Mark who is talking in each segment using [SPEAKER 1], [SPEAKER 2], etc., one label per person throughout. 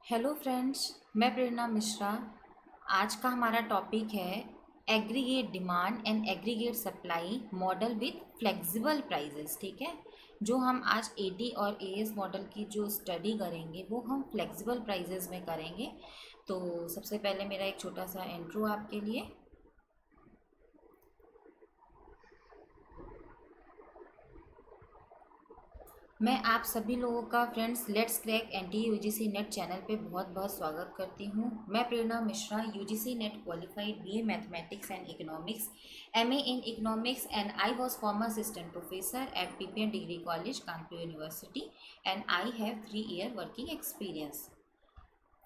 [SPEAKER 1] Hello friends, मैं प्रेरणा मिश्रा। आज का हमारा टॉपिक है aggregate demand and aggregate supply model with flexible prices. ठीक है, जो हम आज एडी और एएस मॉडल की जो स्टडी करेंगे वो हम फ्लेक्सिबल प्राइजेस में करेंगे। तो सबसे पहले मेरा एक छोटा सा इंट्रो आपके लिए। मैं आप सभी लोगों का friends let's crack NTA UGC NET channel पे बहुत बहुत स्वागत करती हूँ। मैं Prerna Mishra, UGC NET qualified BA mathematics and economics, MA in economics and I was former assistant professor at PPN degree college Kanpur university and I have 3 year working experience.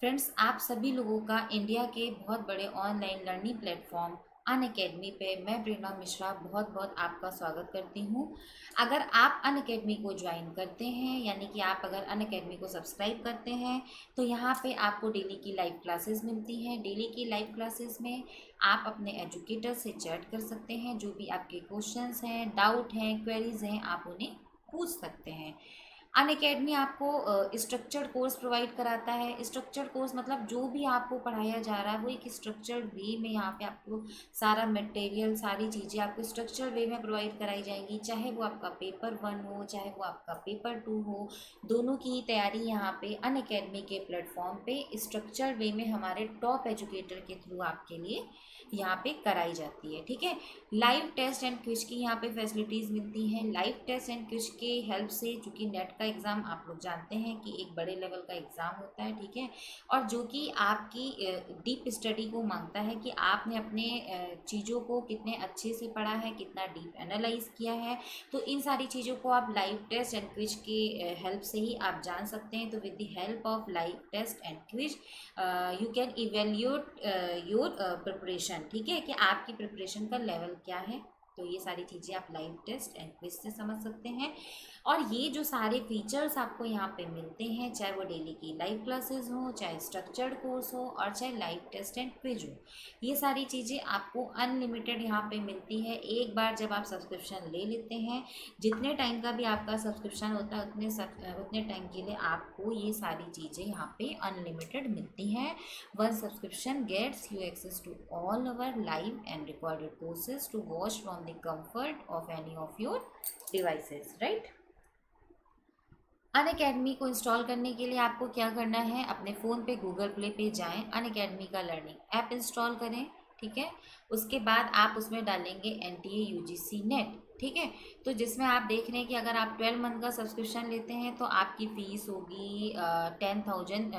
[SPEAKER 1] Friends, आप सभी लोगों का इंडिया के बहुत बड़े ऑनलाइन लर्निंग प्लेटफॉर्म अनअकैडमी पे मैं प्रेरणा मिश्रा बहुत बहुत आपका स्वागत करती हूँ। अगर आप अनअकैडमी को ज्वाइन करते हैं, यानी कि आप अगर अनअकैडमी को सब्सक्राइब करते हैं, तो यहाँ पे आपको डेली की लाइव क्लासेस मिलती हैं। डेली की लाइव क्लासेस में आप अपने एजुकेटर से चैट कर सकते हैं। जो भी आपके क्वेश्चंस हैं, डाउट हैं, क्वेरीज हैं, आप उन्हें पूछ सकते हैं। अनअकैडमी आपको स्ट्रक्चर्ड कोर्स प्रोवाइड कराता है। स्ट्रक्चर्ड कोर्स मतलब जो भी आपको पढ़ाया जा रहा है वो एक स्ट्रक्चर्ड वे में यहाँ पे आपको सारा मटेरियल, सारी चीज़ें आपको स्ट्रक्चर्ड वे में प्रोवाइड कराई जाएंगी। चाहे वो आपका पेपर 1 हो, चाहे वो आपका पेपर 2 हो, दोनों की तैयारी यहाँ पे अनअकैडमी के प्लेटफॉर्म पे स्ट्रक्चर्ड वे में हमारे टॉप एजुकेटर के थ्रू आपके लिए यहाँ पे कराई जाती है। ठीक है, लाइव टेस्ट एंड क्विज की यहाँ पे फैसिलिटीज़ मिलती हैं। लाइव टेस्ट एंड क्विज के हेल्प से, चूँकि नेट का एग्ज़ाम आप लोग जानते हैं कि एक बड़े लेवल का एग्ज़ाम होता है, ठीक है, और जो कि आपकी डीप स्टडी को मांगता है कि आपने अपने चीज़ों को कितने अच्छे से पढ़ा है, कितना डीप एनालाइज किया है। तो इन सारी चीज़ों को आप लाइव टेस्ट एंड क्विज के हेल्प से ही आप जान सकते हैं। तो with the help of live test and quiz you can evaluate your preparation. ठीक है, कि आपकी प्रिपरेशन का लेवल क्या है। तो ये सारी चीज़ें आप लाइव टेस्ट एंड क्विज से समझ सकते हैं। और ये जो सारे फीचर्स आपको यहाँ पे मिलते हैं, चाहे वो डेली की लाइव क्लासेस हो, चाहे स्ट्रक्चर्ड कोर्स हो, और चाहे लाइव टेस्ट एंड क्विज हो, ये सारी चीज़ें आपको अनलिमिटेड यहाँ पे मिलती है। एक बार जब आप सब्सक्रिप्शन ले लेते हैं, जितने टाइम का भी आपका सब्सक्रिप्शन होता है उतने टाइम के लिए आपको ये सारी चीज़ें यहाँ पे अनलिमिटेड मिलती हैं। One subscription gets you access to all our live and recorded courses to watch from the comfort of any of your devices, right? Unacademy को इंस्टॉल करने के लिए आपको क्या करना है, अपने फ़ोन पे गूगल प्ले पे जाएं, अनअकैडमी का लर्निंग ऐप इंस्टॉल करें। ठीक है, उसके बाद आप उसमें डालेंगे एनटीए यूजीसी नेट। ठीक है, तो जिसमें आप देख रहे हैं कि अगर आप 12 मंथ का सब्सक्रिप्शन लेते हैं तो आपकी फ़ीस होगी 10,000,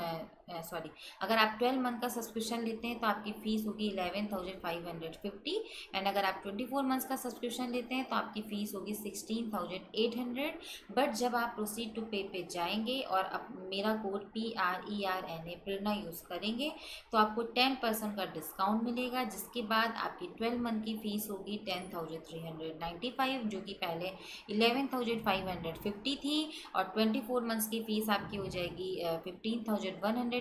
[SPEAKER 1] सॉरी, अगर आप 12 मंथ का सब्सक्रिप्शन लेते हैं तो आपकी फ़ीस होगी 11,550। एंड अगर आप 24 मंथ्स का सब्सक्रिप्शन लेते हैं तो आपकी फ़ीस होगी 16,800। बट जब आप प्रोसीड टू पे पे जाएंगे और मेरा कोड PRERNA प्रेरणा यूज़ करेंगे तो आपको 10% का डिस्काउंट मिलेगा, जिसके बाद आपकी 12 मंथ की फ़ीस होगी 10,395, जो कि पहले 11,550 थी, और 24 मंथ्स की फ़ीस आपकी हो जाएगी 15,120,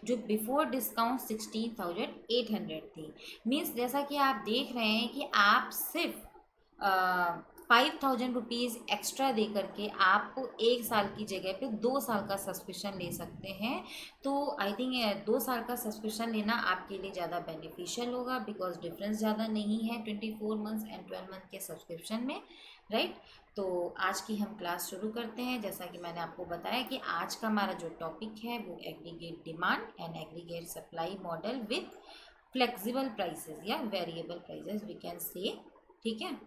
[SPEAKER 1] जो बिफोर डिस्काउंट 16,800 थी। मीन्स जैसा कि आप देख रहे हैं कि आप सिर्फ 5,000 रुपीज़ एक्स्ट्रा दे करके आपको 1 साल की जगह पे 2 साल का सब्सक्रिप्शन ले सकते हैं। तो आई थिंक 2 साल का सब्सक्रिप्शन लेना आपके लिए ज़्यादा बेनिफिशियल होगा, बिकॉज डिफरेंस ज़्यादा नहीं है 24 मंथ्स एंड 12 मंथ के सब्सक्रिप्शन में, राइट। तो आज की हम क्लास शुरू करते हैं। जैसा कि मैंने आपको बताया कि आज का हमारा जो टॉपिक है वो aggregate demand and aggregate supply model with flexible prices या variable prices we can say. ठीक है,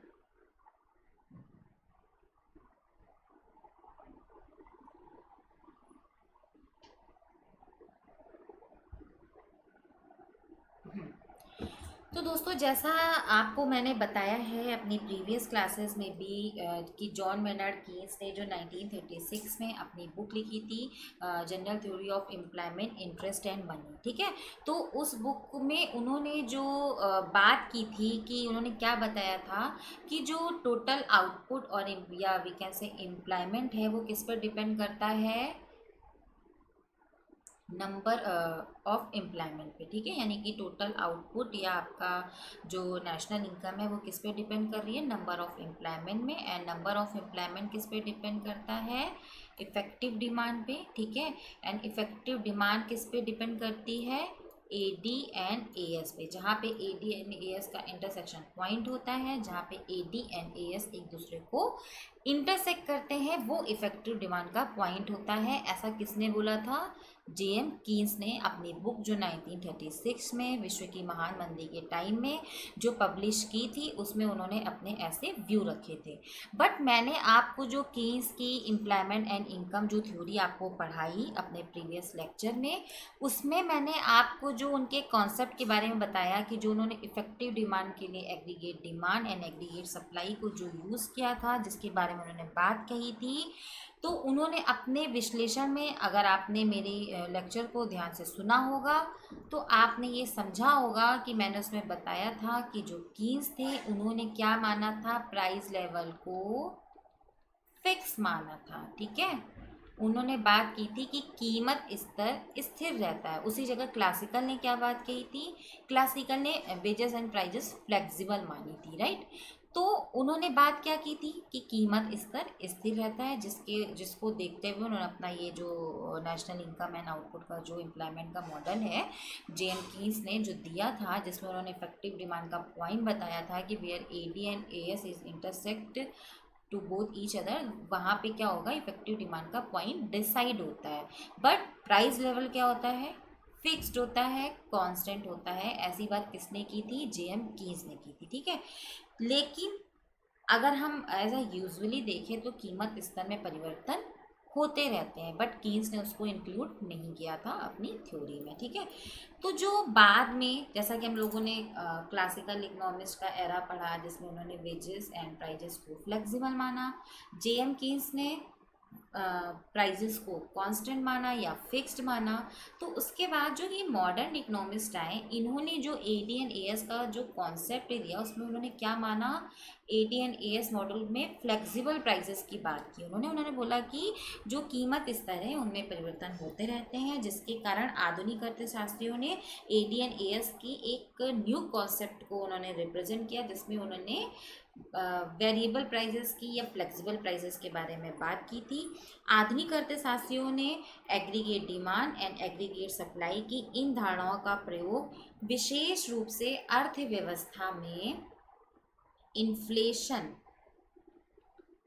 [SPEAKER 1] तो दोस्तों, जैसा आपको मैंने बताया है अपनी प्रीवियस क्लासेस में भी कि जॉन मेनर्ड कीन्स ने जो 1936 में अपनी बुक लिखी थी, general theory of employment, interest and money. ठीक है, तो उस बुक में उन्होंने जो बात की थी कि उन्होंने क्या बताया था कि जो टोटल आउटपुट और या वी कैन से एम्प्लॉयमेंट है वो किस पर डिपेंड करता है, नंबर ऑफ एम्प्लॉयमेंट पे, ठीक है, यानी कि टोटल आउटपुट या आपका जो नेशनल इनकम है वो किस पे डिपेंड कर रही है, नंबर ऑफ एम्प्लॉयमेंट में। एंड नंबर ऑफ एम्प्लॉयमेंट किस पे डिपेंड करता है, इफेक्टिव डिमांड पे, ठीक है। एंड इफेक्टिव डिमांड किस पे डिपेंड करती है, ए डी एंड ए एस पे, जहाँ पे ए डी एंड ए एस का इंटरसेक्शन पॉइंट होता है, जहाँ पे ए डी एंड ए एस एक दूसरे को इंटरसेक्ट करते हैं, वो इफेक्टिव डिमांड का पॉइंट होता है। ऐसा किसने बोला था, जेएम कीन्स ने अपनी बुक जो 1936 में विश्व की महान मंदी के टाइम में जो पब्लिश की थी, उसमें उन्होंने अपने ऐसे व्यू रखे थे। बट मैंने आपको जो कीन्स की एम्प्लॉयमेंट एंड इनकम जो थ्योरी आपको पढ़ाई अपने प्रीवियस लेक्चर में, उसमें मैंने आपको जो उनके कॉन्सेप्ट के बारे में बताया कि जो उन्होंने इफेक्टिव डिमांड के लिए aggregate demand and aggregate supply को जो यूज़ किया था, जिसके बारे में उन्होंने बात कही थी, तो उन्होंने अपने विश्लेषण में, अगर आपने मेरे लेक्चर को ध्यान से सुना होगा तो आपने ये समझा होगा कि मैंने उसमें बताया था कि जो कीन्स थे उन्होंने क्या माना था, प्राइस लेवल को फिक्स माना था, ठीक है। उन्होंने बात की थी कि कीमत स्तर स्थिर रहता है। उसी जगह क्लासिकल ने क्या बात कही थी, क्लासिकल ने वेजेस एंड प्राइजेस फ्लेक्सिबल मानी थी, राइट। तो उन्होंने बात क्या की थी कि कीमत स्तर स्थिर रहता है, जिसको देखते हुए उन्होंने अपना ये जो नेशनल इनकम एंड आउटपुट का जो एम्प्लॉयमेंट का मॉडल है जेएम कीन्स ने जो दिया था, जिसमें उन्होंने इफेक्टिव डिमांड का पॉइंट बताया था कि where A D and A S is intersect to both each other, वहाँ पे क्या होगा, इफेक्टिव डिमांड का पॉइंट डिसाइड होता है। बट प्राइस लेवल क्या होता है, फिक्स्ड होता है, कांस्टेंट होता है। ऐसी बात किसने की थी, जेएम कीन्स ने की थी, ठीक है। लेकिन अगर हम एज अ यूजुअली देखें तो कीमत स्तर में परिवर्तन होते रहते हैं, बट कीन्स ने उसको इंक्लूड नहीं किया था अपनी थ्योरी में, ठीक है। तो जो बाद में, जैसा कि हम लोगों ने क्लासिकल इकोनॉमिस्ट का एरा पढ़ा जिसमें उन्होंने वेजेस एंड प्राइजेस को फ्लेक्सिबल माना, जेएम कीन्स ने प्राइजेस को कांस्टेंट माना या फिक्स्ड माना। तो उसके बाद जो ये मॉडर्न इकोनॉमिस्ट आए, इन्होंने जो A D and A S का जो कॉन्सेप्ट दिया उसमें उन्होंने क्या माना, ए D and A S model में फ्लेक्सिबल प्राइजेस की बात की। उन्होंने बोला कि जो कीमत स्तर है उनमें परिवर्तन होते रहते हैं, जिसके कारण आधुनिक अर्थशास्त्रियों ने ए डी एंड ए एस की एक न्यू कॉन्सेप्ट को उन्होंने रिप्रेजेंट किया, जिसमें उन्होंने वेरिएबल प्राइजेस की या फ्लेक्सिबल प्राइजेस के बारे में बात की थी। आधुनिक अर्थशास्त्रियों ने aggregate demand and aggregate supply की इन धारणाओं का प्रयोग विशेष रूप से अर्थव्यवस्था में इन्फ्लेशन,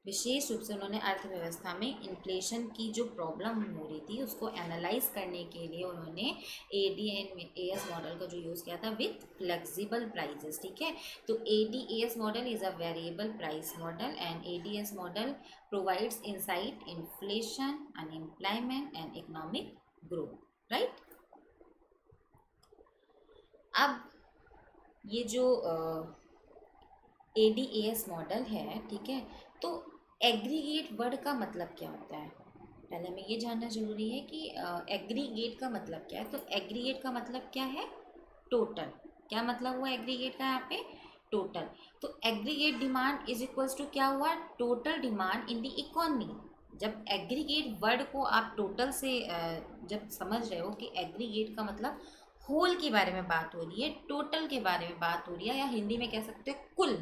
[SPEAKER 1] विशेष रूप से उन्होंने अर्थव्यवस्था में इन्फ्लेशन की जो प्रॉब्लम हो रही थी उसको एनालाइज करने के लिए उन्होंने ए D and A S model का जो यूज़ किया था विथ फ्लेक्सिबल प्राइजेस, ठीक है। तो A D A S model is a variable price model and A D S model provides insight inflation, unemployment and economic growth, right. अब ये जो A D A S model है, ठीक है, तो एग्रीगेट वर्ड का मतलब क्या होता है, पहले हमें ये जानना जरूरी है कि एग्रीगेट का मतलब क्या है। तो एग्रीगेट का मतलब क्या है, टोटल। क्या मतलब हुआ एग्रीगेट का यहाँ पे, टोटल। तो aggregate demand is equals to क्या हुआ, total demand in the economy. जब एग्रीगेट वर्ड को आप टोटल से जब समझ रहे हो कि एग्रीगेट का मतलब होल के बारे में बात हो रही है, टोटल के बारे में बात हो रही है, या हिंदी में कह सकते हैं कुल,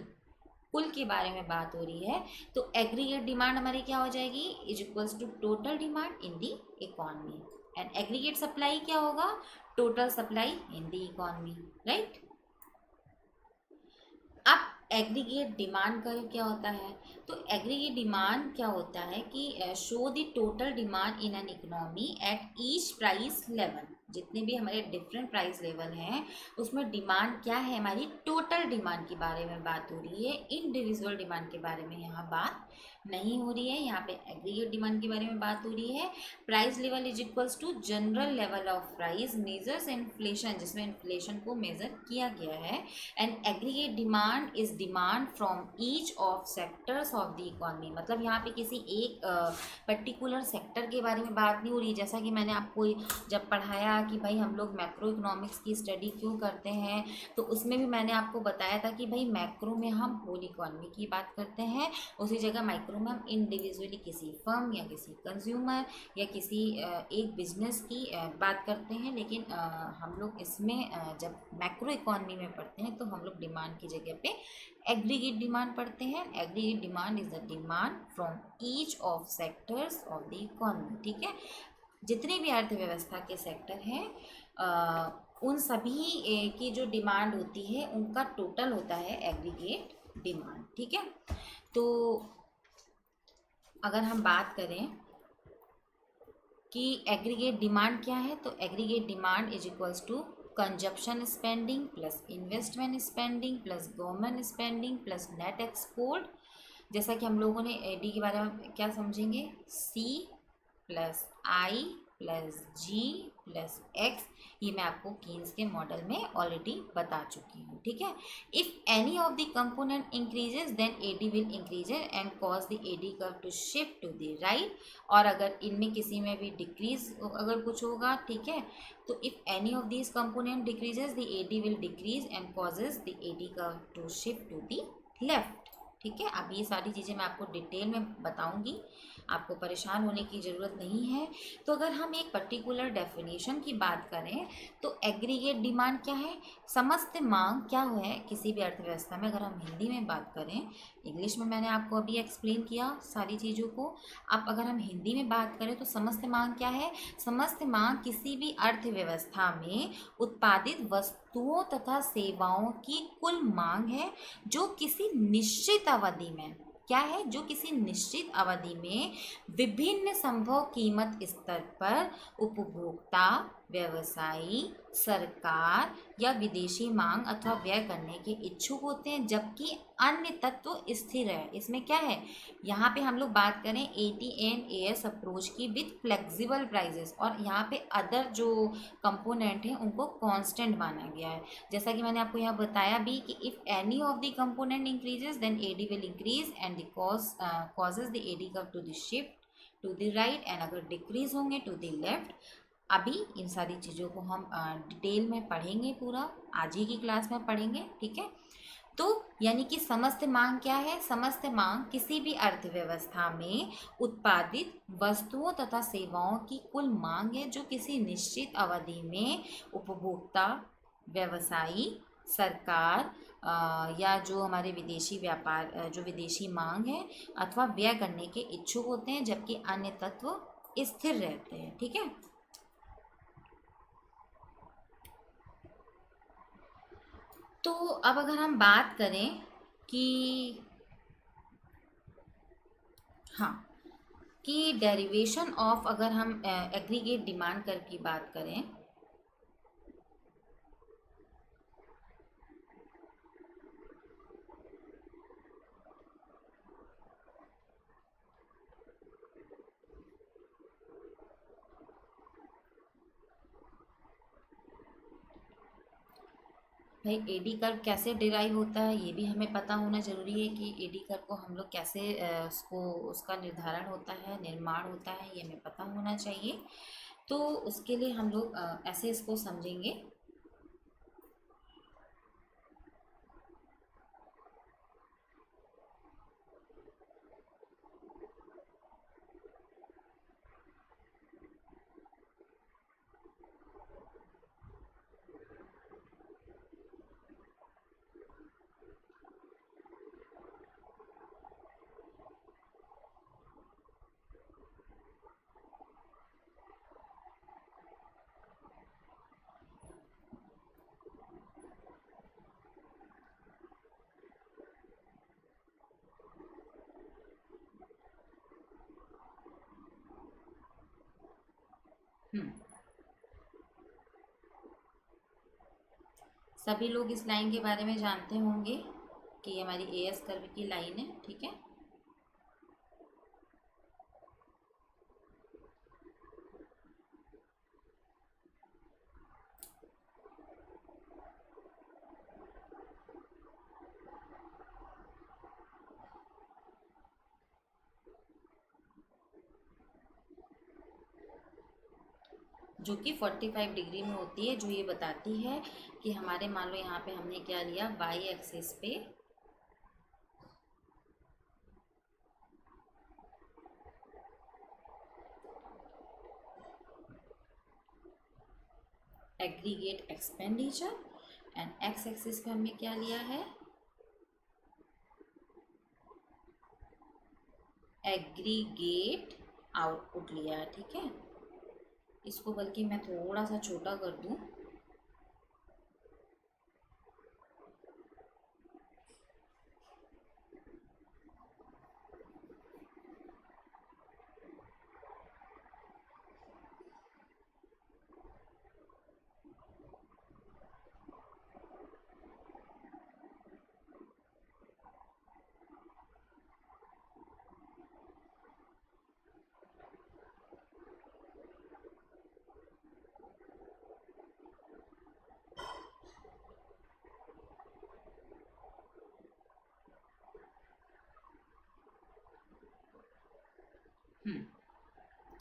[SPEAKER 1] कुल के बारे में बात हो रही है, तो एग्रीगेट डिमांड हमारी क्या हो जाएगी, is equals to total demand in the economy. And aggregate supply क्या होगा, total supply in the economy, right. अब एग्रीगेट डिमांड का क्या होता है, तो एग्रीगेट डिमांड क्या होता है कि show the total demand in an economy at each price level. जितने भी हमारे डिफरेंट प्राइस लेवल हैं उसमें डिमांड क्या है, हमारी टोटल डिमांड के बारे में बात हो रही है, इंडिविजुअल डिमांड के बारे में यहाँ बात नहीं हो रही है। यहाँ पे एग्रीगेट डिमांड के बारे में बात हो रही है। Price level is equals to general level of price measures inflation, जिसमें इन्फ्लेशन को मेजर किया गया है। And aggregate demand is demand from each of sectors of the economy. मतलब यहाँ पे किसी एक पर्टिकुलर सेक्टर के बारे में बात नहीं हो रही। जैसा कि मैंने आपको जब पढ़ाया कि भाई हम लोग मैक्रो इकोनॉमिक्स की स्टडी क्यों करते हैं, तो उसमें भी मैंने आपको बताया था कि भाई मैक्रो में हम होल इकोनॉमी की बात करते हैं, उसी जगह माइक्रो में हम इंडिविजुअली किसी फर्म या किसी कंज्यूमर या किसी एक बिजनेस की बात करते हैं। लेकिन हम लोग इसमें जब मैक्रो इकोनॉमी में पढ़ते हैं तो हम लोग डिमांड की जगह पे एग्रीगेट डिमांड पढ़ते हैं। Aggregate demand is the demand from each of sectors of the economy. ठीक है, जितने भी अर्थव्यवस्था के सेक्टर हैं उन सभी की जो डिमांड होती है उनका टोटल होता है एग्रीगेट डिमांड। ठीक है, तो अगर हम बात करें कि एग्रीगेट डिमांड क्या है, तो aggregate demand is equals to consumption spending plus investment spending plus government spending plus net export. जैसा कि हम लोगों ने एडी के बारे में क्या समझेंगे, सी plus I plus G plus x, ये मैं आपको कीन्स के मॉडल में ऑलरेडी बता चुकी हूँ। ठीक है, if any of the component increases then AD will increase and cause the AD curve to shift to the right. और अगर इनमें किसी में भी डिक्रीज अगर कुछ होगा, ठीक है, तो if any of this component decreases the AD will decrease and causes the AD curve to shift to the left. ठीक है, अब ये सारी चीज़ें मैं आपको डिटेल में बताऊंगी, आपको परेशान होने की ज़रूरत नहीं है। तो अगर हम एक पर्टिकुलर डेफिनेशन की बात करें तो एग्रीगेट डिमांड क्या है, समस्त मांग क्या है किसी भी अर्थव्यवस्था में। अगर हम हिंदी में बात करें, इंग्लिश में मैंने आपको अभी एक्सप्लेन किया सारी चीज़ों को, अब अगर हम हिंदी में बात करें तो समस्त मांग क्या है, समस्त मांग किसी भी अर्थव्यवस्था में उत्पादित वस्तुओं तथा सेवाओं की कुल मांग है जो किसी निश्चित अवधि में क्या है, जो किसी निश्चित अवधि में विभिन्न संभव कीमत स्तर पर उपभोक्ता, व्यवसायी, सरकार या विदेशी मांग अथवा व्यय करने के इच्छुक होते हैं, जबकि अन्य तत्व स्थिर है। इसमें क्या है, यहाँ पे हम लोग बात करें AT&AS अप्रोच की विद फ्लेक्सिबल प्राइजेस, और यहाँ पे अदर जो कंपोनेंट हैं उनको कांस्टेंट माना गया है। जैसा कि मैंने आपको यहाँ बताया भी कि if any of the component increases then AD will increase and the causes the AD curve to the shift to the right, and अगर डिक्रीज होंगे टू द लेफ्ट। अभी इन सारी चीज़ों को हम डिटेल में पढ़ेंगे, पूरा आज ही की क्लास में पढ़ेंगे। ठीक है, तो यानी कि समस्त मांग क्या है, समस्त मांग किसी भी अर्थव्यवस्था में उत्पादित वस्तुओं तथा सेवाओं की कुल मांग है जो किसी निश्चित अवधि में उपभोक्ता, व्यवसायी, सरकार या जो हमारे विदेशी व्यापार जो विदेशी मांग है अथवा व्यय करने के इच्छुक होते हैं, जबकि अन्य तत्व स्थिर रहते हैं। ठीक है, तो अब अगर हम बात करें कि हाँ, कि डेरिवेशन ऑफ, अगर हम एग्रीगेट डिमांड कर की बात करें, भाई एडी कर्व कैसे डिराइव होता है ये भी हमें पता होना ज़रूरी है कि एडी कर्व को हम लोग कैसे उसको उसका निर्धारण होता है, निर्माण होता है, ये हमें पता होना चाहिए। तो उसके लिए हम लोग ऐसे इसको समझेंगे। हम्म, सभी लोग इस लाइन के बारे में जानते होंगे कि ये हमारी एएस कर्व की लाइन है। ठीक है, जो कि 45 डिग्री में होती है, जो ये बताती है कि हमारे मान लो यहाँ पे हमने क्या लिया, वाई एक्सिस पे aggregate expenditure and x axis पे हमने क्या लिया है, एग्रीगेट आउटपुट लिया है। ठीक है, इसको बल्कि मैं थोड़ा सा छोटा कर दूं,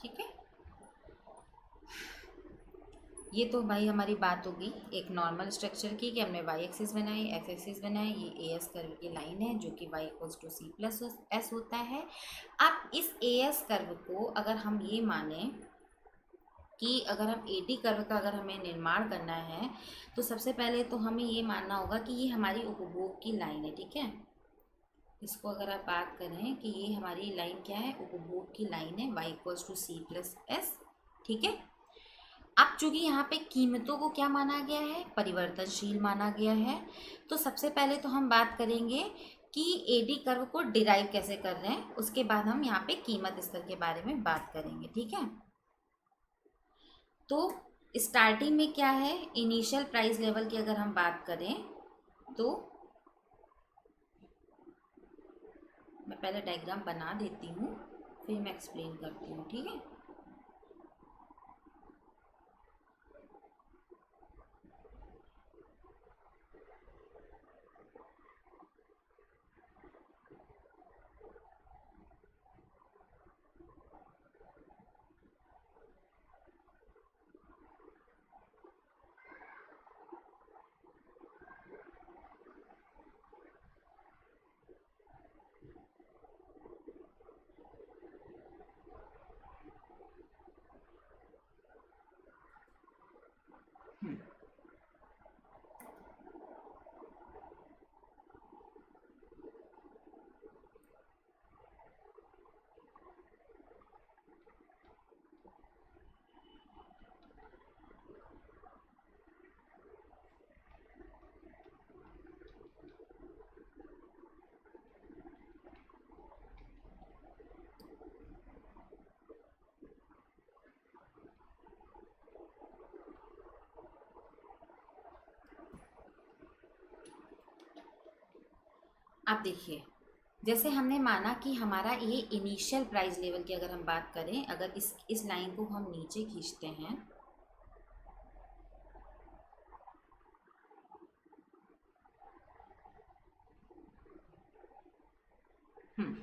[SPEAKER 1] ठीक है। ये तो भाई हमारी बात होगी एक नॉर्मल स्ट्रक्चर की, कि हमने वाई एक्सिस बनाई, एक्स एक्सिस बनाई, ये ए एस कर्व की लाइन है जो कि Y equals to C plus S होता है। अब इस ए एस कर्व को अगर हम ये माने कि अगर हम ए टी कर्व का अगर हमें निर्माण करना है, तो सबसे पहले तो हमें ये मानना होगा कि ये हमारी उपभोग की लाइन है। ठीक है, इसको अगर आप बात करें कि ये हमारी लाइन क्या है, उपभोग की लाइन है, Y equals to C plus S. ठीक है, अब चूंकि यहाँ पे कीमतों को क्या माना गया है, परिवर्तनशील माना गया है, तो सबसे पहले तो हम बात करेंगे कि एडी कर्व को डिराइव कैसे कर रहे हैं, उसके बाद हम यहाँ पे कीमत स्तर के बारे में बात करेंगे। ठीक है, तो स्टार्टिंग में क्या है, इनिशियल प्राइस लेवल की अगर हम बात करें तो मैं पहले डायग्राम बना देती हूँ, फिर मैं एक्सप्लेन करती हूँ। ठीक है, आप देखिए, जैसे हमने माना कि हमारा ये इनिशियल प्राइस लेवल की अगर हम बात करें, अगर इस लाइन को हम नीचे खींचते हैं, हम्म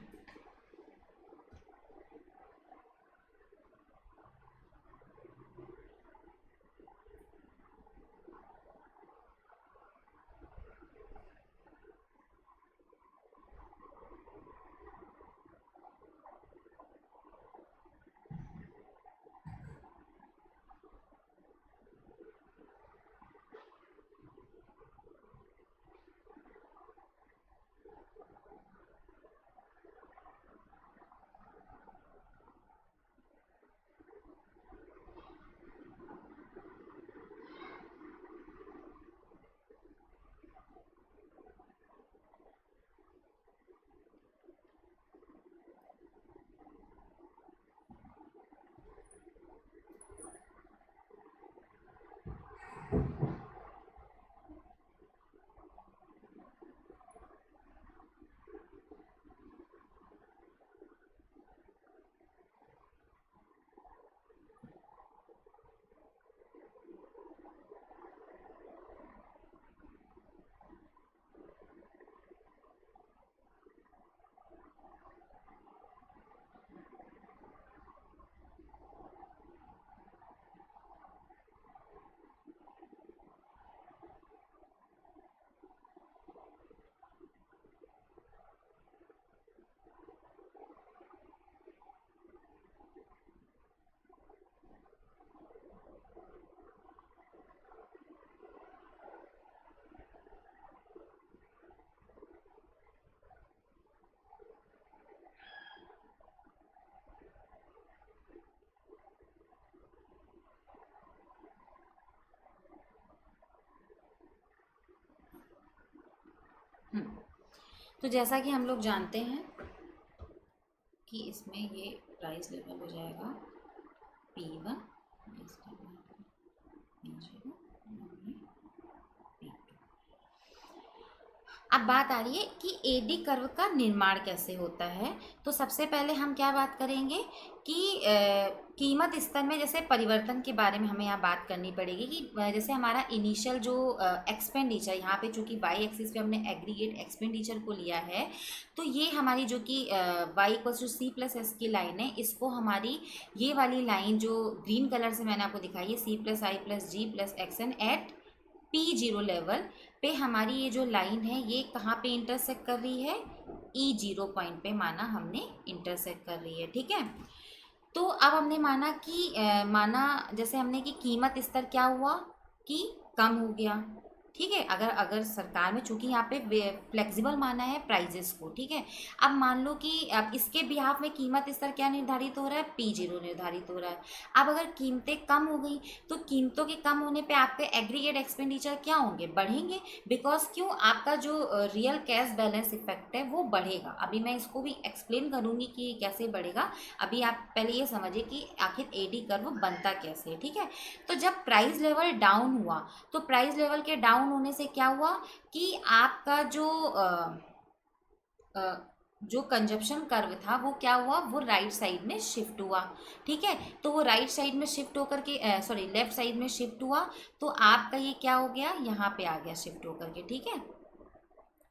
[SPEAKER 1] तो जैसा कि हम लोग जानते हैं कि इसमें ये प्राइस लेवल हो जाएगा P1 P0 P2। अब बात आ रही है कि एडी कर्व का निर्माण कैसे होता है। तो सबसे पहले हम क्या बात करेंगे कि कीमत स्तर में जैसे परिवर्तन के बारे में हमें यहाँ बात करनी पड़ेगी कि जैसे हमारा इनिशियल जो एक्सपेंडिचर, यहाँ पे चूँकि वाई एक्सिस पे हमने एग्रीगेट एक्सपेंडिचर को लिया है, तो ये हमारी जो कि Y equals to C plus S की लाइन है, इसको हमारी ये वाली लाइन जो ग्रीन कलर से मैंने आपको दिखाई है C plus I plus G plus X N at P0 level पे, हमारी ये जो लाइन है ये कहाँ पे इंटरसेक्ट कर रही है, E0 पॉइंट पे माना हमने इंटरसेक्ट कर रही है। ठीक है, तो अब हमने माना कि जैसे हमने कि कीमत स्तर क्या हुआ कि कम हो गया। ठीक है, अगर अगर सरकार में, चूंकि यहाँ पे फ्लेक्सिबल माना है प्राइजेस को। ठीक है, अब मान लो कि अब इसके बिहाफ में कीमत स्तर क्या निर्धारित हो रहा है, P0 निर्धारित हो रहा है। अब अगर कीमतें कम हो गई तो कीमतों के कम होने पे आपके एग्रीगेट एक्सपेंडिचर क्या होंगे, बढ़ेंगे। बिकॉज क्यों, आपका जो रियल कैश बैलेंस इफेक्ट है वो बढ़ेगा। अभी मैं इसको भी एक्सप्लेन करूंगी कि कैसे बढ़ेगा। अभी आप पहले ये समझिए कि आखिर एडी कर्व बनता कैसे है। ठीक है, तो जब प्राइस लेवल डाउन हुआ तो प्राइस लेवल के डाउन होने से क्या हुआ कि आपका जो कंजप्शन कर्व था वो क्या हुआ, वो राइट साइड में शिफ्ट हुआ। ठीक है, तो वो राइट साइड में शिफ्ट होकर के सॉरी लेफ्ट साइड में शिफ्ट हुआ, तो आपका ये क्या हो गया, यहाँ पे आ गया शिफ्ट होकर के। ठीक है,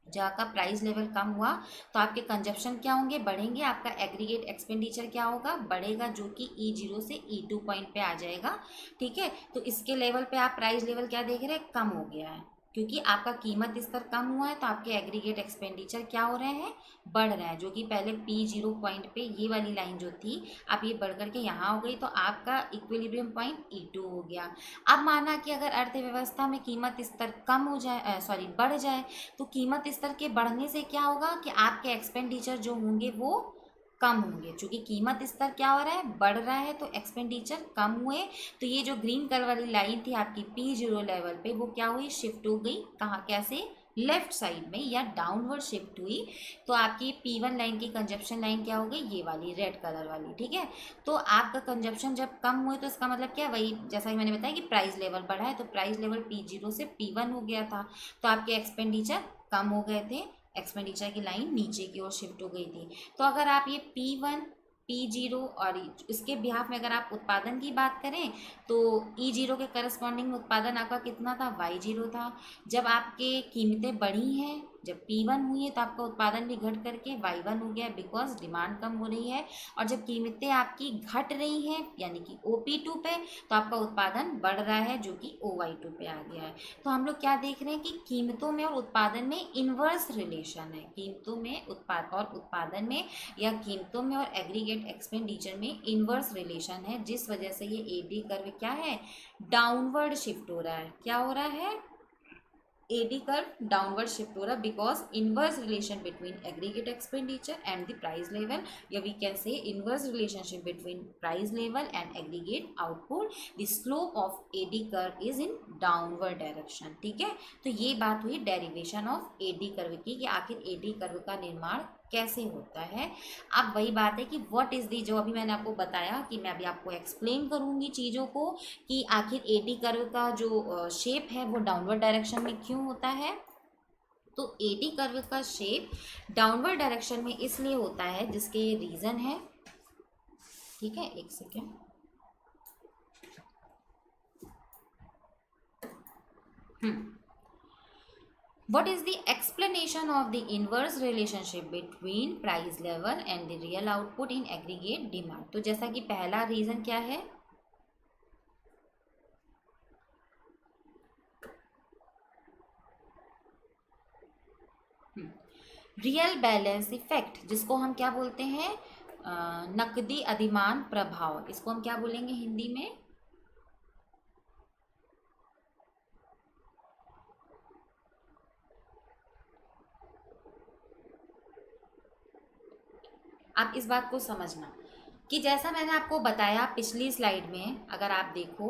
[SPEAKER 1] जहाँ का प्राइस लेवल कम हुआ तो आपके कंजप्शन क्या होंगे, बढ़ेंगे। आपका एग्रीगेट एक्सपेंडिचर क्या होगा, बढ़ेगा, जो कि E0 से E2 पॉइंट पे आ जाएगा। ठीक है, तो इसके लेवल पे आप प्राइस लेवल क्या देख रहे हैं, कम हो गया है, क्योंकि आपका कीमत स्तर कम हुआ है तो आपके एग्रीगेट एक्सपेंडिचर क्या हो रहे हैं, बढ़ रहे हैं। जो कि पहले P0 पॉइंट पे ये वाली लाइन जो थी, अब ये बढ़ करके यहाँ हो गई, तो आपका इक्विलिब्रियम पॉइंट E2 हो गया। अब माना कि अगर अर्थव्यवस्था में कीमत स्तर कम हो जाए, बढ़ जाए, तो कीमत स्तर के बढ़ने से क्या होगा कि आपके एक्सपेंडिचर जो होंगे वो कम होंगे। चूंकि कीमत स्तर क्या हो रहा है, बढ़ रहा है, तो एक्सपेंडिचर कम हुए। तो ये जो ग्रीन कलर वाली लाइन थी आपकी P0 लेवल पे, वो क्या हुई, शिफ्ट हो गई, कहाँ, कैसे, लेफ्ट साइड में, या डाउनवर्ड शिफ्ट हुई। तो आपकी P1 लाइन की कंजप्शन लाइन क्या हो गई, ये वाली रेड कलर वाली। ठीक है, तो आपका कंजप्शन जब कम हुए तो इसका मतलब क्या, वही जैसा कि मैंने बताया कि प्राइस लेवल बढ़ा है, तो प्राइस लेवल P0 से P1 हो गया था, तो आपके एक्सपेंडिचर कम हो गए थे, एक्सपेंडिचर की लाइन नीचे की ओर शिफ्ट हो गई थी। तो अगर आप ये P1 P0 और इसके बिहाफ में अगर आप उत्पादन की बात करें तो E0 के करस्पॉन्डिंग उत्पादन आपका कितना था, Y0 था। जब आपके कीमतें बढ़ी हैं, जब P1 हुई है, तो आपका उत्पादन भी घट करके Y1 हो गया, बिकॉज डिमांड कम हो रही है। और जब कीमतें आपकी घट रही हैं यानी कि OP2 पे, तो आपका उत्पादन बढ़ रहा है, जो कि OY2 पे आ गया है। तो हम लोग क्या देख रहे हैं कि कीमतों में और उत्पादन में इन्वर्स रिलेशन है। कीमतों में उत्पादन में, या कीमतों में और एग्रीगेट एक्सपेंडिचर में इन्वर्स रिलेशन है, जिस वजह से ये एडी कर्व क्या है, डाउनवर्ड शिफ्ट हो रहा है। क्या हो रहा है, एडी कर्व डाउनवर्ड शिफ्ट हो रहा है, because inverse relation between aggregate expenditure and the price level, या we can say inverse relationship between price level and aggregate output, the slope of AD curve is in downward direction. ठीक है, तो ये बात हुई डेरिवेशन ऑफ एडी कर्व की, कि आखिर एडी कर्व का निर्माण कैसे होता है। अब वही बात है कि व्हाट इज दी, जो अभी मैंने आपको बताया कि मैं अभी आपको एक्सप्लेन करूंगी चीज़ों को, कि आखिर एडी कर्व का जो शेप है वो डाउनवर्ड डायरेक्शन में क्यों होता है। तो एडी कर्व का शेप डाउनवर्ड डायरेक्शन में इसलिए होता है, जिसके रीज़न है। ठीक है, एक second. What is the explanation of the inverse relationship between price level and the real output in aggregate demand? तो जैसा कि पहला रीज़न क्या है, रियल बैलेंस इफेक्ट, जिसको हम क्या बोलते हैं, नकदी अधिमान प्रभाव। इसको हम क्या बोलेंगे हिंदी में, आप इस बात को समझना कि जैसा मैंने आपको बताया पिछली स्लाइड में, अगर आप देखो,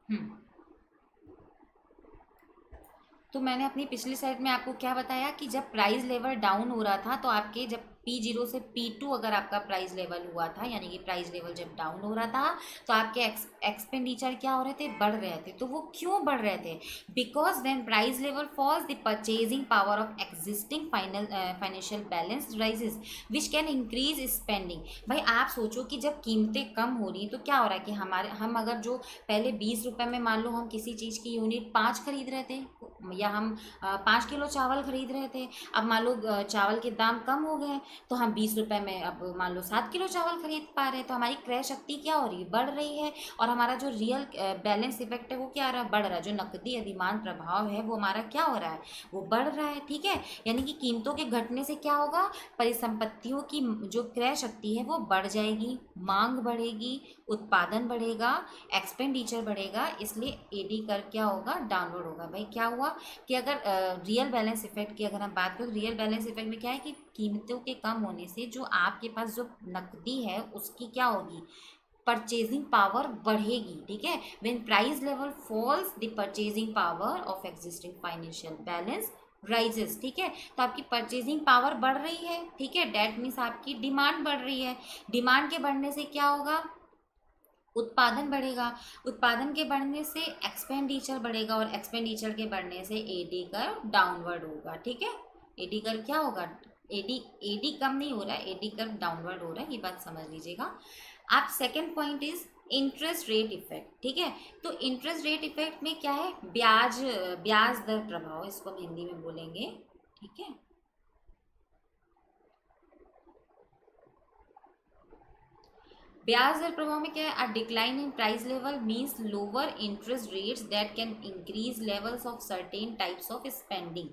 [SPEAKER 1] हम्म। तो मैंने अपनी पिछली स्लाइड में आपको क्या बताया कि जब प्राइस लेवल डाउन हो रहा था तो आपके जब P0 से P2 अगर आपका प्राइस लेवल हुआ था, यानी कि प्राइस लेवल जब डाउन हो रहा था, तो आपके एक्सपेंडिचर क्या हो रहे थे, बढ़ रहे थे। तो वो क्यों बढ़ रहे थे? Because when price level falls the purchasing power of existing financial balance rises which can increase spending. भाई आप सोचो कि जब कीमतें कम हो रही तो क्या हो रहा है कि हम अगर जो पहले 20 रुपए में मान लो हम किसी चीज़ की यूनिट 5 खरीद रहे थे, या हम 5 किलो चावल खरीद रहे थे, अब मान लो चावल के दाम कम हो गए तो हम 20 रुपए में अब मान लो 7 किलो चावल खरीद पा रहे हैं। तो हमारी क्रय शक्ति क्या हो रही है, बढ़ रही है। और हमारा जो रियल बैलेंस इफेक्ट है वो क्या आ रहा है, बढ़ रहा है। जो नकदी अधिमान प्रभाव है वो हमारा क्या हो रहा है, वो बढ़ रहा है। ठीक है, यानी कि कीमतों के घटने से क्या होगा, परिसंपत्तियों की जो क्रय शक्ति है वो बढ़ जाएगी, मांग बढ़ेगी, उत्पादन बढ़ेगा, एक्सपेंडिचर बढ़ेगा, इसलिए एडी कर क्या होगा, डाउनवर्ड होगा। भाई क्या हुआ कि अगर रियल बैलेंस इफेक्ट की अगर हम बात करें, रियल बैलेंस इफेक्ट में क्या है कि कीमतों के कम होने से जो आपके पास जो नकदी है उसकी क्या होगी, परचेजिंग पावर बढ़ेगी। ठीक है, when price level falls the purchasing power of existing financial balance rises. ठीक है, तो आपकी परचेजिंग पावर बढ़ रही है। ठीक है, डेट मीन्स आपकी डिमांड बढ़ रही है। डिमांड के बढ़ने से क्या होगा, उत्पादन बढ़ेगा। उत्पादन के बढ़ने से एक्सपेंडिचर बढ़ेगा, और एक्सपेंडिचर के बढ़ने से एडी कर डाउनवर्ड होगा। ठीक है, एडी कर क्या होगा, एडी एडी कम नहीं हो रहा है, एडी कर डाउनवर्ड हो रहा है, ये बात समझ लीजिएगा आप। Second point is interest rate effect. ठीक है, तो इंटरेस्ट रेट इफेक्ट में क्या है, ब्याज ब्याज दर प्रभाव, इसको हम हिंदी में बोलेंगे। ठीक है, ब्याज दर प्रभाव में क्या है, a decline in price level means lower interest rates that can increase levels of certain types of spending.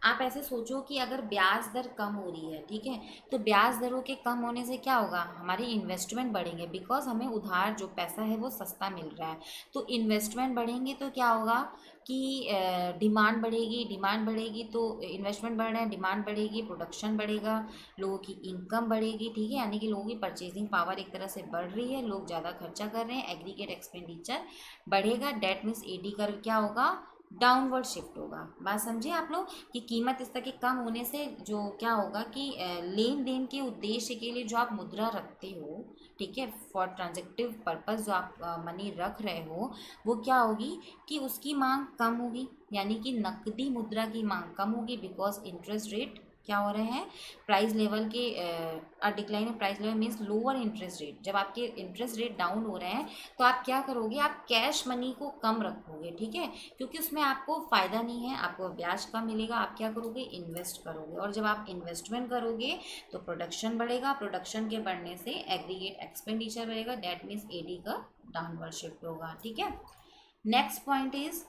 [SPEAKER 1] आप ऐसे सोचो कि अगर ब्याज दर कम हो रही है, ठीक है, तो ब्याज दरों के कम होने से क्या होगा, हमारी इन्वेस्टमेंट बढ़ेंगे, बिकॉज हमें उधार जो पैसा है वो सस्ता मिल रहा है। तो इन्वेस्टमेंट बढ़ेंगे तो क्या होगा कि डिमांड बढ़ेगी, डिमांड बढ़ेगी तो इन्वेस्टमेंट बढ़ रहा है, डिमांड बढ़ेगी, प्रोडक्शन बढ़ेगा, लोगों की इनकम बढ़ेगी। ठीक है, यानी कि लोगों की परचेजिंग पावर एक तरह से बढ़ रही है, लोग ज़्यादा खर्चा कर रहे हैं, एग्रीगेट एक्सपेंडिचर बढ़ेगा। डेट मीन्स एडी कर क्या होगा, डाउनवर्ड शिफ्ट होगा। बात समझिए आप लोग कि कीमत इस तरह के कम होने से जो क्या होगा कि लेन देन के उद्देश्य के लिए जो आप मुद्रा रखते हो, ठीक है, फॉर ट्रांजेक्टिव पर्पस जो आप मनी रख रहे हो, वो क्या होगी कि उसकी मांग कम होगी, यानी कि नकदी मुद्रा की मांग कम होगी, बिकॉज इंटरेस्ट रेट क्या हो रहे हैं, प्राइस लेवल के decline in price level means lower interest rate. जब आपके इंटरेस्ट रेट डाउन हो रहे हैं तो आप क्या करोगे, आप कैश मनी को कम रखोगे। ठीक है, क्योंकि उसमें आपको फ़ायदा नहीं है, आपको ब्याज कम मिलेगा, आप क्या करोगे, इन्वेस्ट करोगे। और जब आप इन्वेस्टमेंट करोगे तो प्रोडक्शन बढ़ेगा, प्रोडक्शन के बढ़ने से एग्रीगेट एक्सपेंडिचर बढ़ेगा, डेट मीन्स एडी का डाउनवर्ड शिफ्ट होगा। ठीक है, next point is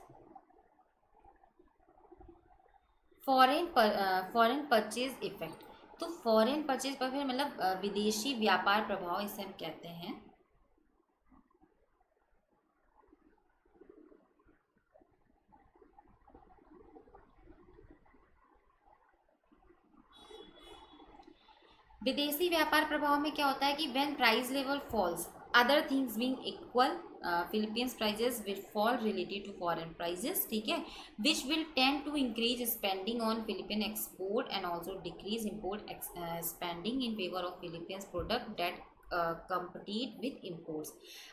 [SPEAKER 1] foreign purchase effect. तो फॉरेन परचेज पर फिर मतलब विदेशी व्यापार प्रभाव इसे हम कहते हैं। विदेशी व्यापार प्रभाव में क्या होता है कि when price level falls other things being equal, Philippines prices will fall related to foreign prices. ठीक है, which will tend to increase spending on Philippine export and also decrease import spending in favour of Philippines product that compete with imports.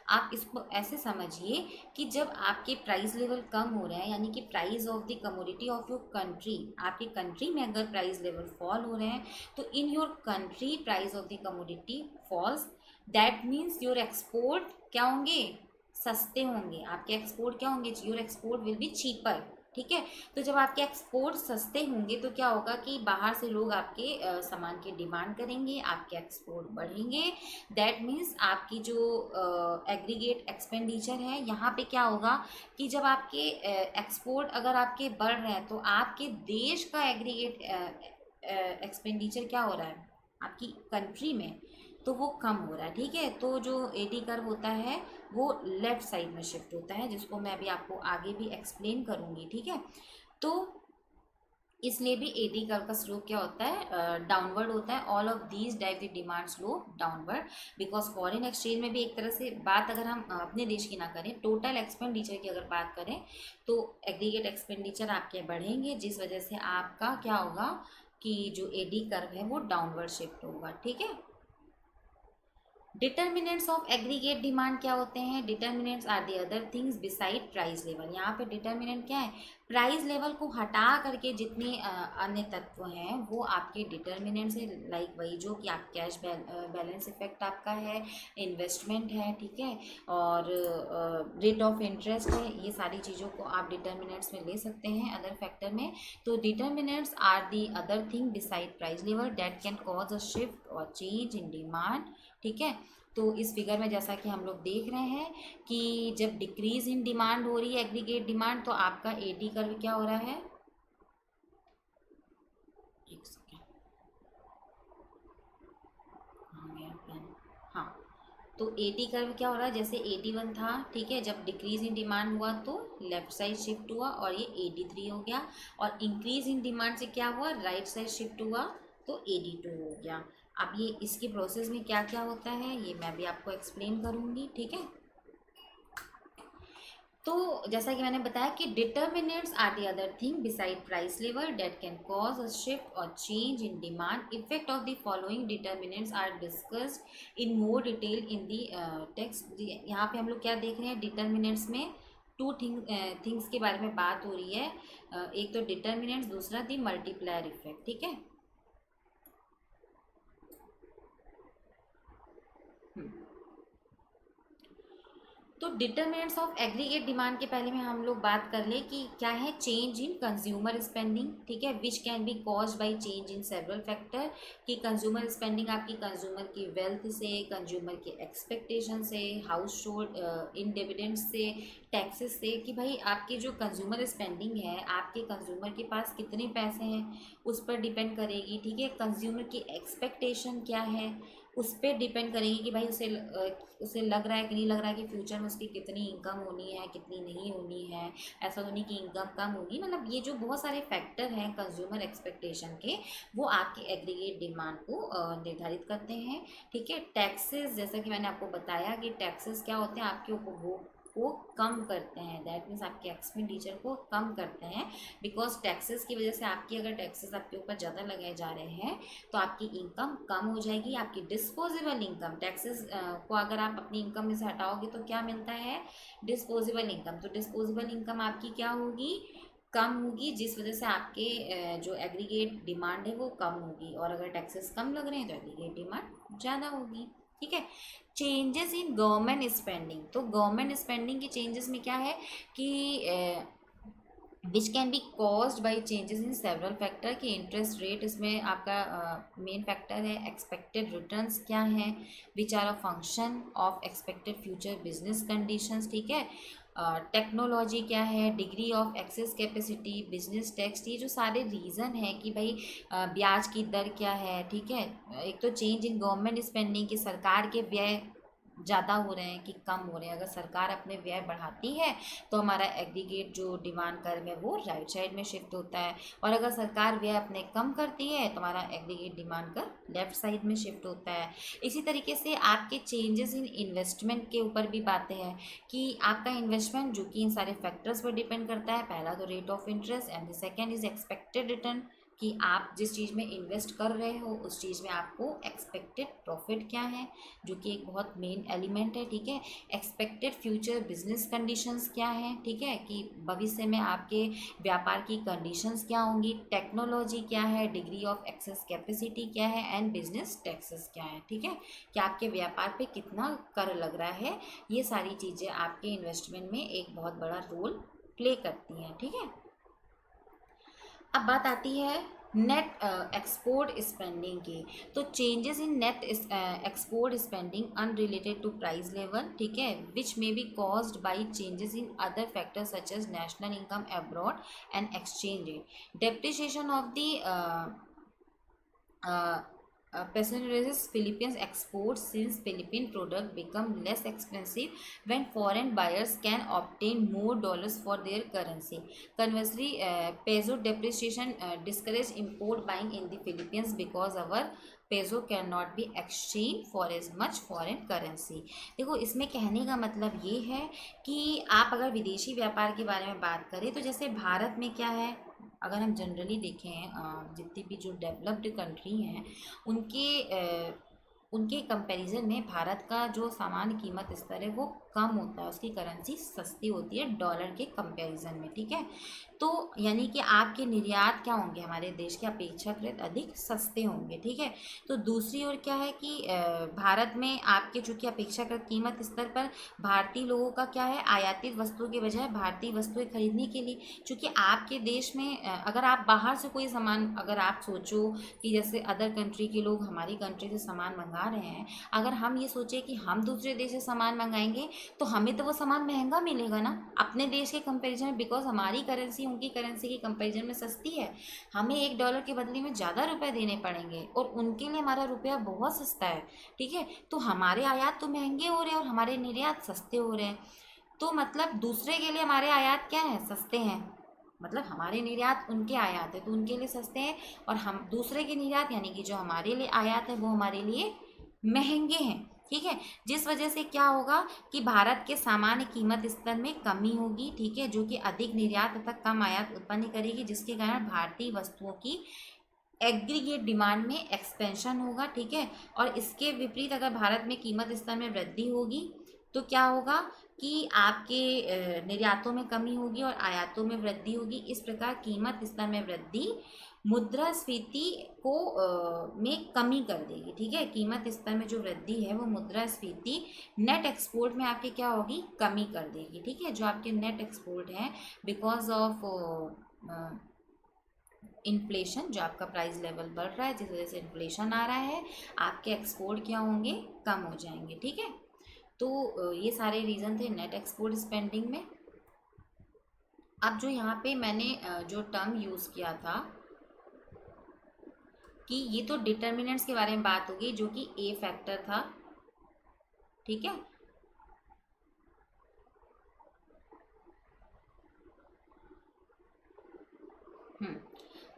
[SPEAKER 1] आप इसको ऐसे समझिए कि जब आपके price level कम हो रहे हैं, यानी कि price of the commodity of your country, आपकी कंट्री में अगर प्राइस लेवल फॉल हो रहे हैं तो in your country price of the commodity falls, that means your export क्या होंगे, सस्ते होंगे। आपके एक्सपोर्ट क्या होंगे, your export will be cheaper. ठीक है, तो जब आपके एक्सपोर्ट सस्ते होंगे तो क्या होगा कि बाहर से लोग आपके सामान की डिमांड करेंगे, आपके एक्सपोर्ट बढ़ेंगे। दैट मीन्स आपकी जो एग्रीगेट एक्सपेंडिचर है यहाँ पे क्या होगा कि जब आपके एक्सपोर्ट अगर आपके बढ़ रहे हैं तो आपके देश का एग्रीगेट एक्सपेंडिचर क्या हो रहा है आपकी कंट्री में, तो वो कम हो रहा है। ठीक है, तो जो एडी कर्व होता है वो लेफ्ट साइड में शिफ्ट होता है, जिसको मैं अभी आपको आगे भी एक्सप्लेन करूँगी। ठीक है, तो इसलिए भी एडी कर्व का स्लोप क्या होता है, डाउनवर्ड होता है। All of these drive the demand slope downward, because foreign exchange में भी एक तरह से बात अगर हम अपने देश की ना करें, टोटल एक्सपेंडिचर की अगर बात करें तो एग्रीगेट एक्सपेंडिचर आपके बढ़ेंगे, जिस वजह से आपका क्या होगा कि जो एडी कर्व है वो डाउनवर्ड शिफ्ट होगा। ठीक है। डिटर्मिनेंट्स ऑफ एग्रीगेट डिमांड क्या होते हैं? Determinants are the other things beside price level. यहाँ पे डिटर्मिनेंट क्या है? प्राइस लेवल को हटा करके जितने अन्य तत्व हैं वो आपके डिटर्मिनेंट्स है। लाइक वही जो कि आप कैश बैलेंस इफेक्ट आपका है, इन्वेस्टमेंट है, ठीक है, और रेट ऑफ इंटरेस्ट है। ये सारी चीज़ों को आप डिटर्मिनेंट्स में ले सकते हैं अदर फैक्टर में। तो determinants are the other thing beside price level that can cause a shift और चेंज इन डिमांड। ठीक है। तो इस फिगर में जैसा कि हम लोग देख रहे हैं कि जब डिक्रीज इन डिमांड हो रही है, एग्रीगेट डिमांड, तो आपका एडी कर्व क्या हो रहा है? एक सेकेंड, कहाँ गया पेन? हाँ, तो एडी कर्व क्या हो रहा है? जैसे 81 था, ठीक है, जब डिक्रीज इन डिमांड हुआ तो लेफ्ट साइड शिफ्ट हुआ और ये 83 हो गया, और इंक्रीज इन डिमांड से क्या हुआ? राइट साइड शिफ्ट हुआ तो 82 हो गया। अब ये इसकी प्रोसेस में क्या क्या होता है ये मैं भी आपको एक्सप्लेन करूँगी। ठीक है। तो जैसा कि मैंने बताया कि determinants are the other thing beside price level that can cause a shift और change in demand. Effect of the following determinants are discussed in more detail in the text. यहाँ पे हम लोग क्या देख रहे हैं? डिटर्मिनेंट्स में टू थिंग्स के बारे में बात हो रही है। एक तो डिटर्मिनेंट्स, दूसरा दी मल्टीप्लायर इफेक्ट। ठीक है। तो डिटरमिनेंट्स ऑफ एग्रीगेट डिमांड के पहले में हम लोग बात कर ले कि क्या है? चेंज इन कंज्यूमर स्पेंडिंग। ठीक है, विच can be cause by change in several factor. कि कंज्यूमर स्पेंडिंग आपकी कंज्यूमर की वेल्थ से, कंज्यूमर के एक्सपेक्टेशन से, हाउस होल्ड इन डिविडेंड से, टैक्सेस से, कि भाई आपकी जो कंज्यूमर स्पेंडिंग है, आपके कंज्यूमर के पास कितने पैसे हैं उस पर डिपेंड करेगी। ठीक है, कंज्यूमर की एक्सपेक्टेशन क्या है उस पर डिपेंड करेगी कि भाई उसे लग रहा है कि नहीं लग रहा है कि फ्यूचर में उसकी कितनी इनकम होनी है, कितनी नहीं होनी है। ऐसा तो नहीं कि इनकम कम होगी। मतलब ये जो बहुत सारे फैक्टर हैं कंज्यूमर एक्सपेक्टेशन के, वो आपकी एग्रीगेट डिमांड को निर्धारित करते हैं। ठीक है। टैक्सेस, जैसा कि मैंने आपको बताया कि टैक्सेस क्या होते हैं? आपके उपभोग को कम करते हैं। दैट मीन्स आपके एक्सपेंडिचर को कम करते हैं। बिकॉज टैक्सेस की वजह से आपकी, अगर टैक्सेस आपके ऊपर ज़्यादा लगाए जा रहे हैं तो आपकी इनकम कम हो जाएगी। आपकी डिस्पोजेबल इनकम, टैक्सेस को अगर आप अपनी इनकम में से हटाओगे तो क्या मिलता है? Disposable income. तो डिस्पोजेबल इनकम आपकी क्या होगी? कम होगी, जिस वजह से आपके जो एग्रीगेट डिमांड है वो कम होगी। और अगर टैक्सेस कम लग रहे हैं तो एग्रीगेट डिमांड ज़्यादा होगी। ठीक है। Changes in government spending. तो गवर्नमेंट स्पेंडिंग की चेंजेस में क्या है कि which can be caused by changes in several factor. कि इंटरेस्ट रेट इसमें आपका मेन फैक्टर है। एक्सपेक्टेड रिटर्न्स क्या हैं? Which are a function of expected future business conditions. ठीक है। टेक्नोलॉजी क्या है? Degree of excess capacity, business tax. ये जो सारे रीज़न है कि भाई ब्याज की दर क्या है। ठीक है। एक तो चेंज इन गवर्नमेंट स्पेंडिंग की सरकार के व्यय ज़्यादा हो रहे हैं कि कम हो रहे हैं। अगर सरकार अपने व्यय बढ़ाती है तो हमारा एग्रीगेट जो डिमांड कर्व है वो राइट साइड में शिफ्ट होता है, और अगर सरकार व्यय अपने कम करती है तो हमारा aggregate demand curve left side में शिफ्ट होता है। इसी तरीके से आपके चेंजेस इन इन्वेस्टमेंट के ऊपर भी बातें हैं कि आपका इन्वेस्टमेंट, जो कि इन सारे फैक्टर्स पर डिपेंड करता है। पहला तो rate of interest, and the second is expected return. कि आप जिस चीज़ में इन्वेस्ट कर रहे हो उस चीज़ में आपको एक्सपेक्टेड प्रॉफिट क्या है, जो कि एक बहुत मेन एलिमेंट है। ठीक है। एक्सपेक्टेड फ्यूचर बिजनेस कंडीशंस क्या है? ठीक है, कि भविष्य में आपके व्यापार की कंडीशंस क्या होंगी। टेक्नोलॉजी क्या है? डिग्री ऑफ एक्सेस कैपेसिटी क्या है? एंड बिजनेस टैक्सेस क्या है? ठीक है, कि आपके व्यापार पे कितना कर लग रहा है। ये सारी चीज़ें आपके इन्वेस्टमेंट में एक बहुत बड़ा रोल प्ले करती हैं। ठीक है। अब बात आती है नेट एक्सपोर्ट स्पेंडिंग की। तो changes in net export spending unrelated to price level. ठीक है, which may be caused by changes in other factors such as national income abroad and exchange rate. Depreciation of the pressurizes Philippines exports since Philippine product become less expensive when foreign buyers can obtain more dollars for their currency. Conversely, peso depreciation discourage import buying in the Philippines because our peso can not be exchange for as much foreign currency. देखो इसमें कहने का मतलब ये है कि आप अगर विदेशी व्यापार के बारे में बात करें तो जैसे भारत में क्या है, अगर हम जनरली देखें जितनी भी जो डेवलप्ड कंट्री हैं उनके कंपैरिजन में भारत का जो सामान्य कीमत स्तर है वो कम होता है, उसकी करेंसी सस्ती होती है डॉलर के कंपैरिजन में। ठीक है, तो यानी कि आपके निर्यात क्या होंगे, हमारे देश के अपेक्षाकृत अधिक सस्ते होंगे। ठीक है, तो दूसरी ओर क्या है कि भारत में आपके चूँकि अपेक्षाकृत कीमत स्तर पर भारतीय लोगों का क्या है, आयातित वस्तुओं के बजाय भारतीय वस्तुएं खरीदने के लिए, चूँकि आपके देश में अगर आप बाहर से कोई सामान, अगर आप सोचो कि जैसे अदर कंट्री के लोग हमारी कंट्री से सामान मंगा रहे हैं, अगर हम ये सोचे कि हम दूसरे देश से सामान मंगाएंगे तो हमें तो वो सामान महंगा मिलेगा ना अपने देश के कंपैरिजन में, बिकॉज हमारी करेंसी उनकी करेंसी के कंपैरिजन में सस्ती है। हमें $1 के बदले में ज़्यादा रुपए देने पड़ेंगे और उनके लिए हमारा रुपया बहुत सस्ता है। ठीक है, तो हमारे आयात तो महंगे हो रहे हैं और हमारे निर्यात सस्ते हो रहे हैं। तो मतलब दूसरे के लिए हमारे आयात क्या है, सस्ते हैं, मतलब हमारे निर्यात उनके आयात है तो उनके लिए सस्ते हैं, और हम दूसरे के निर्यात यानी कि जो हमारे लिए आयात है वो हमारे लिए महंगे हैं। ठीक है, जिस वजह से क्या होगा कि भारत के सामान्य कीमत स्तर में कमी होगी। ठीक है, जो कि अधिक निर्यात तथा कम आयात उत्पन्न करेगी, जिसके कारण भारतीय वस्तुओं की एग्रीगेट डिमांड में एक्सपेंशन होगा। ठीक है, और इसके विपरीत अगर भारत में कीमत स्तर में वृद्धि होगी तो क्या होगा कि आपके निर्यातों में कमी होगी और आयातों में वृद्धि होगी। इस प्रकार कीमत स्तर में वृद्धि मुद्रास्फीति को में कमी कर देगी। ठीक है, कीमत स्तर में जो वृद्धि है वो मुद्रास्फीति नेट एक्सपोर्ट में आपके क्या होगी, कमी कर देगी। ठीक है, जो आपके नेट एक्सपोर्ट हैं बिकॉज ऑफ इन्फ्लेशन, जो आपका प्राइस लेवल बढ़ रहा है जिस वजह से इन्फ्लेशन आ रहा है, आपके एक्सपोर्ट क्या होंगे, कम हो जाएंगे। ठीक है, तो ये सारे रीज़न थे नेट एक्सपोर्ट स्पेंडिंग में। अब जो यहाँ पे मैंने जो टर्म यूज़ किया था कि ये तो डिटर्मिनेंट्स के बारे में बात होगी जो कि ए फैक्टर था। ठीक है,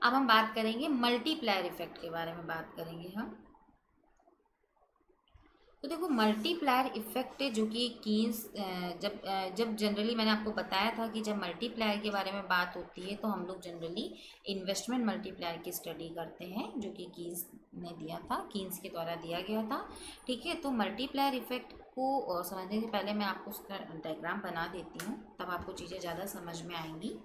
[SPEAKER 1] अब हम बात करेंगे मल्टीप्लायर इफेक्ट के बारे में बात करेंगे हम। तो देखो मल्टीप्लायर इफेक्ट जो कि कीन्स जब जनरली मैंने आपको बताया था कि जब मल्टीप्लायर के बारे में बात होती है तो हम लोग जनरली इन्वेस्टमेंट मल्टीप्लायर की स्टडी करते हैं जो कि कीन्स ने दिया था, कीन्स के द्वारा दिया गया था। ठीक है, तो मल्टीप्लायर इफेक्ट को समझने से पहले मैं आपको उसका डायग्राम बना देती हूँ, तब आपको चीज़ें ज़्यादा समझ में आएंगी।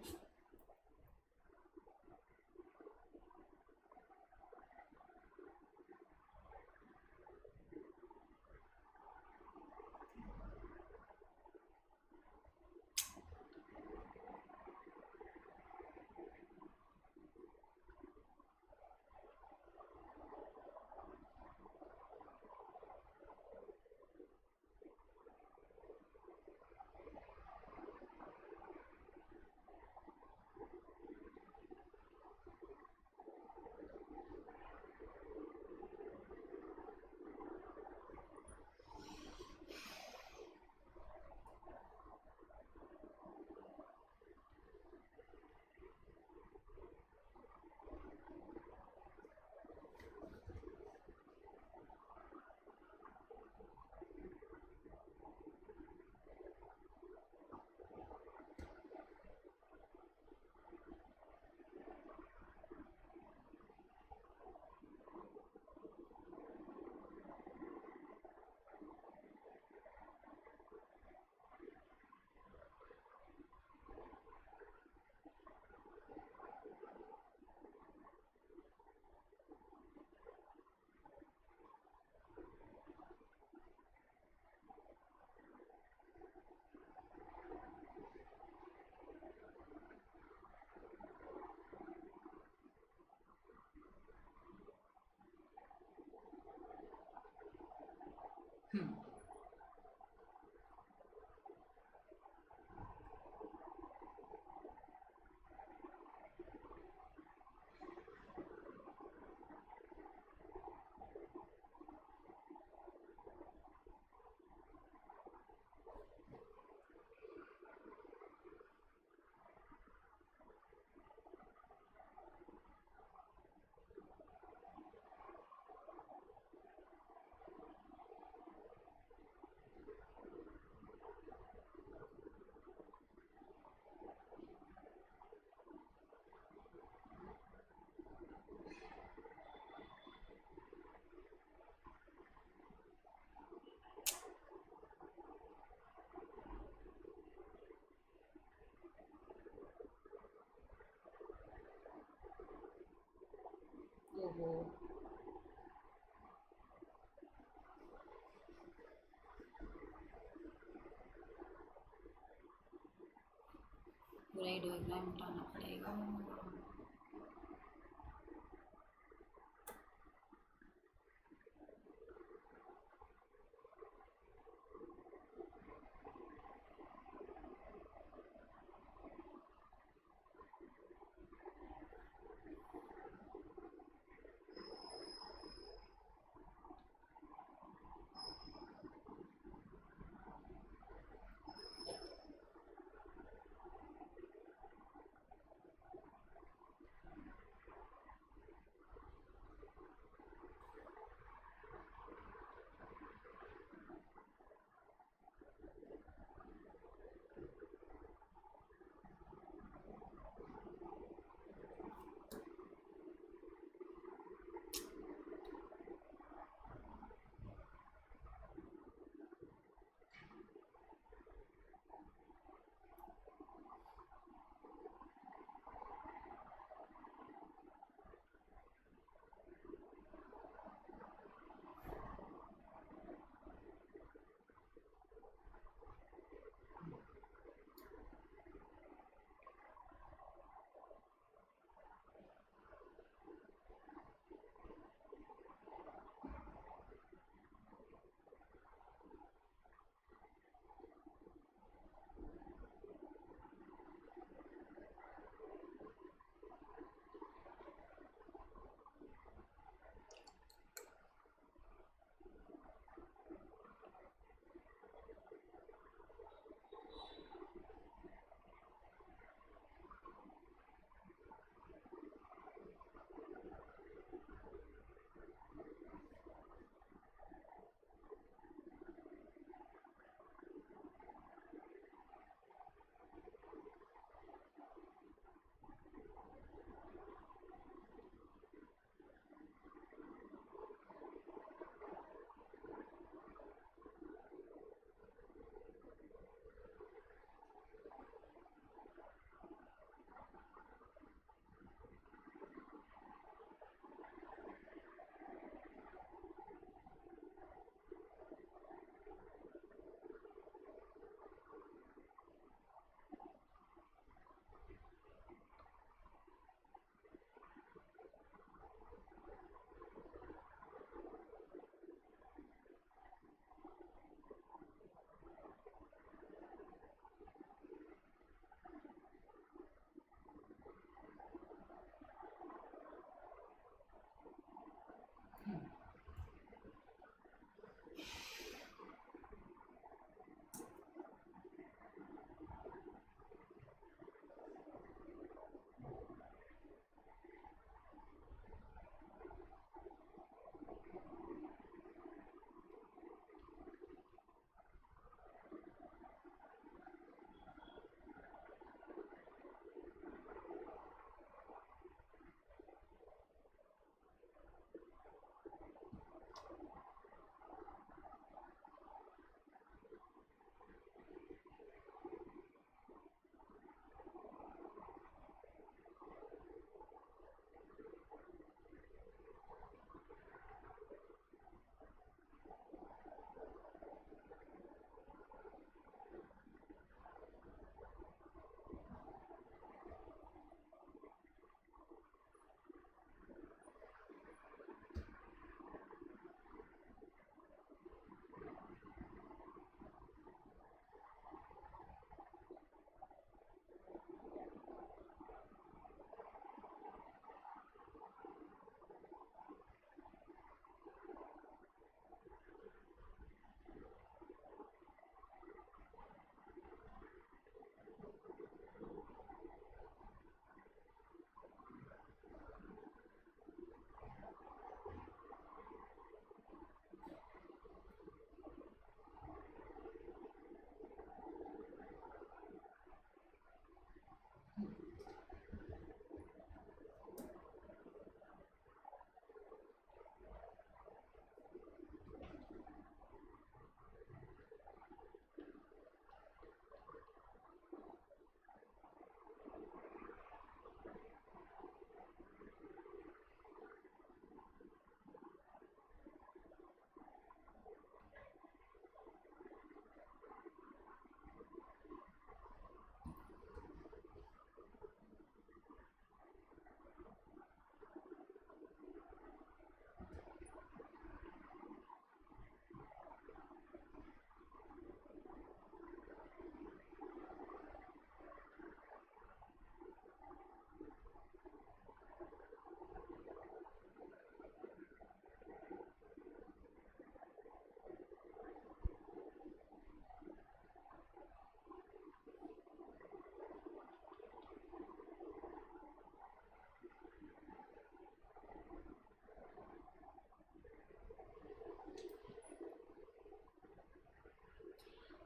[SPEAKER 1] पूरा ही डायग्राम हटाना पड़ेगा।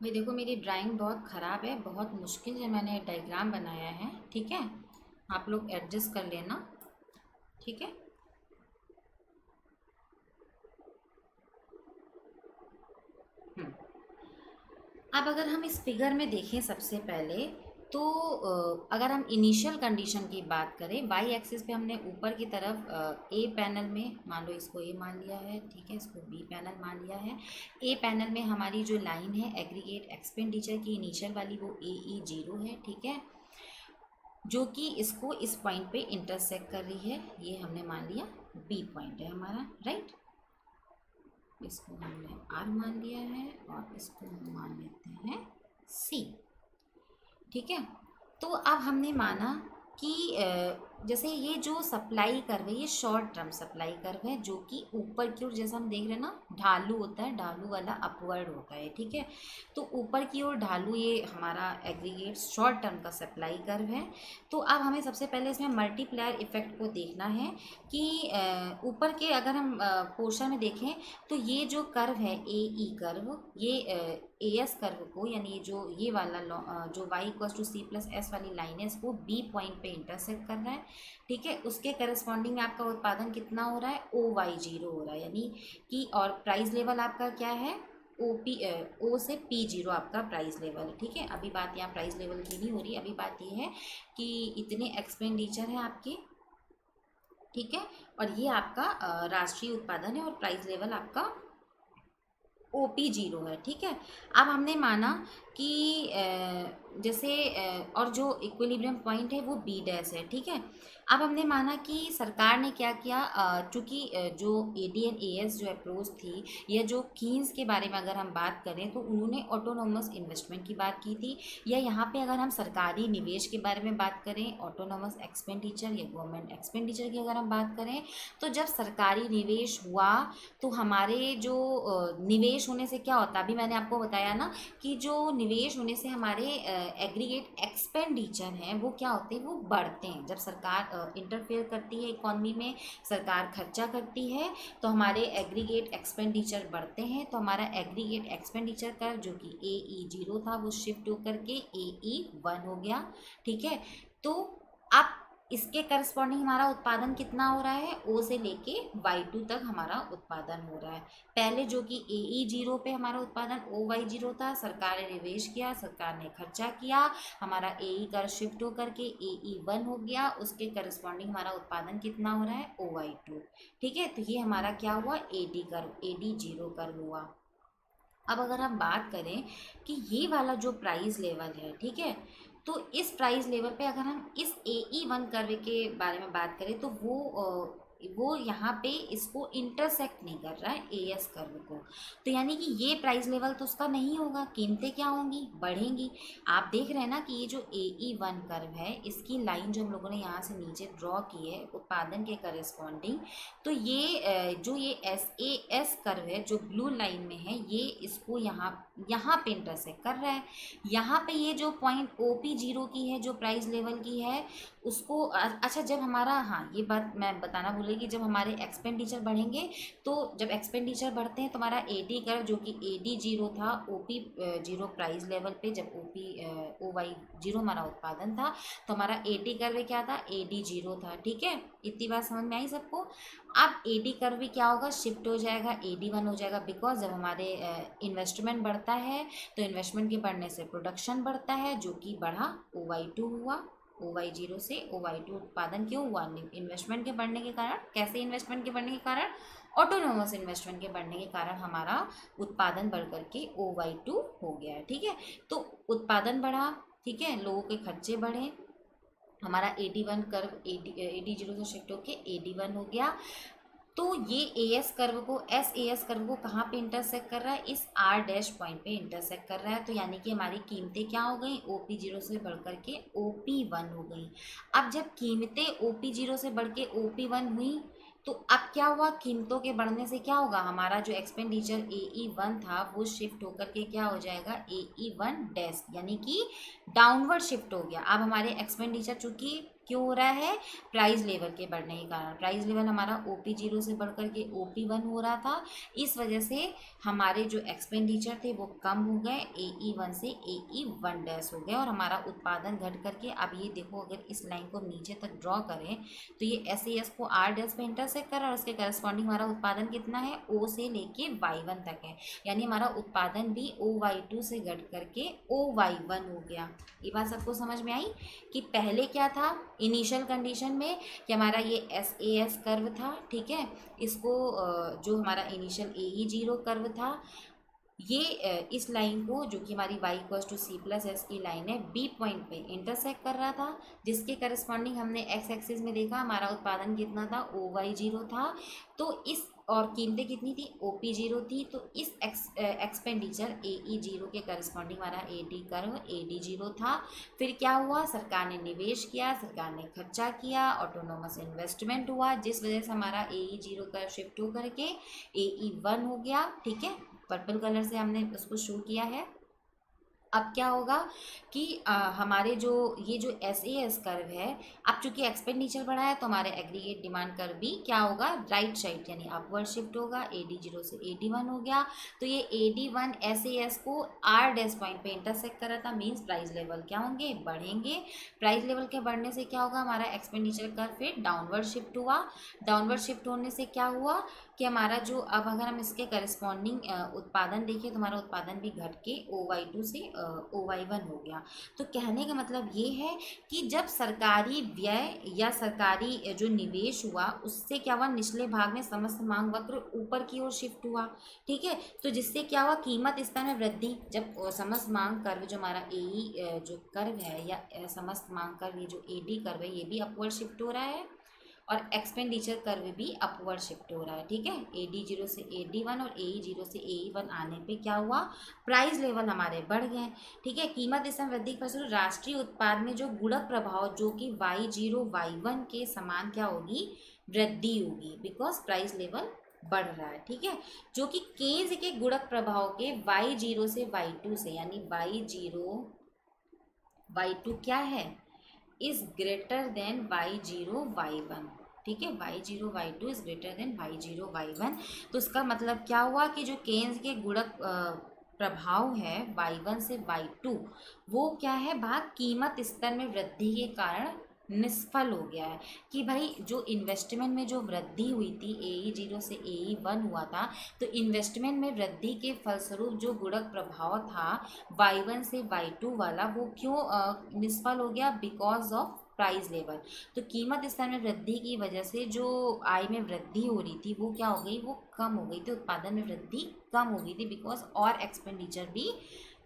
[SPEAKER 1] भाई देखो, मेरी ड्राइंग बहुत ख़राब है, बहुत मुश्किल से मैंने डायग्राम बनाया है, ठीक है। आप लोग एडजस्ट कर लेना, ठीक है। हम्म। अब अगर हम इस फिगर में देखें सबसे पहले, तो अगर हम इनिशियल कंडीशन की बात करें, वाई एक्सिस पे हमने ऊपर की तरफ ए पैनल में, मान लो इसको ए मान लिया है, ठीक है, इसको बी पैनल मान लिया है। ए पैनल में हमारी जो लाइन है एग्रीगेट एक्सपेंडिचर की इनिशियल वाली, वो ए ई जीरो है, ठीक है, जो कि इसको इस पॉइंट पे इंटरसेक्ट कर रही है। ये हमने मान लिया बी पॉइंट है हमारा, राइट। इसको हमने आर मान लिया है और इसको हम मान लेते हैं सी, ठीक है। तो अब हमने माना कि जैसे ये जो सप्लाई कर्व है, ये शॉर्ट टर्म सप्लाई कर्व है, जो कि ऊपर की ओर, जैसा हम देख रहे हैं ना, ढालू होता है, ढालू वाला अपवर्ड होता है, ठीक है। तो ऊपर की ओर ढालू, ये हमारा एग्रीगेट शॉर्ट टर्म का सप्लाई कर्व है। तो अब हमें सबसे पहले इसमें मल्टीप्लायर इफेक्ट को देखना है कि ऊपर के अगर हम पोर्शन में देखें, तो ये जो कर्व है ए ई कर्व, ये ए एस कर्व को, यानी ये वाला जो y equals to C plus S वाली लाइन है, इसको बी पॉइंट पे इंटरसेक्ट कर रहा है, ठीक है। उसके करस्पॉन्डिंग में आपका उत्पादन कितना हो रहा है, ओ वाई जीरो हो रहा है, यानी कि, और प्राइस लेवल आपका क्या है, ओ पी, ओ से पी जीरो आपका प्राइस लेवल है, ठीक है। अभी बात यहाँ प्राइस लेवल की नहीं हो रही, अभी बात ये है कि इतने एक्सपेंडिचर हैं आपके, ठीक है, और ये आपका राष्ट्रीय उत्पादन है, और प्राइस लेवल आपका ओ पी जीरो है, ठीक है। अब हमने माना कि जैसे और जो इक्विलिब्रियम पॉइंट है वो बी डैश है, ठीक है। अब हमने माना कि सरकार ने क्या किया, चूँकि जो A D and A S जो अप्रोच थी, या जो कीन्स के बारे में अगर हम बात करें, तो उन्होंने ऑटोनोमस इन्वेस्टमेंट की बात की थी, या यहाँ पे अगर हम सरकारी निवेश के बारे में बात करें, ऑटोनोमस एक्सपेंडिचर या गवर्नमेंट एक्सपेंडिचर की अगर हम बात करें, तो जब सरकारी निवेश हुआ, तो हमारे जो निवेश होने से क्या होता है, अभी मैंने आपको बताया ना कि जो निवेश होने से हमारे एग्रीगेट एक्सपेंडिचर हैं वो क्या होते हैं, वो बढ़ते हैं। जब सरकार इंटरफेयर करती है इकॉनमी में, सरकार खर्चा करती है, तो हमारे एग्रीगेट एक्सपेंडिचर बढ़ते हैं। तो हमारा एग्रीगेट एक्सपेंडिचर का जो कि ए ई जीरो था, वो शिफ्ट होकर के ए ई वन हो गया, ठीक है। तो अब इसके करस्पॉन्डिंग हमारा उत्पादन कितना हो रहा है, ओ से लेके वाई टू तक हमारा उत्पादन हो रहा है। पहले जो कि ए ई जीरो पे हमारा उत्पादन ओ वाई जीरो था, सरकार ने निवेश किया, सरकार ने खर्चा किया, हमारा ए ई कर शिफ्ट होकर के ए ई वन हो गया, उसके करस्पॉन्डिंग हमारा उत्पादन कितना हो रहा है, ओ वाई टू, ठीक है। तो ये हमारा क्या हुआ, A D curve, A D zero curve हुआ। अब अगर हम बात करें कि ये वाला जो प्राइस लेवल है, ठीक है, तो इस प्राइस लेवल पे अगर हम इस ए ई वन कर्व के बारे में बात करें, तो वो यहाँ पे इसको इंटरसेक्ट नहीं कर रहा है ए एस कर्व को, तो यानी कि ये प्राइस लेवल तो उसका नहीं होगा, कीमतें क्या होंगी, बढ़ेंगी। आप देख रहे हैं ना कि ये जो ए ई वन कर्व है, इसकी लाइन जो हम लोगों ने यहाँ से नीचे ड्रॉ की है उत्पादन के करस्पॉन्डिंग, तो ये जो ये एस ए एस कर्व है जो ब्लू लाइन में है, ये इसको यहाँ पे इंटरसेक्ट कर रहा है। यहाँ पे ये जो पॉइंट ओ पी जीरो की है, जो प्राइस लेवल की है, उसको अच्छा, जब हमारा, हाँ ये बात मैं बताना भूली कि जब हमारे एक्सपेंडिचर बढ़ेंगे, तो जब एक्सपेंडिचर बढ़ते हैं तो हमारा ए डी कर्व जो कि ए डी जीरो था, O P zero price level पे, जब ओ वाई जीरो हमारा उत्पादन था, तो हमारा ए डी कर्व क्या था, ए डी जीरो था, ठीक है। इतनी बात समझ में आई सबको। अब ए डी कर्व भी क्या होगा, शिफ्ट हो जाएगा, ए डी वन हो जाएगा, बिकॉज जब हमारे इन्वेस्टमेंट बढ़ता है, तो इन्वेस्टमेंट के बढ़ने से प्रोडक्शन बढ़ता है, जो कि बढ़ा, ओ वाई टू हुआ। ओ वाई जीरो से ओ वाई टू उत्पादन क्यों हुआ, इन्वेस्टमेंट के बढ़ने के कारण। कैसे इन्वेस्टमेंट के बढ़ने के कारण, ऑटोनोमस इन्वेस्टमेंट के बढ़ने के कारण हमारा उत्पादन बढ़ करके ओ वाई टू हो गया है, ठीक है। तो उत्पादन बढ़ा, ठीक है, लोगों के खर्चे बढ़े, हमारा A D one curve A D zero से शिफ्ट होके ए डी वन हो गया। तो ये ए एस कर्व को, एस ए एस कर्व को कहाँ पे इंटरसेक्ट कर रहा है, इस आर डैश पॉइंट पे इंटरसेक्ट कर रहा है। तो यानी कि हमारी कीमतें क्या हो गई, ओ पी जीरो से बढ़ करके ओ पी वन हो गई। अब जब कीमतें ओ पी जीरो से बढ़ के ओ पी वन हुई, तो अब क्या हुआ, कीमतों के बढ़ने से क्या होगा, हमारा जो एक्सपेंडिचर ए ई वन था, वो शिफ्ट होकर के क्या हो जाएगा, ए ई वन डैश, यानी कि डाउनवर्ड शिफ्ट हो गया। अब हमारे एक्सपेंडिचर चूँकि क्यों हो रहा है? प्राइस लेवल के बढ़ने के कारण। प्राइस लेवल हमारा OP0 से बढ़ करके OP1 हो रहा था, इस वजह से हमारे जो एक्सपेंडिचर थे वो कम हो गए, AE1 से AE1 डैश हो गए और हमारा उत्पादन घट करके, अब ये देखो अगर इस लाइन को नीचे तक ड्रॉ करें तो ये SAS को R डैश पे इंटरसेक्ट कर रहा है और उसके करस्पॉन्डिंग हमारा उत्पादन कितना है? O से लेके Y1 तक है, यानी हमारा उत्पादन भी OY2 से घट करके OY1 हो गया। ये बात सबको समझ में आई कि पहले क्या था इनिशियल कंडीशन में कि हमारा ये SAS कर्व था, ठीक है, इसको जो हमारा इनिशियल AE0 कर्व था, ये इस लाइन को जो कि हमारी y=c+s की लाइन है, B पॉइंट पे इंटरसेक्ट कर रहा था, जिसके करस्पॉन्डिंग हमने एक्स एक्सिस में देखा हमारा उत्पादन कितना था? OY0 था। तो इस और कीमतें कितनी थी? OP0 थी। तो इस एक्सपेंडिचर AE0 के करस्पॉन्डिंग हमारा AD कर्व AD0 था। फिर क्या हुआ? सरकार ने निवेश किया, सरकार ने खर्चा किया, ऑटोनोमस इन्वेस्टमेंट हुआ, जिस वजह से हमारा AE0 कर्व शिफ्ट हो करके AE1 हो गया, ठीक है। पर्पल कलर से हमने उसको शो किया है। अब क्या होगा कि हमारे जो ये जो SAS कर्व है, अब चूंकि एक्सपेंडिचर बढ़ा है तो हमारे एग्रीगेट डिमांड कर्व भी क्या होगा? राइट साइड यानी अपवर्ड शिफ्ट होगा। AD0 से AD1 हो गया, तो ये AD1 SAS को R डैश पॉइंट पे इंटरसेक्ट कर रहा था, मीन्स प्राइस लेवल क्या होंगे? बढ़ेंगे। प्राइस लेवल के बढ़ने से क्या होगा? हमारा एक्सपेंडिचर कर्व फिर डाउनवर्ड शिफ्ट हुआ। डाउनवर्ड शिफ्ट होने से क्या हुआ कि हमारा जो, अब अगर हम इसके करस्पॉन्डिंग उत्पादन देखें तो हमारा उत्पादन भी घट के OY2 से OY1 हो गया। तो कहने का मतलब ये है कि जब सरकारी व्यय या सरकारी जो निवेश हुआ उससे क्या हुआ? निचले भाग में समस्त मांग वक्र ऊपर की ओर शिफ्ट हुआ, ठीक है। तो जिससे क्या हुआ? कीमत स्तर में वृद्धि। जब समस्त मांग कर्व जो हमारा AE जो कर्व है या समस्त मांग कर्व, ये जो AD कर्व है ये भी अपवर्ड शिफ्ट हो रहा है और एक्सपेंडिचर कर्व भी अपवर्ड शिफ्ट हो रहा है, ठीक है। AD0 से AD1 और AE0 से AE1 आने पे क्या हुआ? प्राइस लेवल हमारे बढ़ गए, ठीक है। कीमत इस समय वृद्धि के फलस्वरूप राष्ट्रीय उत्पाद में जो गुणक प्रभाव जो कि Y0 Y1 के समान क्या होगी? वृद्धि होगी, बिकॉज प्राइस लेवल बढ़ रहा है, ठीक है। जो कि केज के गुणक प्रभाव के Y0 से Y2 से, यानी Y0 Y2 क्या है? Is greater than Y0 Y1, ठीक है। Y0 Y2 is greater than Y0 Y1। तो इसका मतलब क्या हुआ कि जो केन्स के गुणक प्रभाव है Y1 से Y2, वो क्या है? भाग कीमत स्तर में वृद्धि के कारण निष्फल हो गया है। कि भाई जो इन्वेस्टमेंट में जो वृद्धि हुई थी AE0 से AE1 हुआ था, तो इन्वेस्टमेंट में वृद्धि के फलस्वरूप जो गुणक प्रभाव था Y1 से Y2 वाला, वो क्यों निष्फल हो गया? Because of price level. तो कीमत स्तर में वृद्धि की वजह से जो आय में वृद्धि हो रही थी वो क्या हो गई? वो कम हो गई थी। उत्पादन में वृद्धि कम हो गई थी, बिकॉज और एक्सपेंडिचर भी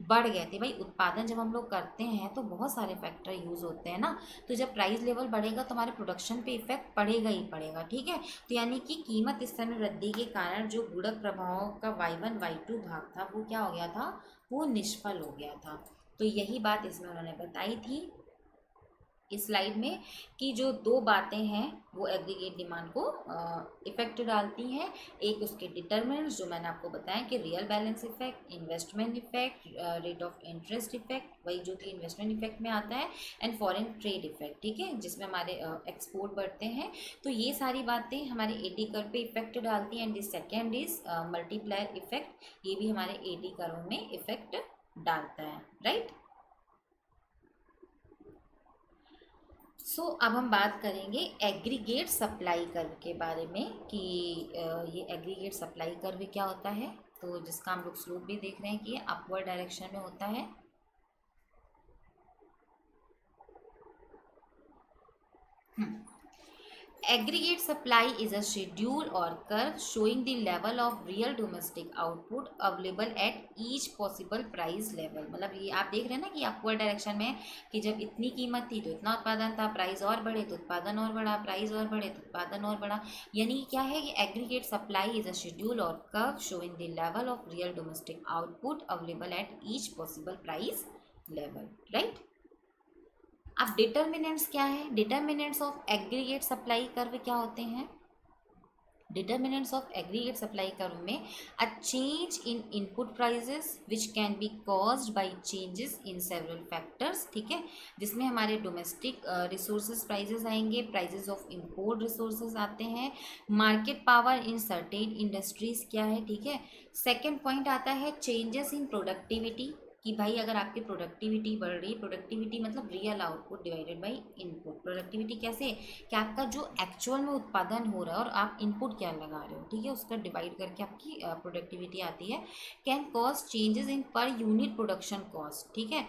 [SPEAKER 1] बढ़ गए थे। भाई उत्पादन जब हम लोग करते हैं तो बहुत सारे फैक्टर यूज़ होते हैं ना, तो जब प्राइस लेवल बढ़ेगा तो हमारे प्रोडक्शन पे इफेक्ट पड़ेगा ही पड़ेगा, ठीक है। तो यानी कि कीमत स्तर में वृद्धि के कारण जो गुणक प्रभाव का Y1 Y2 भाग था वो क्या हो गया था? वो निष्फल हो गया था। तो यही बात इसमें उन्होंने बताई थी इस स्लाइड में कि जो दो बातें हैं वो एग्रीगेट डिमांड को इफेक्ट डालती हैं। एक उसके डिटरमिनेंट्स जो मैंने आपको बताया कि real balance effect, investment effect, rate of interest effect, वही जो कि इन्वेस्टमेंट इफेक्ट में आता है, एंड फॉरेन ट्रेड इफेक्ट, ठीक है, जिसमें हमारे एक्सपोर्ट बढ़ते हैं। तो ये सारी बातें हमारे AD कर्व पे इफेक्ट डालती हैं। And the second is multiplier effect, ये भी हमारे AD कर्व में इफेक्ट डालता है, राइट। अब हम बात करेंगे एग्रीगेट सप्लाई कर्व के बारे में कि ये एग्रीगेट सप्लाई कर्व क्या होता है। तो जिसका हम लोग स्लोप भी देख रहे हैं कि ये अपवर्ड डायरेक्शन में होता है। Aggregate supply is a schedule or curve showing the level of real domestic output available at each possible price level। मतलब ये आप देख रहे हैं ना कि अपवर्ड डायरेक्शन में कि जब इतनी कीमत थी तो इतना उत्पादन था, प्राइस और बढ़े तो उत्पादन और बढ़ा, प्राइस और बढ़े तो उत्पादन और बढ़ा। यानी क्या है कि aggregate supply is a schedule or curve showing the level of real domestic output available at each possible price level, right. अब डिटर्मिनेंट्स क्या है? Determinants of aggregate supply curve क्या होते हैं? determinants of aggregate supply curve में a change in input prices which can be caused by changes in several factors, ठीक है, जिसमें हमारे डोमेस्टिक रिसोर्सेज प्राइजेस आएंगे, प्राइजेस ऑफ इम्पोर्ट रिसोर्सेज आते हैं, market power in certain industries क्या है, ठीक है। सेकेंड पॉइंट आता है चेंजेस इन प्रोडक्टिविटी, कि भाई अगर आपकी प्रोडक्टिविटी बढ़ रही है, प्रोडक्टिविटी मतलब real output divided by input. Productivity कैसे, कि आपका जो एक्चुअल में उत्पादन हो रहा है और आप इनपुट क्या लगा रहे हो, ठीक है, उसका डिवाइड करके आपकी प्रोडक्टिविटी आती है। Can cause changes in per unit production cost, ठीक है।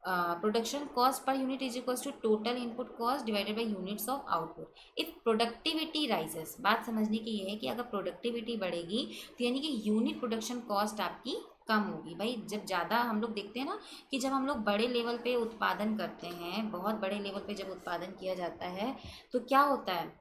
[SPEAKER 1] Production cost per unit is equals to total input cost divided by units of output. If productivity rises, बात समझने की ये है कि अगर प्रोडक्टिविटी बढ़ेगी तो यानी कि यूनिट प्रोडक्शन कॉस्ट आपकी कम होगी। भाई जब ज़्यादा हम लोग देखते हैं ना कि जब हम लोग बड़े लेवल पे उत्पादन करते हैं, बहुत बड़े लेवल पे जब उत्पादन किया जाता है तो क्या होता है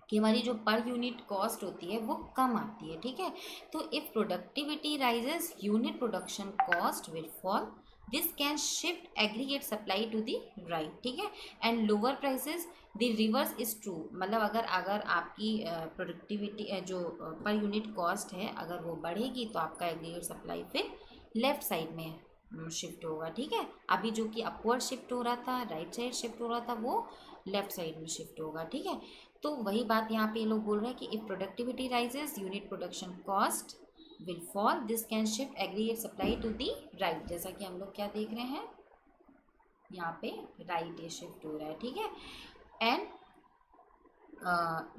[SPEAKER 1] कि हमारी जो पर यूनिट कॉस्ट होती है वो कम आती है, ठीक है। तो if productivity rises unit production cost will fall, this can shift aggregate supply to the right, ठीक है, and lower prices the reverse is true. मतलब अगर अगर आपकी प्रोडक्टिविटी जो पर यूनिट कॉस्ट है अगर वो बढ़ेगी तो आपका एग्रीगेट सप्लाई फिर लेफ्ट साइड में शिफ्ट होगा, ठीक है। अभी जो कि अपवर्ड शिफ्ट हो रहा था, राइट साइड शिफ्ट हो रहा था, वो लेफ्ट साइड में शिफ्ट होगा, ठीक है। तो वही बात यहाँ पे ये लोग बोल रहे हैं कि if productivity rises unit production cost will fall, this can shift aggregate supply to the right. जैसा कि हम लोग क्या देख रहे हैं यहाँ पे, राइट ये शिफ्ट हो रहा है, ठीक है। And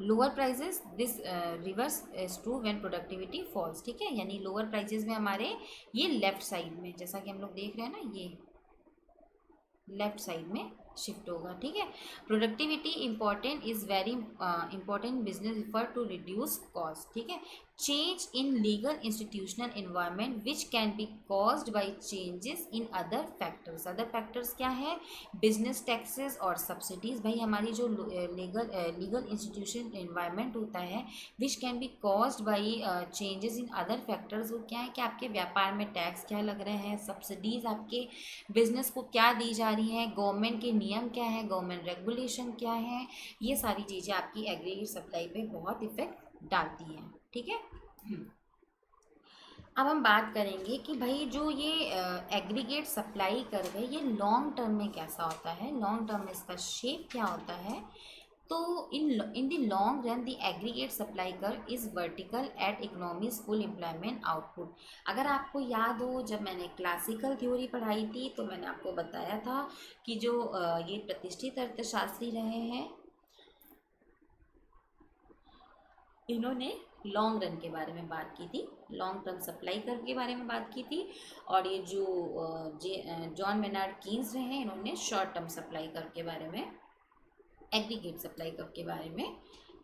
[SPEAKER 1] lower prices this reverse is true when productivity falls, ठीक है, यानी लोअर प्राइजेस में हमारे ये लेफ्ट साइड में, जैसा कि हम लोग देख रहे हैं ना, ये लेफ्ट साइड में शिफ्ट होगा, ठीक है। Productivity important is very important business effort to reduce cost, ठीक है। Change in legal institutional environment which can be caused by changes in other factors. Other factors क्या है, बिजनेस टैक्सेस और subsidies. भाई हमारी जो लीगल इंस्टीट्यूशन इन्वायरमेंट होता है विच can be caused by changes in other factors, वो क्या है कि आपके व्यापार में टैक्स क्या लग रहे हैं, सब्सिडीज आपके बिजनेस को क्या दी जा रही हैं, गवर्नमेंट के नियम क्या है, गवर्नमेंट रेगुलेशन क्या है, ये सारी चीज़ें आपकी एग्रीगेट सप्लाई पे बहुत इफेक्ट डालती हैं, ठीक है। अब हम बात करेंगे कि भाई जो ये एग्रीगेट सप्लाई कर्व है ये लॉन्ग टर्म में कैसा होता है, लॉन्ग टर्म में इसका शेप क्या होता है। तो in the long run the aggregate supply curve is vertical eight economies full employment output. अगर आपको याद हो जब मैंने क्लासिकल थ्योरी पढ़ाई थी तो मैंने आपको बताया था कि जो ये प्रतिष्ठित अर्थशास्त्री रहे हैं इन्होंने लॉन्ग रन के बारे में बात की थी, लॉन्ग टर्म सप्लाई कर्व के बारे में बात की थी, और ये जो जॉन मेनार्ड कीन्स रहे हैं इन्होंने शॉर्ट टर्म सप्लाई कर्व के बारे में, एग्रीगेट सप्लाई कर्व के बारे में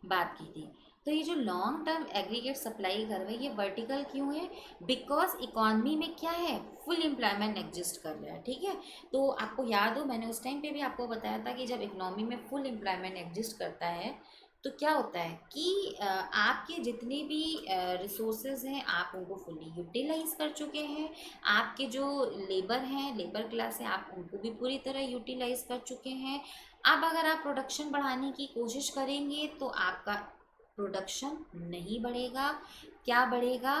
[SPEAKER 1] बात की थी। तो ये जो long term aggregate supply curve है ये वर्टिकल क्यों है, बिकॉज इकॉनमी में क्या है, फुल एम्प्लॉयमेंट एग्जिस्ट कर रहा है, ठीक है। तो आपको याद हो मैंने उस टाइम पे भी आपको बताया था कि जब इकोनॉमी में फुल एम्प्लॉयमेंट एग्जिस्ट करता है तो क्या होता है कि आपके जितने भी रिसोर्सेज हैं आप उनको फुल्ली यूटिलाइज कर चुके हैं, आपके जो लेबर हैं, लेबर क्लास है, आप उनको भी पूरी तरह यूटिलाइज कर चुके हैं। अब अगर आप प्रोडक्शन बढ़ाने की कोशिश करेंगे तो आपका प्रोडक्शन नहीं बढ़ेगा, क्या बढ़ेगा,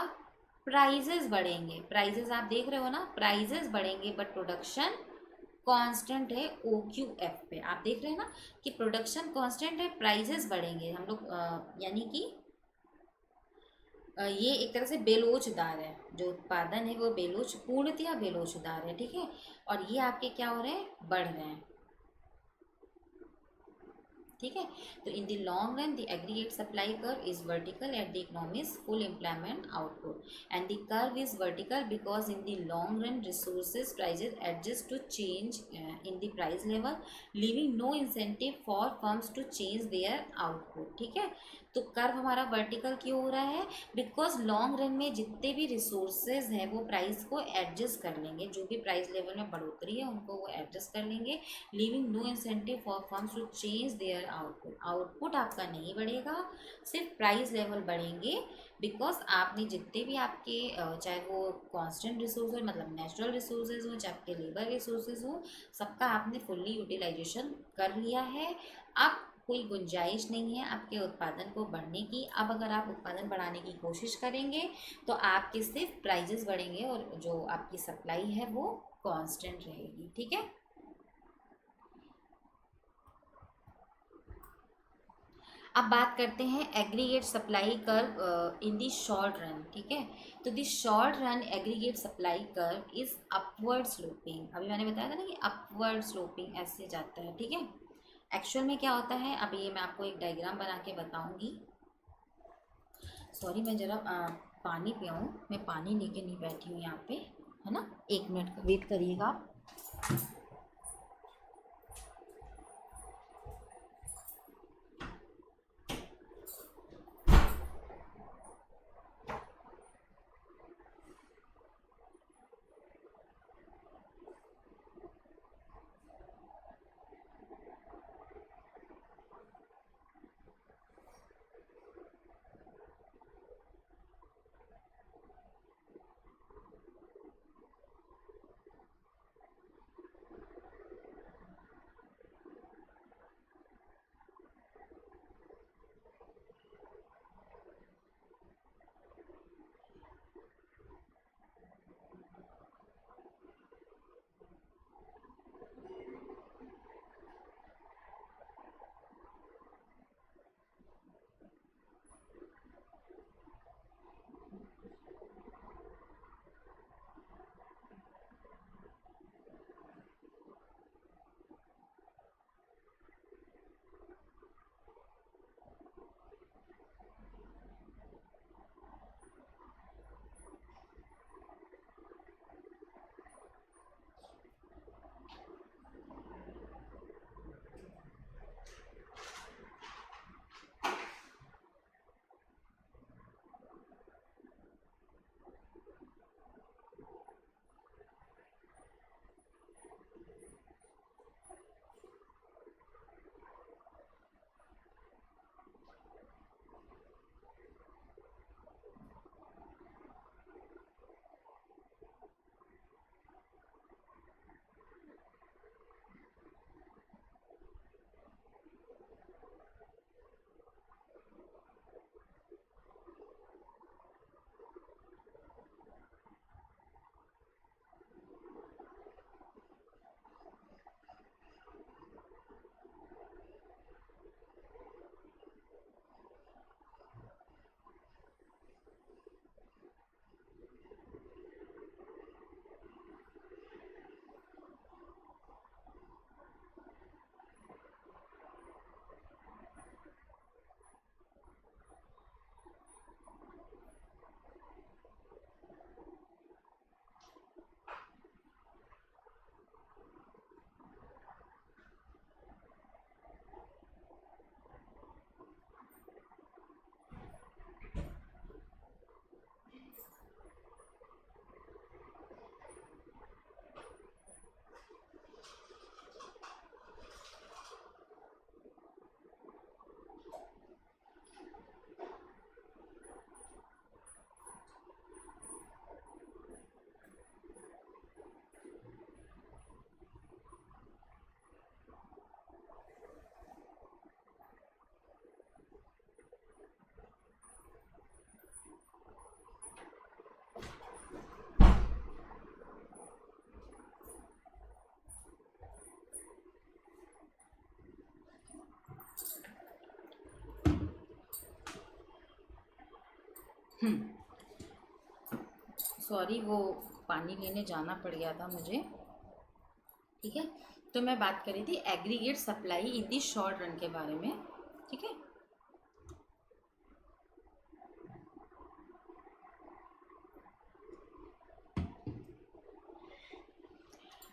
[SPEAKER 1] प्राइजेस बढ़ेंगे। प्राइजेस आप देख रहे हो ना, प्राइजेस बढ़ेंगे बट प्रोडक्शन कांस्टेंट है ओ क्यू एफ पे। आप देख रहे हैं ना कि प्रोडक्शन कांस्टेंट है, प्राइजेस बढ़ेंगे। हम लोग यानी कि ये एक तरह से बेलोचदार है, जो उत्पादन है वो पूर्णतया बेलोचदार है, ठीक है। और ये आपके क्या हो रहे हैं, बढ़ रहे हैं, ठीक है। तो in the long run the aggregate supply curve is vertical at the economy's full employment output, and the curve is vertical because in the long run resources prices adjust to change in the price level, leaving no incentive for firms to change their output, ठीक है। तो curve हमारा vertical क्यों हो रहा है, because long run में जितने भी रिसोर्सेज हैं वो प्राइस को एडजस्ट कर लेंगे, जो भी प्राइस लेवल में बढ़ोतरी है उनको वो एडजस्ट कर लेंगे, leaving no incentive for firms to change their output. Output आपका नहीं बढ़ेगा, सिर्फ प्राइस लेवल बढ़ेंगे, बिकॉज आपने जितने भी आपके चाहे वो कांस्टेंट रिसोर्स हो, मतलब नेचुरल रिसोर्सेज हो, चाहे आपके लेबर रिसोर्सेज हो, सबका आपने फुल्ली यूटिलाइजेशन कर लिया है। अब कोई गुंजाइश नहीं है आपके उत्पादन को बढ़ने की। अब अगर आप उत्पादन बढ़ाने की कोशिश करेंगे तो आपके सिर्फ प्राइजेस बढ़ेंगे और जो आपकी सप्लाई है वो कांस्टेंट रहेगी। ठीक है। अब बात करते हैं एग्रीगेट सप्लाई कर्व इन दी शॉर्ट रन। ठीक है। तो दी short run aggregate supply curve is upward sloping. अभी मैंने बताया था ना कि अपवर्ड स्लोपिंग ऐसे जाता है। ठीक है। एक्चुअल में क्या होता है, अभी ये मैं आपको एक डायग्राम बना के बताऊंगी। सॉरी, मैं ज़रा पानी पियाऊँ, मैं पानी लेके नहीं बैठी हूँ यहाँ पे, है ना। 1 मिनट वेट करिएगा आप। सॉरी, वो पानी लेने जाना पड़ गया था मुझे। ठीक है। तो मैं बात कर रही थी aggregate supply in the short run के बारे में। ठीक है।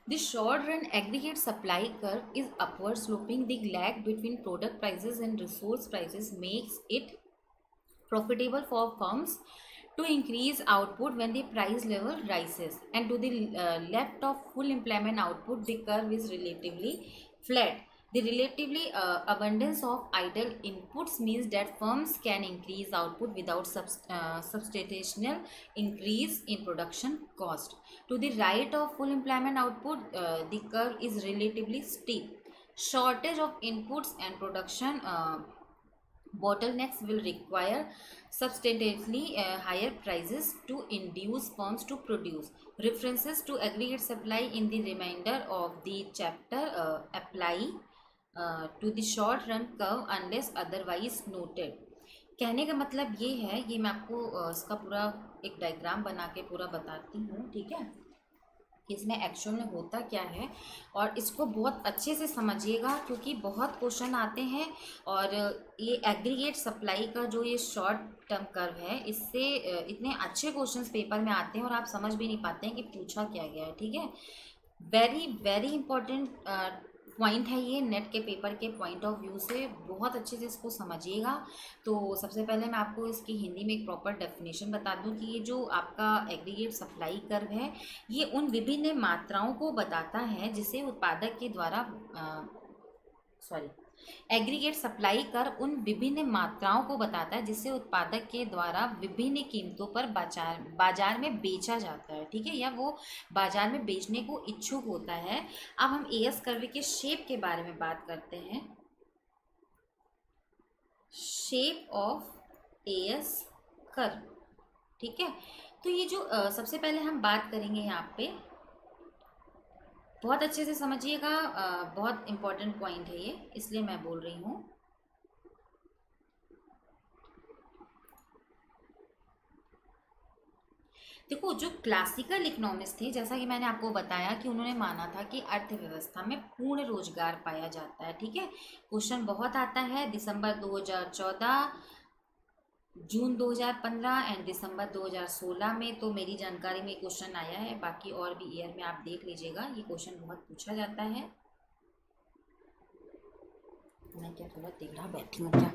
[SPEAKER 1] The short run aggregate supply curve is upward sloping. The lag between product prices and resource prices makes it profitable for firms to increase output when the price level rises. And to the left of full employment output, the curve is relatively flat. The relatively abundance of idle inputs means that firms can increase output without substantial increase in production cost. To the right of full employment output, the curve is relatively steep. shortage of inputs and production bottlenecks will require substantially higher prices to induce firms to produce. References to aggregate supply in the remainder of the chapter apply to the short run curve unless otherwise noted. कहने का मतलब ये है, ये मैं आपको इसका पूरा एक डायग्राम बना के पूरा बताती हूँ, ठीक है, कि इसमें एक्चुअल में होता क्या है, और इसको बहुत अच्छे से समझिएगा क्योंकि बहुत क्वेश्चन आते हैं। और ये एग्रीगेट सप्लाई का जो ये शॉर्ट टर्म कर्व है, इससे इतने अच्छे क्वेश्चंस पेपर में आते हैं और आप समझ भी नहीं पाते हैं कि पूछा क्या गया है, ठीक है। वेरी वेरी इंपॉर्टेंट पॉइंट है ये, नेट के पेपर के पॉइंट ऑफ व्यू से बहुत अच्छे से इसको समझिएगा। तो सबसे पहले मैं आपको इसकी हिंदी में एक प्रॉपर डेफिनेशन बता दूं कि ये जो आपका एग्रीगेट सप्लाई कर्व है, ये उन विभिन्न मात्राओं को बताता है जिसे उत्पादक के द्वारा सॉरी एग्रीगेट सप्लाई कर्व उन विभिन्न मात्राओं को बताता है जिससे उत्पादक के द्वारा विभिन्न कीमतों पर बाजार में बेचा जाता है, ठीक है, या वो बाजार में बेचने को इच्छुक होता है। अब हम एएस कर्व के शेप के बारे में बात करते हैं। शेप ऑफ एएस कर्व, ठीक है। तो ये जो सबसे पहले हम बात करेंगे यहाँ पे, बहुत अच्छे से समझिएगा, बहुत इम्पोर्टेंट पॉइंट है ये, इसलिए मैं बोल रही हूँ। देखो, जो क्लासिकल इकोनॉमिस्ट थे, जैसा कि मैंने आपको बताया कि उन्होंने माना था कि अर्थव्यवस्था में पूर्ण रोजगार पाया जाता है, ठीक है। क्वेश्चन बहुत आता है, दिसंबर 2014, जून 2015 एंड दिसंबर 2016 में तो मेरी जानकारी में क्वेश्चन आया है। बाकी और भी ईयर में आप देख लीजिएगा, ये क्वेश्चन बहुत पूछा जाता है। मैं क्या थोड़ा टेढ़ा बैठी हूँ क्या?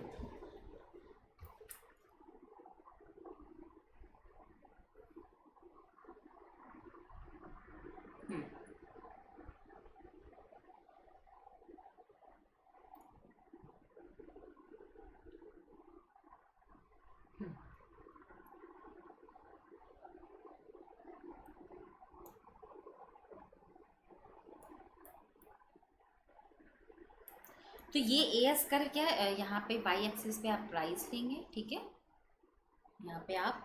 [SPEAKER 1] तो ये एएस कर क्या है, यहाँ पे वाई एक्सिस पे आप प्राइस लेंगे, ठीक है, यहाँ पे आप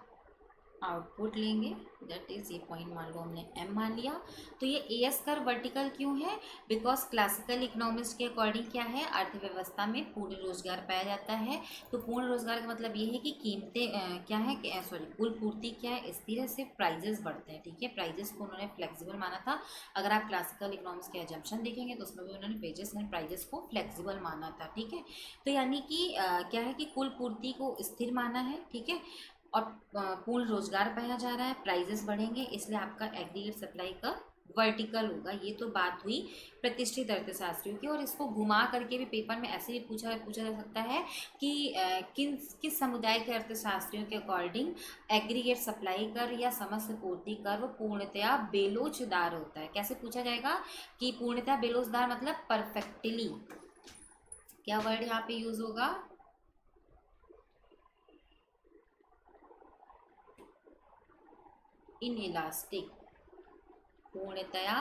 [SPEAKER 1] आउटपुट लेंगे, दैट इज ये पॉइंट मान लो हमने एम मान लिया। तो ये एएस कर वर्टिकल क्यों है? बिकॉज क्लासिकल इकोनॉमिस्ट के अकॉर्डिंग क्या है, अर्थव्यवस्था में पूर्ण रोजगार पाया जाता है। तो पूर्ण रोजगार का मतलब ये है कि कीमतें क्या है, सॉरी, कुल पूर्ति क्या है, स्थिर है, सिर्फ प्राइजेस बढ़ते हैं, ठीक है। प्राइजेस को उन्होंने फ्लेक्सिबल माना था। अगर आप क्लासिकल इकोनॉमिक्स के एजम्पशन देखेंगे तो उसमें भी उन्होंने वेजेस एंड प्राइजेस को फ्लेक्सिबल माना था, ठीक है। तो यानी कि क्या है कि कुल पूर्ति को स्थिर माना है, ठीक है, और पूर्ण रोजगार पाया जा रहा है, प्राइजेस बढ़ेंगे, इसलिए आपका एग्रीगेट सप्लाई का वर्टिकल होगा। ये तो बात हुई प्रतिष्ठित अर्थशास्त्रियों की। और इसको घुमा करके भी पेपर में ऐसे भी पूछा जा सकता है कि किस समुदाय के अर्थशास्त्रियों के अकॉर्डिंग एग्रीगेट सप्लाई कर या समस्त पूर्ति कर वो पूर्णतया बेलोचदार होता है। कैसे पूछा जाएगा कि पूर्णतया बेलोचदार मतलब परफेक्टली, क्या वर्ड यहाँ पे यूज होगा? इनइलास्टिक, पूर्णतया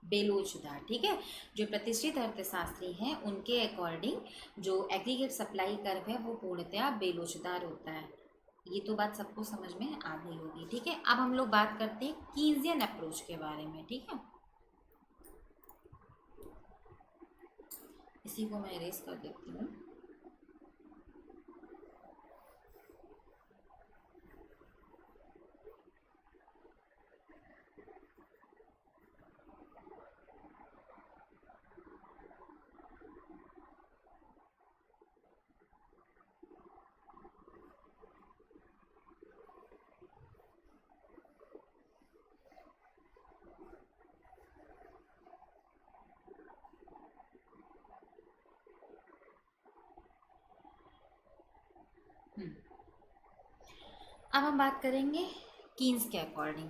[SPEAKER 1] बेलोचदार, ठीक है। जो प्रतिष्ठित अर्थशास्त्री हैं उनके अकॉर्डिंग जो एग्रीगेट सप्लाई कर्व है वो पूर्णतया बेलोचदार होता है। ये तो बात सबको समझ में आ गई होगी, ठीक है। अब हम लोग बात करते हैं कीन्सियन अप्रोच के बारे में, ठीक है। इसी को मैं इरेज कर देती हूँ। अब हम बात करेंगे कीन्स के अकॉर्डिंग।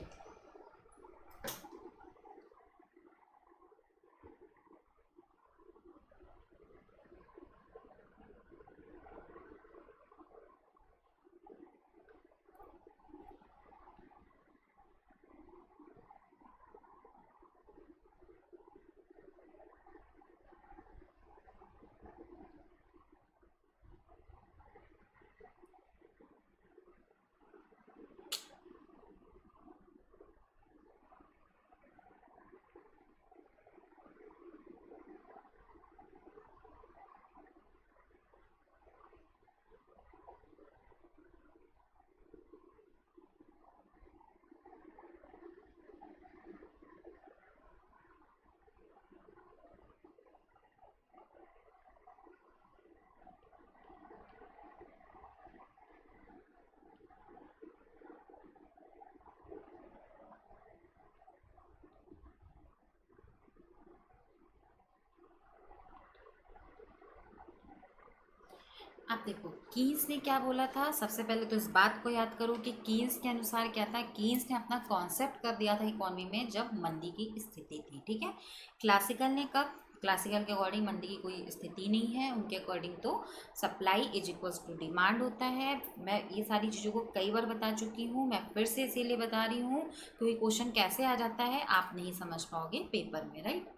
[SPEAKER 1] अब देखो कीन्स ने क्या बोला था, सबसे पहले तो इस बात को याद करो कि कीन्स के अनुसार क्या था, कीन्स ने अपना कॉन्सेप्ट कर दिया था इकोनॉमी में जब मंदी की स्थिति थी, ठीक है। क्लासिकल ने कब, क्लासिकल के अकॉर्डिंग मंदी की कोई स्थिति नहीं है, उनके अकॉर्डिंग तो supply is equals to demand होता है। मैं ये सारी चीज़ों को कई बार बता चुकी हूँ, मैं फिर से इसीलिए बता रही हूँ क्योंकि क्वेश्चन कैसे आ जाता है आप नहीं समझ पाओगे पेपर में, राइट।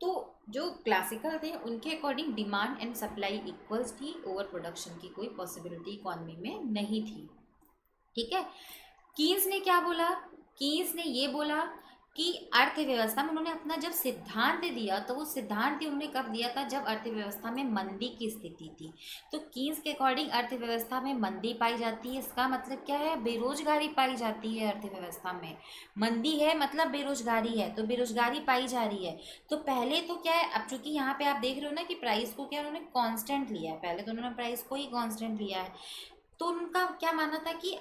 [SPEAKER 1] तो जो क्लासिकल थे उनके according demand and supply equals थी, ओवर प्रोडक्शन की कोई पॉसिबिलिटी इकॉनमी में नहीं थी, ठीक है। कीन्स ने क्या बोला, कीन्स ने ये बोला कि अर्थव्यवस्था में उन्होंने अपना जब सिद्धांत दिया तो वो सिद्धांत ही उन्होंने कब दिया था, जब अर्थव्यवस्था में मंदी की स्थिति थी। तो कीन्स के अकॉर्डिंग अर्थव्यवस्था में मंदी पाई जाती है, इसका मतलब क्या है, बेरोजगारी पाई जाती है अर्थव्यवस्था में। मंदी है मतलब बेरोजगारी है, तो बेरोजगारी पाई जा रही है। तो पहले तो क्या है, अब चूंकि यहाँ पे आप देख रहे हो ना कि प्राइस को क्या उन्होंने कांस्टेंट लिया है, पहले तो उन्होंने प्राइस को ही कांस्टेंट लिया है। तो उनका क्या मानना था कि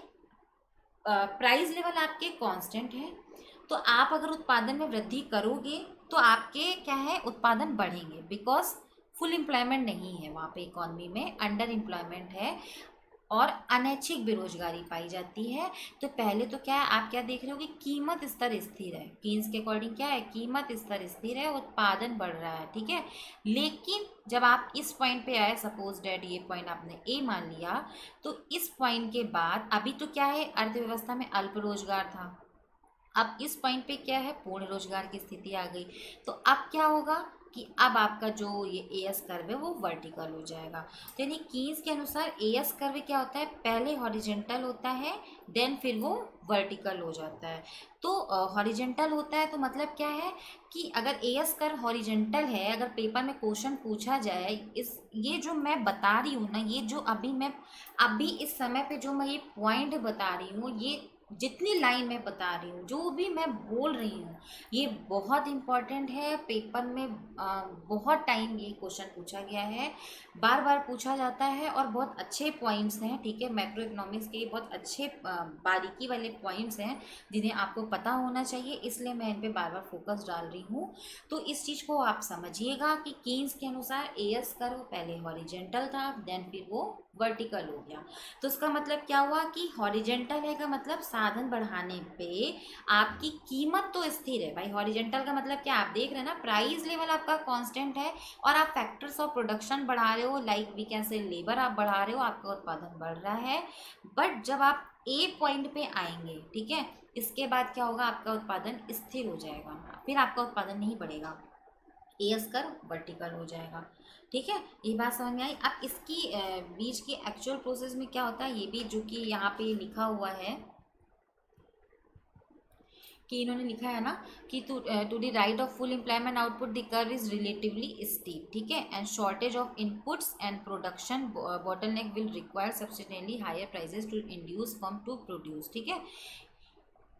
[SPEAKER 1] प्राइस लेवल आपके कांस्टेंट है, तो आप अगर उत्पादन में वृद्धि करोगे तो आपके क्या है, उत्पादन बढ़ेंगे, बिकॉज फुल एम्प्लॉयमेंट नहीं है वहाँ पे इकोनॉमी में, अंडर एम्प्लॉयमेंट है और अनैच्छिक बेरोजगारी पाई जाती है। तो पहले तो क्या है, आप क्या देख रहे हो कि कीमत स्तर स्थिर है, कीन्स के अकॉर्डिंग क्या है, कीमत स्तर स्थिर है, उत्पादन बढ़ रहा है, ठीक है। लेकिन जब आप इस पॉइंट पे आए, सपोज डेट ये पॉइंट आपने ए मान लिया, तो इस पॉइंट के बाद अभी तो क्या है, अर्थव्यवस्था में अल्प रोजगार था, अब इस पॉइंट पे क्या है, पूर्ण रोजगार की स्थिति आ गई। तो अब क्या होगा कि अब आपका जो ये एएस कर्व है वो वर्टिकल हो जाएगा। तो यानी कीन्स के अनुसार एएस कर्व क्या होता है, पहले हॉरिजेंटल होता है, देन फिर वो वर्टिकल हो जाता है। तो हॉरिजेंटल होता है तो मतलब क्या है कि अगर एएस कर्व हॉरिजेंटल है, अगर पेपर में क्वेश्चन पूछा जाए, इस ये जो मैं बता रही हूँ ना, ये जो अभी मैं अभी इस समय पे जो मैं ये पॉइंट बता रही हूँ, ये जितनी लाइन मैं बता रही हूँ, जो भी मैं बोल रही हूँ, ये बहुत इम्पॉर्टेंट है। पेपर में बहुत टाइम ये क्वेश्चन पूछा गया है, बार बार पूछा जाता है और बहुत अच्छे पॉइंट्स हैं, ठीक है। मैक्रो इकोनॉमिक्स के बहुत अच्छे बारीकी वाले पॉइंट्स हैं जिन्हें आपको पता होना चाहिए, इसलिए मैं इन पे बार बार फोकस डाल रही हूँ। तो इस चीज़ को आप समझिएगा कि कीन्स के अनुसार एएस कर्व पहले हॉरिजेंटल था, देन फिर वो वर्टिकल हो गया। तो इसका मतलब क्या हुआ कि हॉरिजेंटल है का मतलब साधन बढ़ाने पे आपकी कीमत तो स्थिर है भाई, हॉरिजेंटल का मतलब क्या, आप देख रहे हैं ना, प्राइस लेवल आपका कांस्टेंट है और आप फैक्टर्स ऑफ प्रोडक्शन बढ़ा रहे हो, like we can say labour आप बढ़ा रहे हो, आपका उत्पादन बढ़ रहा है। बट जब आप ए पॉइंट पे आएंगे, ठीक है, इसके बाद क्या होगा, आपका उत्पादन स्थिर हो जाएगा, फिर आपका उत्पादन नहीं बढ़ेगा, एएस कर्व वर्टिकल हो जाएगा, ठीक है। ये बात समझ में आई। अब इसकी बीच की एक्चुअल प्रोसेस में क्या होता है, ये भी जो कि यहाँ पे लिखा हुआ है कि इन्होंने लिखा है ना कि to the right of full employment output the curve is relatively steep, ठीक है, and shortage of inputs and production bottleneck will require subsequently higher prices to induce firm to produce, ठीक है।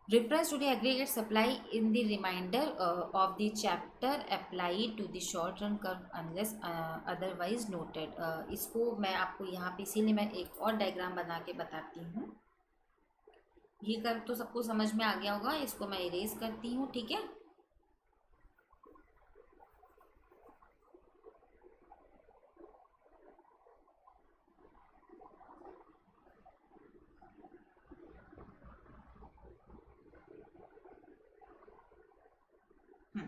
[SPEAKER 1] Reference to the aggregate supply in the remainder of the chapter apply to the short run curve unless otherwise noted। इसको मैं आपको यहाँ पे इसीलिए मैं एक और डायग्राम बना के बताती हूँ। ये कर्व तो सबको समझ में आ गया होगा, इसको मैं इरेज करती हूँ, ठीक है। हम्म,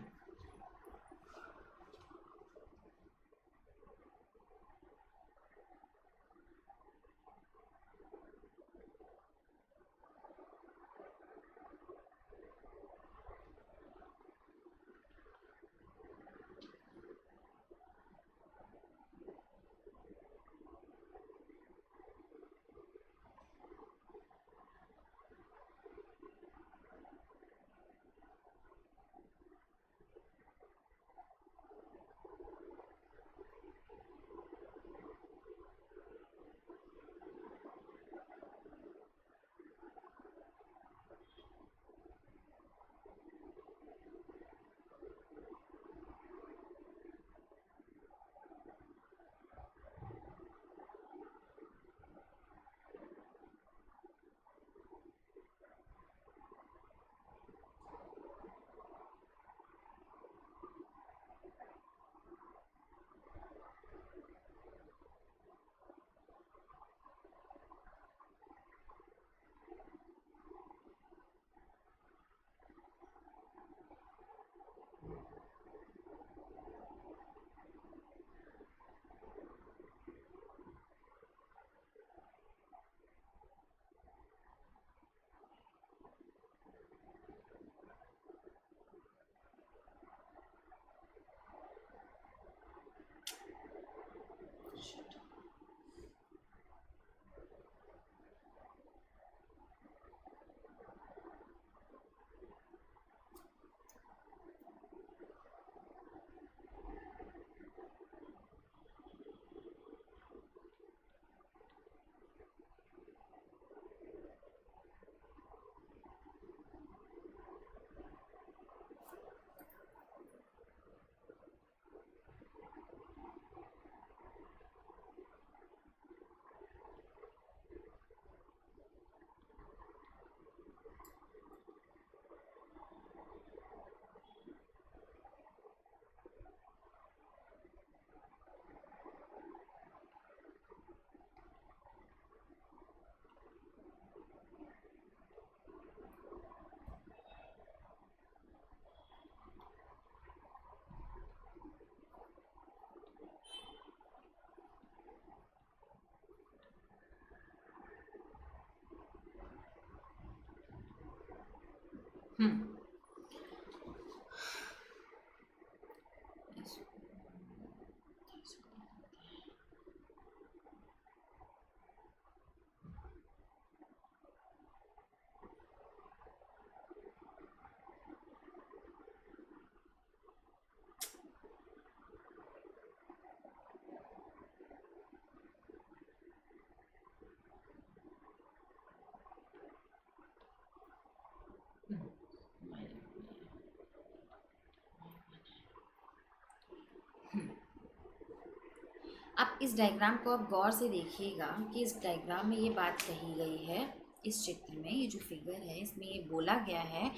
[SPEAKER 1] आप इस डायग्राम को आप गौर से देखिएगा कि इस डायग्राम में ये बात कही गई है। इस चित्र में ये जो फिगर है इसमें ये बोला गया है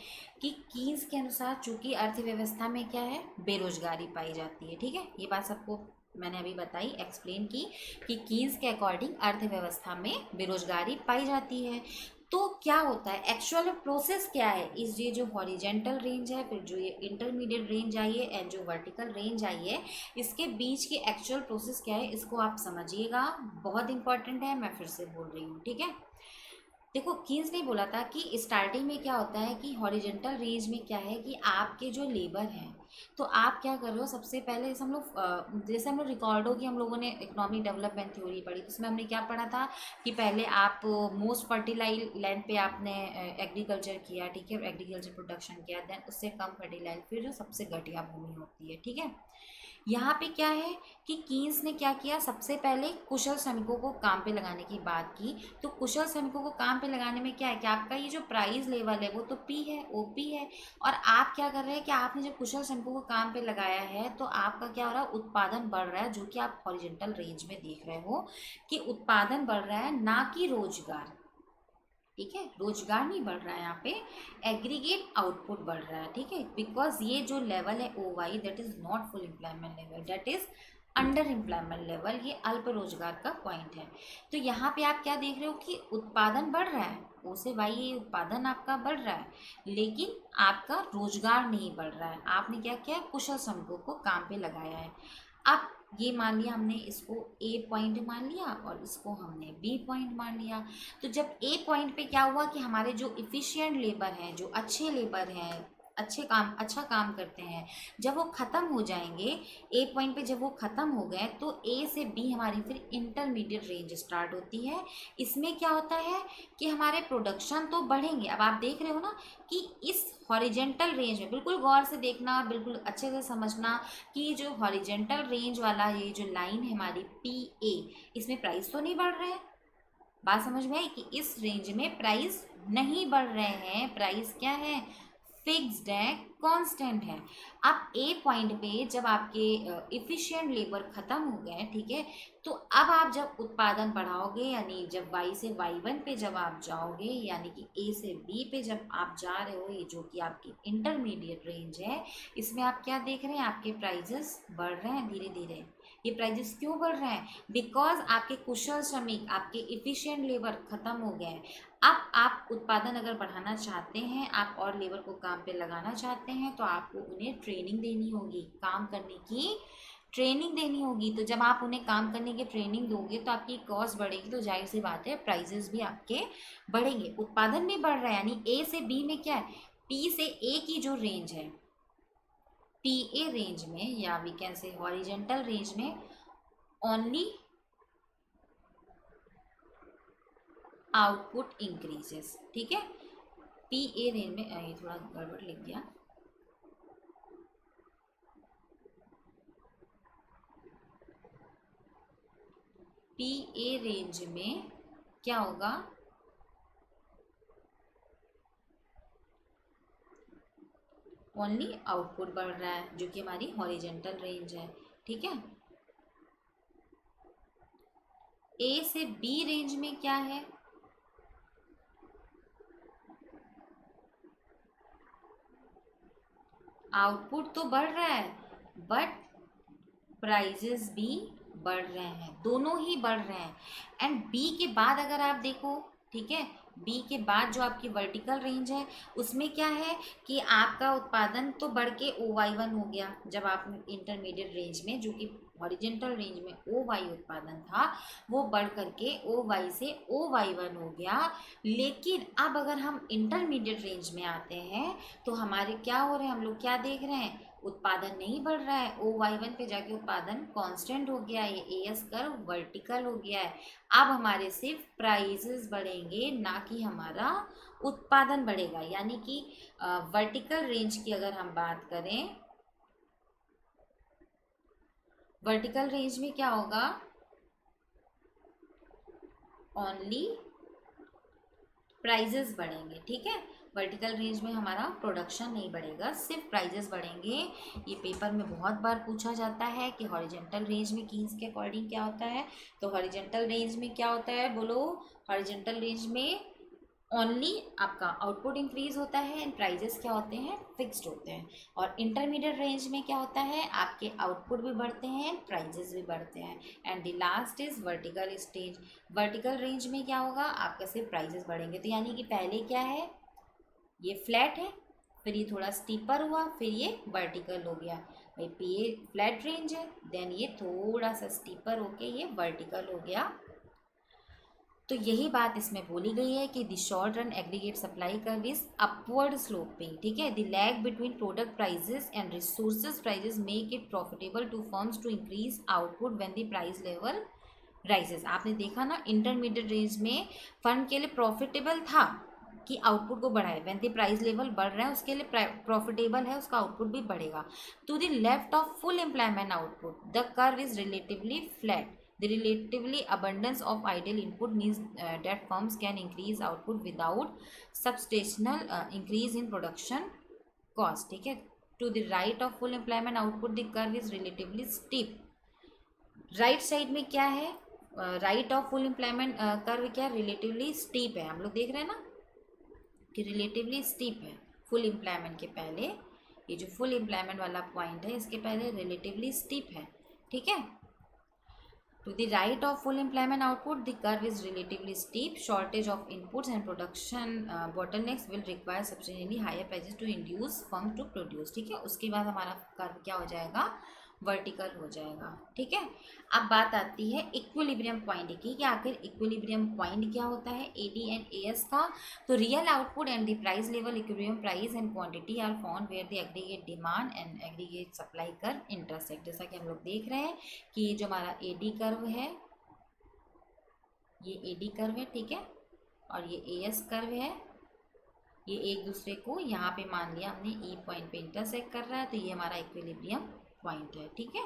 [SPEAKER 1] कि कीन्स के अनुसार चूंकि अर्थव्यवस्था में क्या है, बेरोजगारी पाई जाती है। ठीक है, ये बात सबको मैंने अभी बताई, एक्सप्लेन की कि कीन्स के अकॉर्डिंग अर्थव्यवस्था में बेरोजगारी पाई जाती है। तो क्या होता है, एक्चुअल प्रोसेस क्या है, इस ये जो हॉरिजेंटल रेंज है, फिर जो ये इंटरमीडिएट रेंज आई है एंड जो वर्टिकल रेंज आई है, इसके बीच की एक्चुअल प्रोसेस क्या है, इसको आप समझिएगा, बहुत इंपॉर्टेंट है। मैं फिर से बोल रही हूँ, ठीक है। देखो, कीन्स ने बोला था कि स्टार्टिंग में क्या होता है कि हॉरिजेंटल रेंज में क्या है कि आपके जो लेबर हैं, तो आप क्या कर रहे हो, सबसे पहले जैसे हम लोग रिकॉर्ड हो कि हम लोगों ने इकोनॉमिक डेवलपमेंट थ्योरी पढ़ी, तो उसमें हमने क्या पढ़ा था कि पहले आप मोस्ट फर्टिलाइज लैंड पे आपने एग्रीकल्चर किया, ठीक है, एग्रीकल्चर प्रोडक्शन किया, देन उससे कम फर्टिलाइज, फिर जो सबसे घटिया भूमि होती है, ठीक है। यहाँ पे क्या है कि कीन्स ने क्या किया, सबसे पहले कुशल श्रमिकों को काम पे लगाने की बात की। तो कुशल श्रमिकों को काम पे लगाने में क्या है कि आपका ये जो प्राइस लेवल है वो तो पी है, ओपी है, और आप क्या कर रहे हैं कि आपने जब कुशल श्रमिकों को काम पे लगाया है तो आपका क्या हो रहा है, उत्पादन बढ़ रहा है, जो कि आप हॉरिजेंटल रेंज में देख रहे हो कि उत्पादन बढ़ रहा है, ना कि रोजगार। ठीक है, रोजगार नहीं बढ़ रहा है, यहाँ पे एग्रीगेट आउटपुट बढ़ रहा है, ठीक है। बिकॉज ये जो लेवल है O Y, that is not full employment level, that is under employment level, ये अल्प रोजगार का पॉइंट है। तो यहाँ पे आप क्या देख रहे हो कि उत्पादन बढ़ रहा है, ओ से वाई, ये उत्पादन आपका बढ़ रहा है, लेकिन आपका रोजगार नहीं बढ़ रहा है। आपने क्या किया, कुशल श्रमिकों को काम पे लगाया है। अब ये मान लिया हमने, इसको ए पॉइंट मान लिया और इसको हमने बी पॉइंट मान लिया। तो जब ए पॉइंट पे क्या हुआ कि हमारे जो इफ़िशिएंट लेबर हैं, जो अच्छे लेबर हैं, अच्छा काम करते हैं, जब वो ख़त्म हो जाएंगे, ए पॉइंट पे जब वो ख़त्म हो गए तो ए से बी हमारी फिर इंटरमीडिएट रेंज स्टार्ट होती है। इसमें क्या होता है कि हमारे प्रोडक्शन तो बढ़ेंगे। अब आप देख रहे हो ना कि इस हॉरिजेंटल रेंज में, बिल्कुल गौर से देखना, बिल्कुल अच्छे से समझना कि जो हॉरिजेंटल रेंज वाला ये जो लाइन है हमारी पी ए, इसमें प्राइस तो नहीं बढ़ रहे हैं। बात समझ में आई कि इस रेंज में प्राइस नहीं बढ़ रहे हैं, प्राइस क्या है, फिक्स्ड है, कांस्टेंट है। अब ए पॉइंट पे जब आपके इफिशिएंट लेबर खत्म हो गए, ठीक है, तो अब आप जब उत्पादन बढ़ाओगे, यानी जब वाई से वाई वन पे जब आप जाओगे, यानी कि ए से बी पे जब आप जा रहे हो, ये जो कि आपकी इंटरमीडिएट रेंज है, इसमें आप क्या देख रहे हैं, आपके प्राइजेस बढ़ रहे हैं धीरे धीरे। ये प्राइजेस क्यों बढ़ रहे हैं, बिकॉज आपके कुशल श्रमिक, आपके इफिशिएंट लेबर खत्म हो गए हैं। अब आप उत्पादन अगर बढ़ाना चाहते हैं, आप और लेबर को काम पे लगाना चाहते हैं, तो आपको उन्हें ट्रेनिंग देनी होगी, काम करने की ट्रेनिंग देनी होगी। तो जब आप उन्हें काम करने की ट्रेनिंग दोगे तो आपकी कॉस्ट बढ़ेगी, तो जाहिर सी बात है प्राइजेस भी आपके बढ़ेंगे, उत्पादन भी बढ़ रहा है। यानी ए से बी में क्या है, पी से ए की जो रेंज है, पी ए रेंज में, या we can say horizontal range में, ओनली आउटपुट इंक्रीजेस, ठीक है। पी ए रेंज में, ये थोड़ा गड़बड़ लिख गया, पी ए रेंज में क्या होगा, ओनली आउटपुट बढ़ रहा है, जो कि हमारी हॉरिजेंटल रेंज है, ठीक है। ए से बी रेंज में क्या है, आउटपुट तो बढ़ रहा है बट प्राइजेस भी बढ़ रहे हैं, दोनों ही बढ़ रहे हैं। एंड बी के बाद अगर आप देखो, ठीक है, बी के बाद जो आपकी वर्टिकल रेंज है, उसमें क्या है कि आपका उत्पादन तो बढ़ के ओ वाई वन हो गया, जब आप इंटरमीडिएट रेंज में, जो कि हॉरिजेंटल रेंज में ओ वाई उत्पादन था, वो बढ़ करके ओ वाई से ओ वाई वन हो गया। लेकिन अब अगर हम इंटरमीडिएट रेंज में आते हैं तो हमारे क्या हो रहे हैं, हम लोग क्या देख रहे हैं, उत्पादन नहीं बढ़ रहा है, ओ वाई वन पे जाके उत्पादन कांस्टेंट हो गया है, ये एस कर्व वर्टिकल हो गया है। अब हमारे सिर्फ प्राइजेस बढ़ेंगे, ना कि हमारा उत्पादन बढ़ेगा। यानी कि वर्टिकल रेंज की अगर हम बात करें, वर्टिकल रेंज में क्या होगा, ओनली प्राइजेस बढ़ेंगे, ठीक है। वर्टिकल रेंज में हमारा प्रोडक्शन नहीं बढ़ेगा, सिर्फ प्राइजेस बढ़ेंगे। ये पेपर में बहुत बार पूछा जाता है कि हॉरिजेंटल रेंज में कीन्स के अकॉर्डिंग क्या होता है। तो हॉरिजेंटल रेंज में क्या होता है बोलो? हॉरिजेंटल रेंज में ओनली आपका आउटपुट इंक्रीज होता है एंड प्राइजेस क्या होते हैं? फिक्स्ड होते हैं। और इंटरमीडिएट रेंज में क्या होता है? आपके आउटपुट भी बढ़ते हैं, प्राइजेस भी बढ़ते हैं। And the last is vertical stage. Vertical range में क्या होगा? आपका सिर्फ प्राइजेस बढ़ेंगे। तो यानी कि पहले क्या है? ये फ्लैट है, फिर ये थोड़ा स्टीपर हुआ, फिर ये वर्टिकल हो गया। भाई ये फ्लैट रेंज है, देन ये थोड़ा सा स्टीपर होके ये वर्टिकल हो गया। तो यही बात इसमें बोली गई है कि the short run aggregate supply curve is upward sloping. ठीक है, the lag between product prices and resources prices make it profitable to firms to increase output when the price level rises. आपने देखा ना, इंटरमीडिएट रेंज में firm के लिए profitable था कि आउटपुट को बढ़ाए। व्हेन द प्राइस लेवल बढ़ रहा है उसके लिए प्रॉफिटेबल है, उसका आउटपुट भी बढ़ेगा। To the left of full employment output the curve is relatively flat. The relatively abundance of idle input means that firms can increase output without substantial increase in production cost. ठीक है, to the right of full employment output the curve is relatively steep. Right side में क्या है? Right of full employment curve क्या? Relatively steep है। हम लोग देख रहे हैं ना कि रिलेटिवली स्टीप है फुल एम्प्लॉयमेंट के पहले। ये जो फुल एम्प्लॉयमेंट वाला पॉइंट है इसके पहले रिलेटिवली स्टीप है। ठीक है, to the right of full employment output, the curve is relatively steep. Shortage of inputs and production bottlenecks will require substantially higher prices to induce firm to produce. ठीक है, उसके बाद हमारा कर्व क्या हो जाएगा? वर्टिकल हो जाएगा। ठीक है, अब बात आती है इक्विलिब्रियम पॉइंट की कि आखिर इक्विलिब्रियम पॉइंट क्या होता है एडी एंड एएस का। तो real output and the price level equilibrium price and quantity are found where the aggregate demand and aggregate supply curve intersect. जैसा कि हम लोग देख रहे हैं कि ये जो हमारा एडी कर्व है, ये एडी कर्व है, ठीक है, और ये एएस कर्व है। ये एक दूसरे को यहाँ पे मान लिया हमने ई पॉइंट पे इंटरसेक्ट कर रहा है, तो ये हमारा इक्विलिब्रियम पॉइंट है। ठीक है,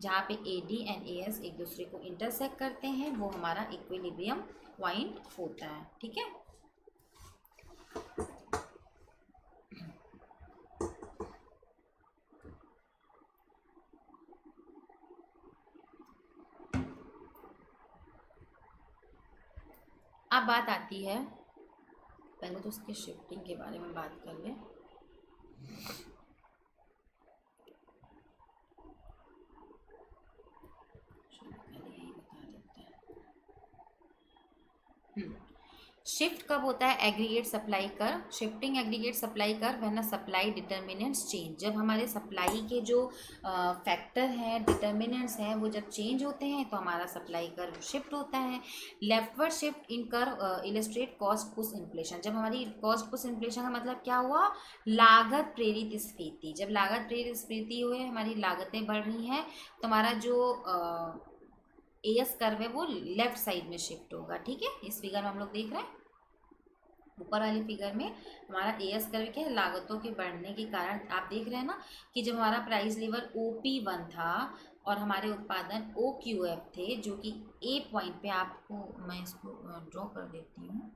[SPEAKER 1] जहाँ पे ए डी एंड ए एस एक दूसरे को इंटरसेक्ट करते हैं वो हमारा इक्विलिब्रियम पॉइंट होता है। ठीक है, अब बात आती है, पहले तो उसके शिफ्टिंग के बारे में बात कर लें। शिफ्ट कब होता है? Aggregate supply curve. Shifting aggregate supply curve when a supply determinants change. जब हमारे सप्लाई के जो फैक्टर हैं, डिटर्मिनेंट्स हैं, वो जब चेंज होते हैं तो हमारा सप्लाई कर्व शिफ्ट होता है। Leftward shift in curve illustrate cost push inflation. जब हमारी कॉस्ट पुश इन्फ्लेशन का मतलब क्या हुआ? लागत प्रेरित स्फीति। जब लागत प्रेरित स्फीति हुए, हमारी लागतें बढ़ रही हैं, तो हमारा जो एएस कर्व है वो लेफ्ट साइड में शिफ्ट होगा। ठीक है, इस फिगर में हम लोग देख रहे हैं, ऊपर वाले फिगर में हमारा एएस कर्व क्या है? लागतों के बढ़ने के कारण आप देख रहे हैं ना कि जब हमारा प्राइस लेवल OP1 था और हमारे उत्पादन OQF थे, जो कि ए पॉइंट पे, आपको मैं इसको ड्रॉ कर देती हूँ।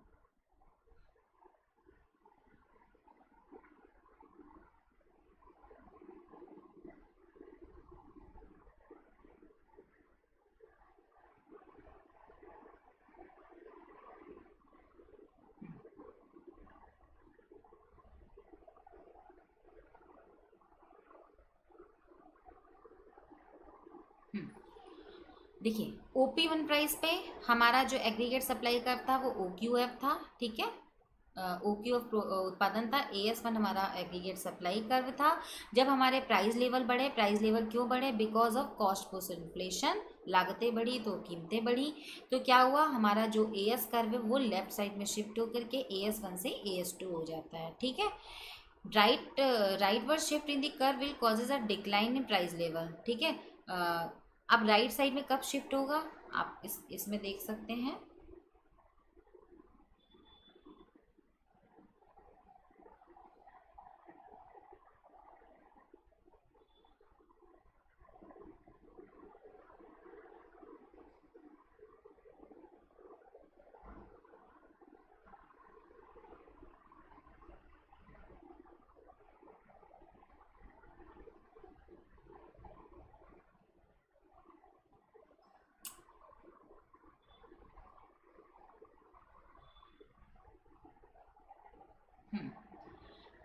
[SPEAKER 1] देखिए, OP1 प्राइस पे हमारा जो एग्रीगेट सप्लाई कर्व था वो OQF था। ठीक है, OQF उत्पादन था, AS1 हमारा एग्रीगेट सप्लाई कर्व था। जब हमारे प्राइस लेवल बढ़े, प्राइस लेवल क्यों बढ़े? Because of cost push inflation. लागतें बढ़ी तो कीमतें बढ़ी, तो क्या हुआ? हमारा जो AS कर्व है वो लेफ्ट साइड में शिफ्ट होकर के AS1 से AS2 हो जाता है। ठीक है, rightward shift in the curve will causes a decline in price level. ठीक है, अब राइट साइड में कब शिफ्ट होगा? आप इसमें देख सकते हैं,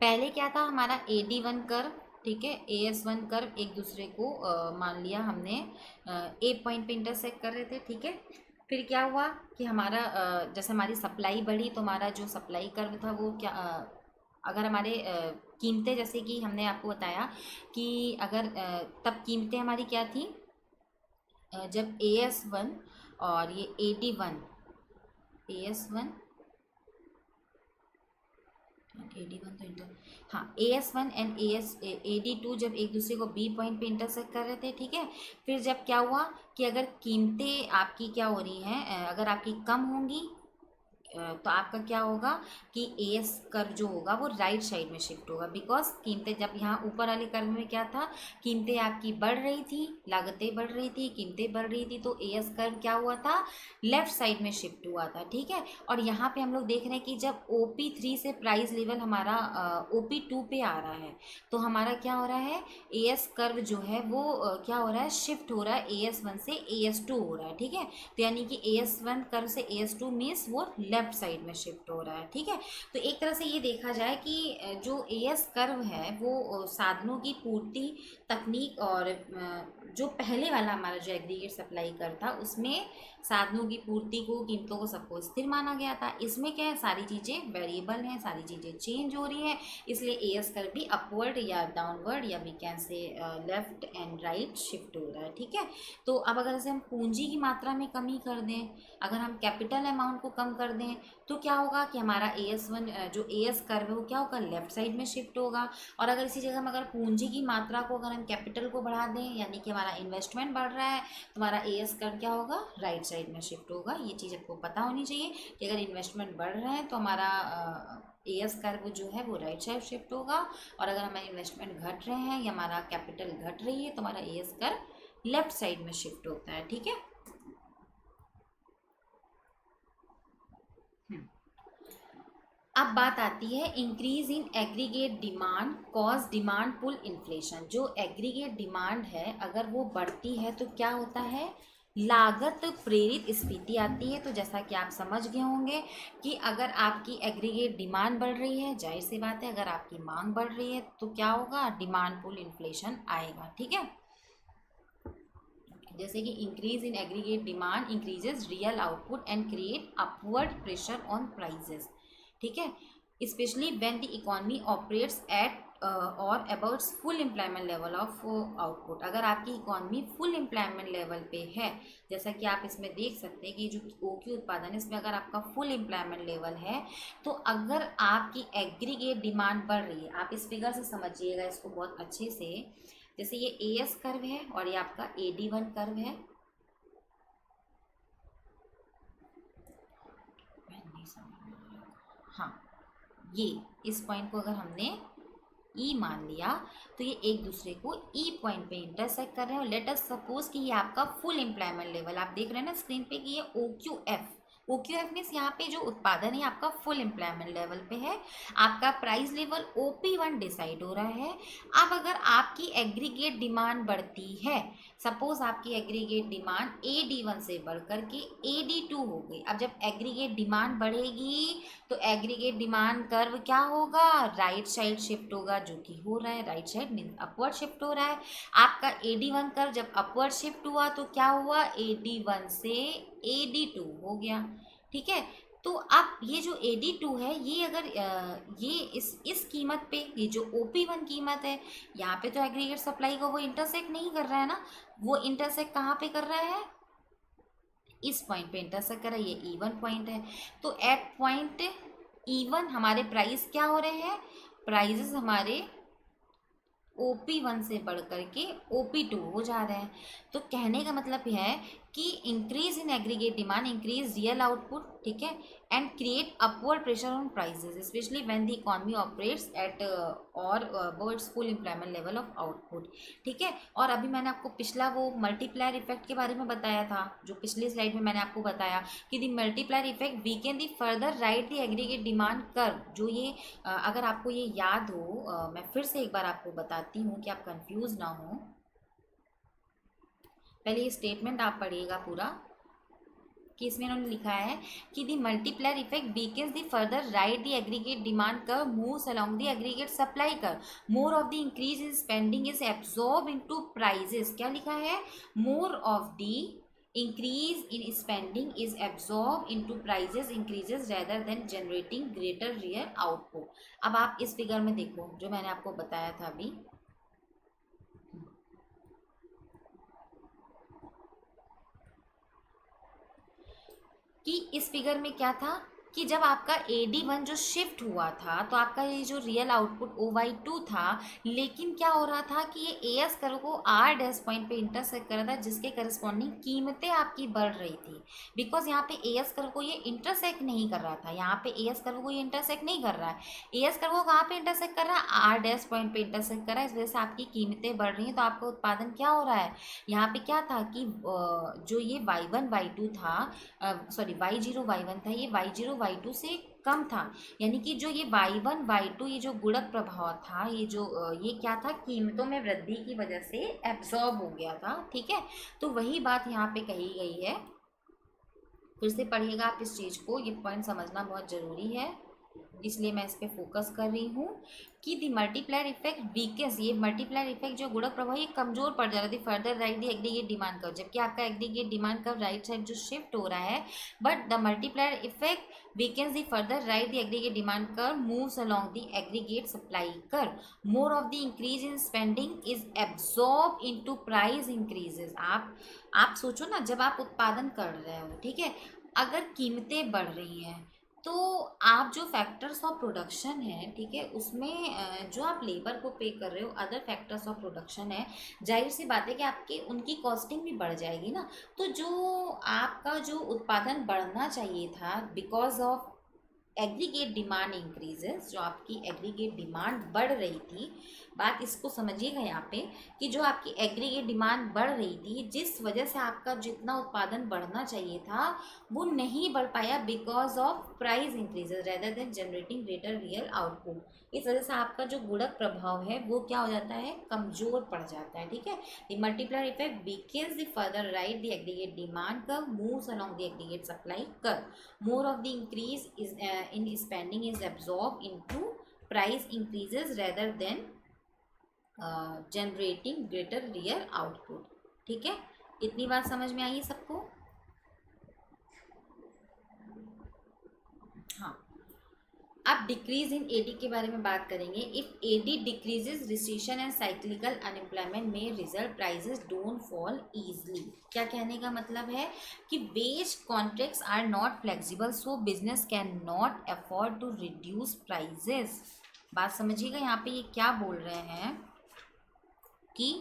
[SPEAKER 1] पहले क्या था हमारा AD1 कर्व, ठीक है, AS1 कर्व एक दूसरे को मान लिया हमने ए पॉइंट पे इंटरसेक्ट कर रहे थे, ठीक है। फिर क्या हुआ कि हमारा जैसे हमारी सप्लाई बढ़ी तो हमारा जो सप्लाई कर्व था वो क्या अगर हमारे कीमतें, जैसे कि हमने आपको बताया कि अगर तब कीमतें हमारी क्या थी, जब AS1 और ये AD1, AS1 AD1 तो इंटर, हाँ, AS1 एंड AD2 जब एक दूसरे को B पॉइंट पे इंटरसेक्ट कर रहे थे, ठीक है। फिर जब क्या हुआ कि अगर कीमतें आपकी क्या हो रही हैं, अगर आपकी कम होंगी तो आपका क्या होगा कि एएस कर्व जो होगा वो राइट साइड में शिफ्ट होगा, बिकॉज कीमतें जब यहाँ ऊपर वाले कर्व में क्या था, कीमतें आपकी बढ़ रही थी, लागतें बढ़ रही थी, कीमतें बढ़ रही थी, तो एएस कर्व क्या हुआ था, लेफ्ट साइड में शिफ्ट हुआ था, ठीक है। और यहाँ पे हम लोग देख रहे हैं कि जब OP3 से प्राइस लेवल हमारा OP2 पे आ रहा है तो हमारा क्या हो रहा है, एएस कर्व जो है वो क्या हो रहा है, शिफ्ट हो रहा है, AS1 से AS2 हो रहा है, ठीक है। तो यानी कि AS1 कर्व से AS2 मीन्स वो लेफ्ट साइड में शिफ्ट हो रहा है, ठीक है। तो एक तरह से ये देखा जाए कि जो AS कर्व है वो साधनों की पूर्ति तकनीक और जो पहले वाला हमारा जो एग्रीगेट सप्लाई कर्व था उसमें साधनों की पूर्ति को, कीमतों को, सबको स्थिर माना गया था। इसमें क्या है, सारी चीज़ें वेरिएबल हैं, सारी चीज़ें चेंज हो रही हैं, इसलिए AS कर्व भी अपवर्ड या डाउनवर्ड या we can say left and right shift हो रहा है, ठीक है। तो अब अगर जैसे हम पूंजी की मात्रा में कमी कर दें, अगर हम कैपिटल अमाउंट को कम कर दें तो क्या होगा कि हमारा AS1 जो AS कर्व है वो क्या होगा, लेफ्ट साइड में शिफ्ट होगा। और अगर इसी जगह में अगर पूंजी की मात्रा को, अगर हम कैपिटल को बढ़ा दें, यानी कि हमारा इन्वेस्टमेंट बढ़ रहा है, तो हमारा AS कर्व क्या होगा, राइट साइड में शिफ्ट होगा। ये चीज़ आपको पता होनी चाहिए कि अगर इन्वेस्टमेंट बढ़ रहा है तो हमारा AS कर्व जो है वो राइट साइड शिफ्ट होगा, और अगर हमारे इन्वेस्टमेंट घट रहे हैं या हमारा कैपिटल घट रही है तो हमारा AS कर्व लेफ्ट साइड में शिफ्ट होता है, ठीक है। अब बात आती है increase in aggregate demand cause demand pull inflation. जो एग्रीगेट डिमांड है अगर वो बढ़ती है तो क्या होता है, लागत प्रेरित स्फीति आती है। तो जैसा कि आप समझ गए होंगे कि अगर आपकी एग्रीगेट डिमांड बढ़ रही है, जाहिर सी बात है अगर आपकी मांग बढ़ रही है तो क्या होगा, डिमांड पुल इन्फ्लेशन आएगा, ठीक है। जैसे कि increase in aggregate demand increases real output and create upward pressure on prices, ठीक है, especially when the economy operates at or about full employment level of output. अगर आपकी इकोनॉमी फुल एम्प्लॉयमेंट लेवल पे है, जैसा कि आप इसमें देख सकते हैं कि जो OQ उत्पादन है इसमें अगर आपका फुल एम्प्लॉयमेंट लेवल है तो अगर आपकी एग्रीगेट डिमांड बढ़ रही है, आप इस फिगर से समझिएगा इसको बहुत अच्छे से। जैसे ये AS कर्व है और ये आपका AD1 कर्व है, हाँ, ये इस पॉइंट को अगर हमने E मान लिया तो ये एक दूसरे को E पॉइंट पे इंटरसेक्ट कर रहे हैं। और लेट अस सपोज कि ये आपका फुल एम्प्लॉयमेंट लेवल, आप देख रहे हैं ना स्क्रीन पे कि ये OQF मीन्स यहाँ पे जो उत्पादन है आपका फुल एम्प्लॉयमेंट लेवल पे है, आपका प्राइस लेवल OP1 डिसाइड हो रहा है। अब अगर आपकी एग्रीगेट डिमांड बढ़ती है, सपोज आपकी एग्रीगेट डिमांड AD1 से बढ़ कर के AD2 हो गई। अब जब एग्रीगेट डिमांड बढ़ेगी तो एग्रीगेट डिमांड कर्व क्या होगा, राइट साइड शिफ्ट होगा, जो कि हो रहा है, right side mean upward shift हो रहा है। आपका AD1 कर्व जब अपवर्ड शिफ्ट हुआ तो क्या हुआ, AD1 से AD2 हो गया, ठीक है। तो अब ये जो AD2 है ये अगर ये इस कीमत पे, ये जो OP1 कीमत है, यहाँ पे तो एग्रीगेट सप्लाई को वो इंटरसेक्ट नहीं कर रहा है ना, वो इंटरसेक्ट कहाँ पे कर रहा है, इस पॉइंट पे इंटरसेक्ट कर रहा है, ये E1 पॉइंट है। तो एट पॉइंट E1 हमारे प्राइस क्या हो रहे हैं, प्राइजेस हमारे OP1 से बढ़ कर के OP2 हो जा रहे हैं। तो कहने का मतलब यह है कि increase in aggregate demand increase real output, ठीक है, and create upward pressure on prices especially when the economy operates at or about full employment level of output, ठीक है। और अभी मैंने आपको पिछला वो मल्टीप्लायर इफेक्ट के बारे में बताया था, जो पिछली स्लाइड में मैंने आपको बताया कि the multiplier effect weakened the further right the aggregate demand curve. जो ये अगर आपको ये याद हो, मैं फिर से एक बार आपको बताती हूँ कि आप कंफ्यूज ना हो। पहले ये स्टेटमेंट आप पढ़िएगा पूरा कि इसमें उन्होंने लिखा है कि the multiplier effect weakens the further right the aggregate demand curve moves along the aggregate supply curve more of the increase in spending is absorb into prices. क्या लिखा है? More of the increase in spending is absorbed into prices increases rather than generating greater real output। अब आप इस figure में देखो जो मैंने आपको बताया था अभी, कि इस फिगर में क्या था कि जब आपका AD1 जो शिफ्ट हुआ था तो आपका ये जो रियल आउटपुट OY2 था, लेकिन क्या हो रहा था कि ये AS कर्व को R डैश पॉइंट पे इंटरसेक्ट कर रहा था, जिसके करस्पॉन्डिंग कीमतें आपकी बढ़ रही थी। बिकॉज यहाँ पे AS कर्व को ये इंटरसेक्ट नहीं कर रहा था, यहाँ पे AS कर्व को ये इंटरसेक्ट नहीं कर रहा है। AS कर्व को कहाँ पे इंटरसेक्ट कर रहा है? R डैश पॉइंट पे इंटरसेक्ट कर रहा है, इस वजह से आपकी कीमतें बढ़ रही हैं। तो आपका उत्पादन क्या हो रहा है? यहाँ पे क्या था कि जो ये Y1 Y2 था, सॉरी Y0 Y1 था, ये Y0 Y2 से कम था। यानी कि जो ये Y1 Y2 ये जो गुणक प्रभाव था, ये जो ये क्या था? कीमतों में वृद्धि की वजह से एब्जॉर्ब हो गया था। ठीक है, तो वही बात यहाँ पे कही गई है। फिर से पढ़िएगा आप इस चीज़ को, ये पॉइंट समझना बहुत ज़रूरी है, इसलिए मैं इस पर फोकस कर रही हूँ कि द मल्टीप्लायर इफेक्ट वीकेंस, ये मल्टीप्लायर इफेक्ट जो गुणक प्रभाव ये कमजोर पड़ जा रहा है further right the aggregate demand curve, जबकि आपका aggregate demand curve right side जो शिफ्ट हो रहा है, but the multiplier effect weakens the further right the aggregate demand curve moves along the aggregate supply curve more of the increase in spending is absorbed into price increases। आप सोचो ना, जब आप उत्पादन कर रहे हो, ठीक है, अगर कीमतें बढ़ रही हैं तो आप जो फैक्टर्स ऑफ प्रोडक्शन है, ठीक है, उसमें जो आप लेबर को पे कर रहे हो, अदर फैक्टर्स ऑफ प्रोडक्शन है, जाहिर सी बात है कि आपकी उनकी कॉस्टिंग भी बढ़ जाएगी ना। तो जो आपका जो उत्पादन बढ़ना चाहिए था because of aggregate demand increases, जो आपकी एग्रीगेट डिमांड बढ़ रही थी, बात इसको समझिएगा यहाँ पे कि जो आपकी एग्रीगेट डिमांड बढ़ रही थी, जिस वजह से आपका जितना उत्पादन बढ़ना चाहिए था वो नहीं बढ़ पाया because of price increases rather than generating greater real output. इस वजह से आपका जो गुणक प्रभाव है वो क्या हो जाता है? कमजोर पड़ जाता है। ठीक है, the multiplier effect weakens the further right the aggregate demand curve moves along the aggregate supply curve more of the increase is in spending is absorbed into price increases rather than generating greater real output। ठीक है, इतनी बात समझ में आई है सबको? हाँ, अब डिक्रीज इन एडी के बारे में बात करेंगे। If AD decreases recession and cyclical unemployment में result prices don't fall easily. क्या कहने का मतलब है कि wage contracts are not flexible so business can not afford to reduce prices. बात समझिएगा, यहाँ पे ये क्या बोल रहे हैं कि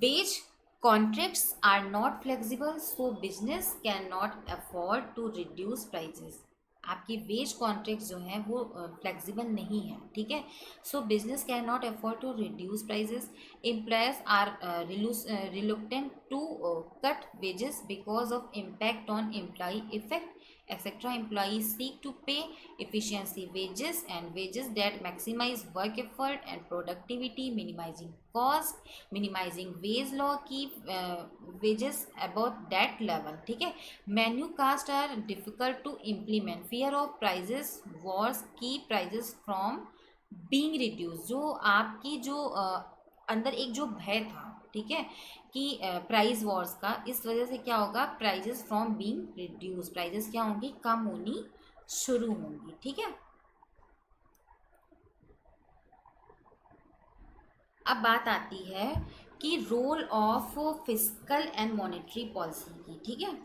[SPEAKER 1] wage contracts are not flexible so business can not afford to reduce prices. आपकी वेज कॉन्ट्रैक्ट जो हैं वो फ्लेक्सिबल नहीं है। ठीक है, so business can not afford to reduce prices. Employers are reluctant to cut wages because of impact on employee effect etc. Employees seek to pay efficiency wages and wages that maximize work effort and productivity, minimizing cost, minimizing wage law, keep wages above that level। ठीक है, menu costs are difficult to implement, fear of prices wars keep prices from being reduced। जो आपकी जो अंदर एक जो भय था, ठीक है, कि प्राइस वॉर्स का, इस वजह से क्या होगा? Prices from being reduce, prices क्या होंगी? कम होनी शुरू होंगी। ठीक है, अब बात आती है कि role of fiscal and monetary policy की। ठीक है,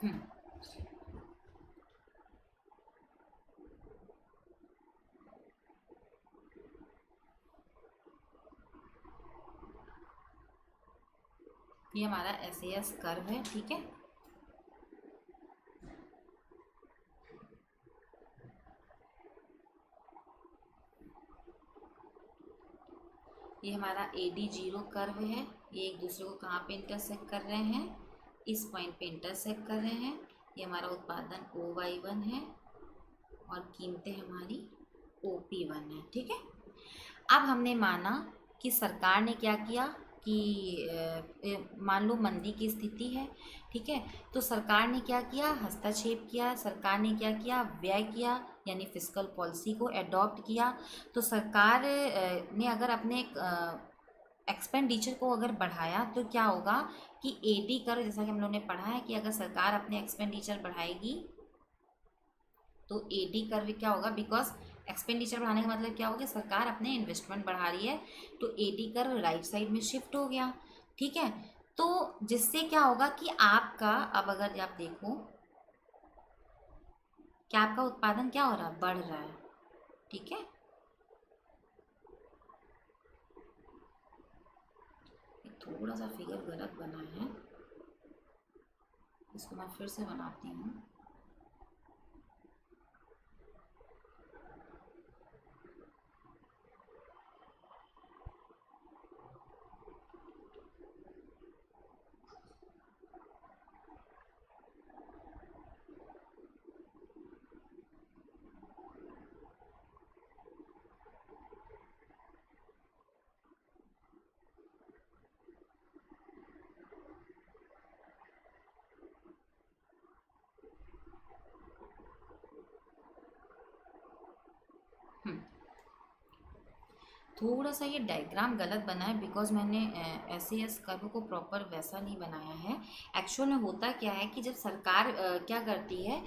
[SPEAKER 1] हम्म, ये हमारा SAS कर्व है, ठीक है। ये हमारा AD0 कर्व है, ये एक दूसरे को कहाँ पे इंटरसेक्ट कर रहे हैं, इस पॉइंट पे इंटरसेक्ट कर रहे हैं। ये हमारा उत्पादन OY1 है और कीमतें हमारी OP1 है, ठीक है। अब हमने माना कि सरकार ने क्या किया कि मान लो मंदी की स्थिति है, ठीक है, तो सरकार ने क्या किया, हस्तक्षेप किया, सरकार ने क्या किया, व्यय किया, यानी फिस्कल पॉलिसी को एडॉप्ट किया। तो सरकार ने अगर अपने एक्सपेंडिचर को अगर बढ़ाया तो क्या होगा कि AD कर, जैसा कि हम लोग ने पढ़ा है कि अगर सरकार अपने एक्सपेंडिचर बढ़ाएगी तो AD कर्व क्या होगा, बिकॉज एक्सपेंडिचर बढ़ाने का मतलब क्या होगा, सरकार अपने इन्वेस्टमेंट बढ़ा रही है, तो AD कर्व राइट साइड में शिफ्ट हो गया, ठीक है। तो जिससे क्या होगा कि आपका, अब अगर आप देखो कि आपका उत्पादन क्या हो रहा है, बढ़ रहा है, ठीक है। थोड़ा सा फिगर गलत बना है, इसको मैं फिर से बनाती हूँ। हम्म, थोड़ा सा ये डायग्राम गलत बना है, बिकॉज मैंने SAS कर्व को प्रॉपर वैसा नहीं बनाया है। एक्चुअल में होता क्या है कि जब सरकार क्या करती है,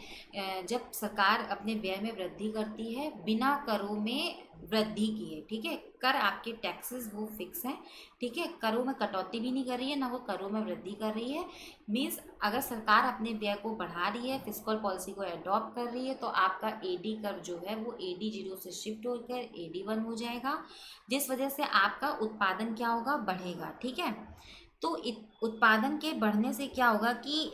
[SPEAKER 1] जब सरकार अपने व्यय में वृद्धि करती है बिना करों में वृद्धि किए, ठीक है, कर आपके टैक्सेस वो फिक्स हैं, ठीक है, करों में कटौती भी नहीं कर रही है, ना वो करों में वृद्धि कर रही है। मीन्स अगर सरकार अपने व्यय को बढ़ा रही है, फिस्कल पॉलिसी को एडॉप्ट कर रही है, तो आपका AD कर्व जो है वो AD0 से शिफ्ट होकर AD1 हो जाएगा, जिस वजह से आपका उत्पादन क्या होगा, बढ़ेगा, ठीक है। तो उत्पादन के बढ़ने से क्या होगा कि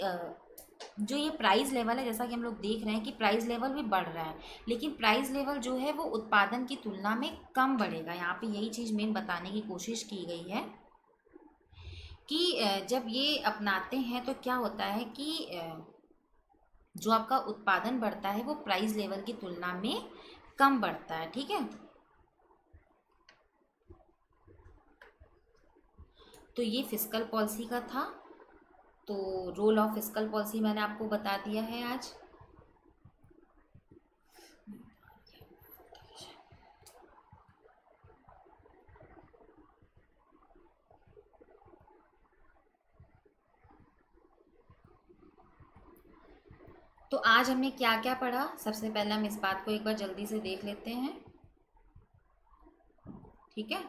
[SPEAKER 1] जो ये प्राइस लेवल है, जैसा कि हम लोग देख रहे हैं कि प्राइस लेवल भी बढ़ रहा है, लेकिन प्राइस लेवल जो है वो उत्पादन की तुलना में कम बढ़ेगा। यहाँ पे यही चीज़ मेन बताने की कोशिश की गई है कि जब ये अपनाते हैं तो क्या होता है कि जो आपका उत्पादन बढ़ता है वो प्राइस लेवल की तुलना में कम बढ़ता है, ठीक है। तो ये फिस्कल पॉलिसी का था, तो रोल ऑफ फिस्कल पॉलिसी मैंने आपको बता दिया है आज। तो आज हमने क्या क्या पढ़ा, सबसे पहले हम इस बात को एक बार जल्दी से देख लेते हैं, ठीक है।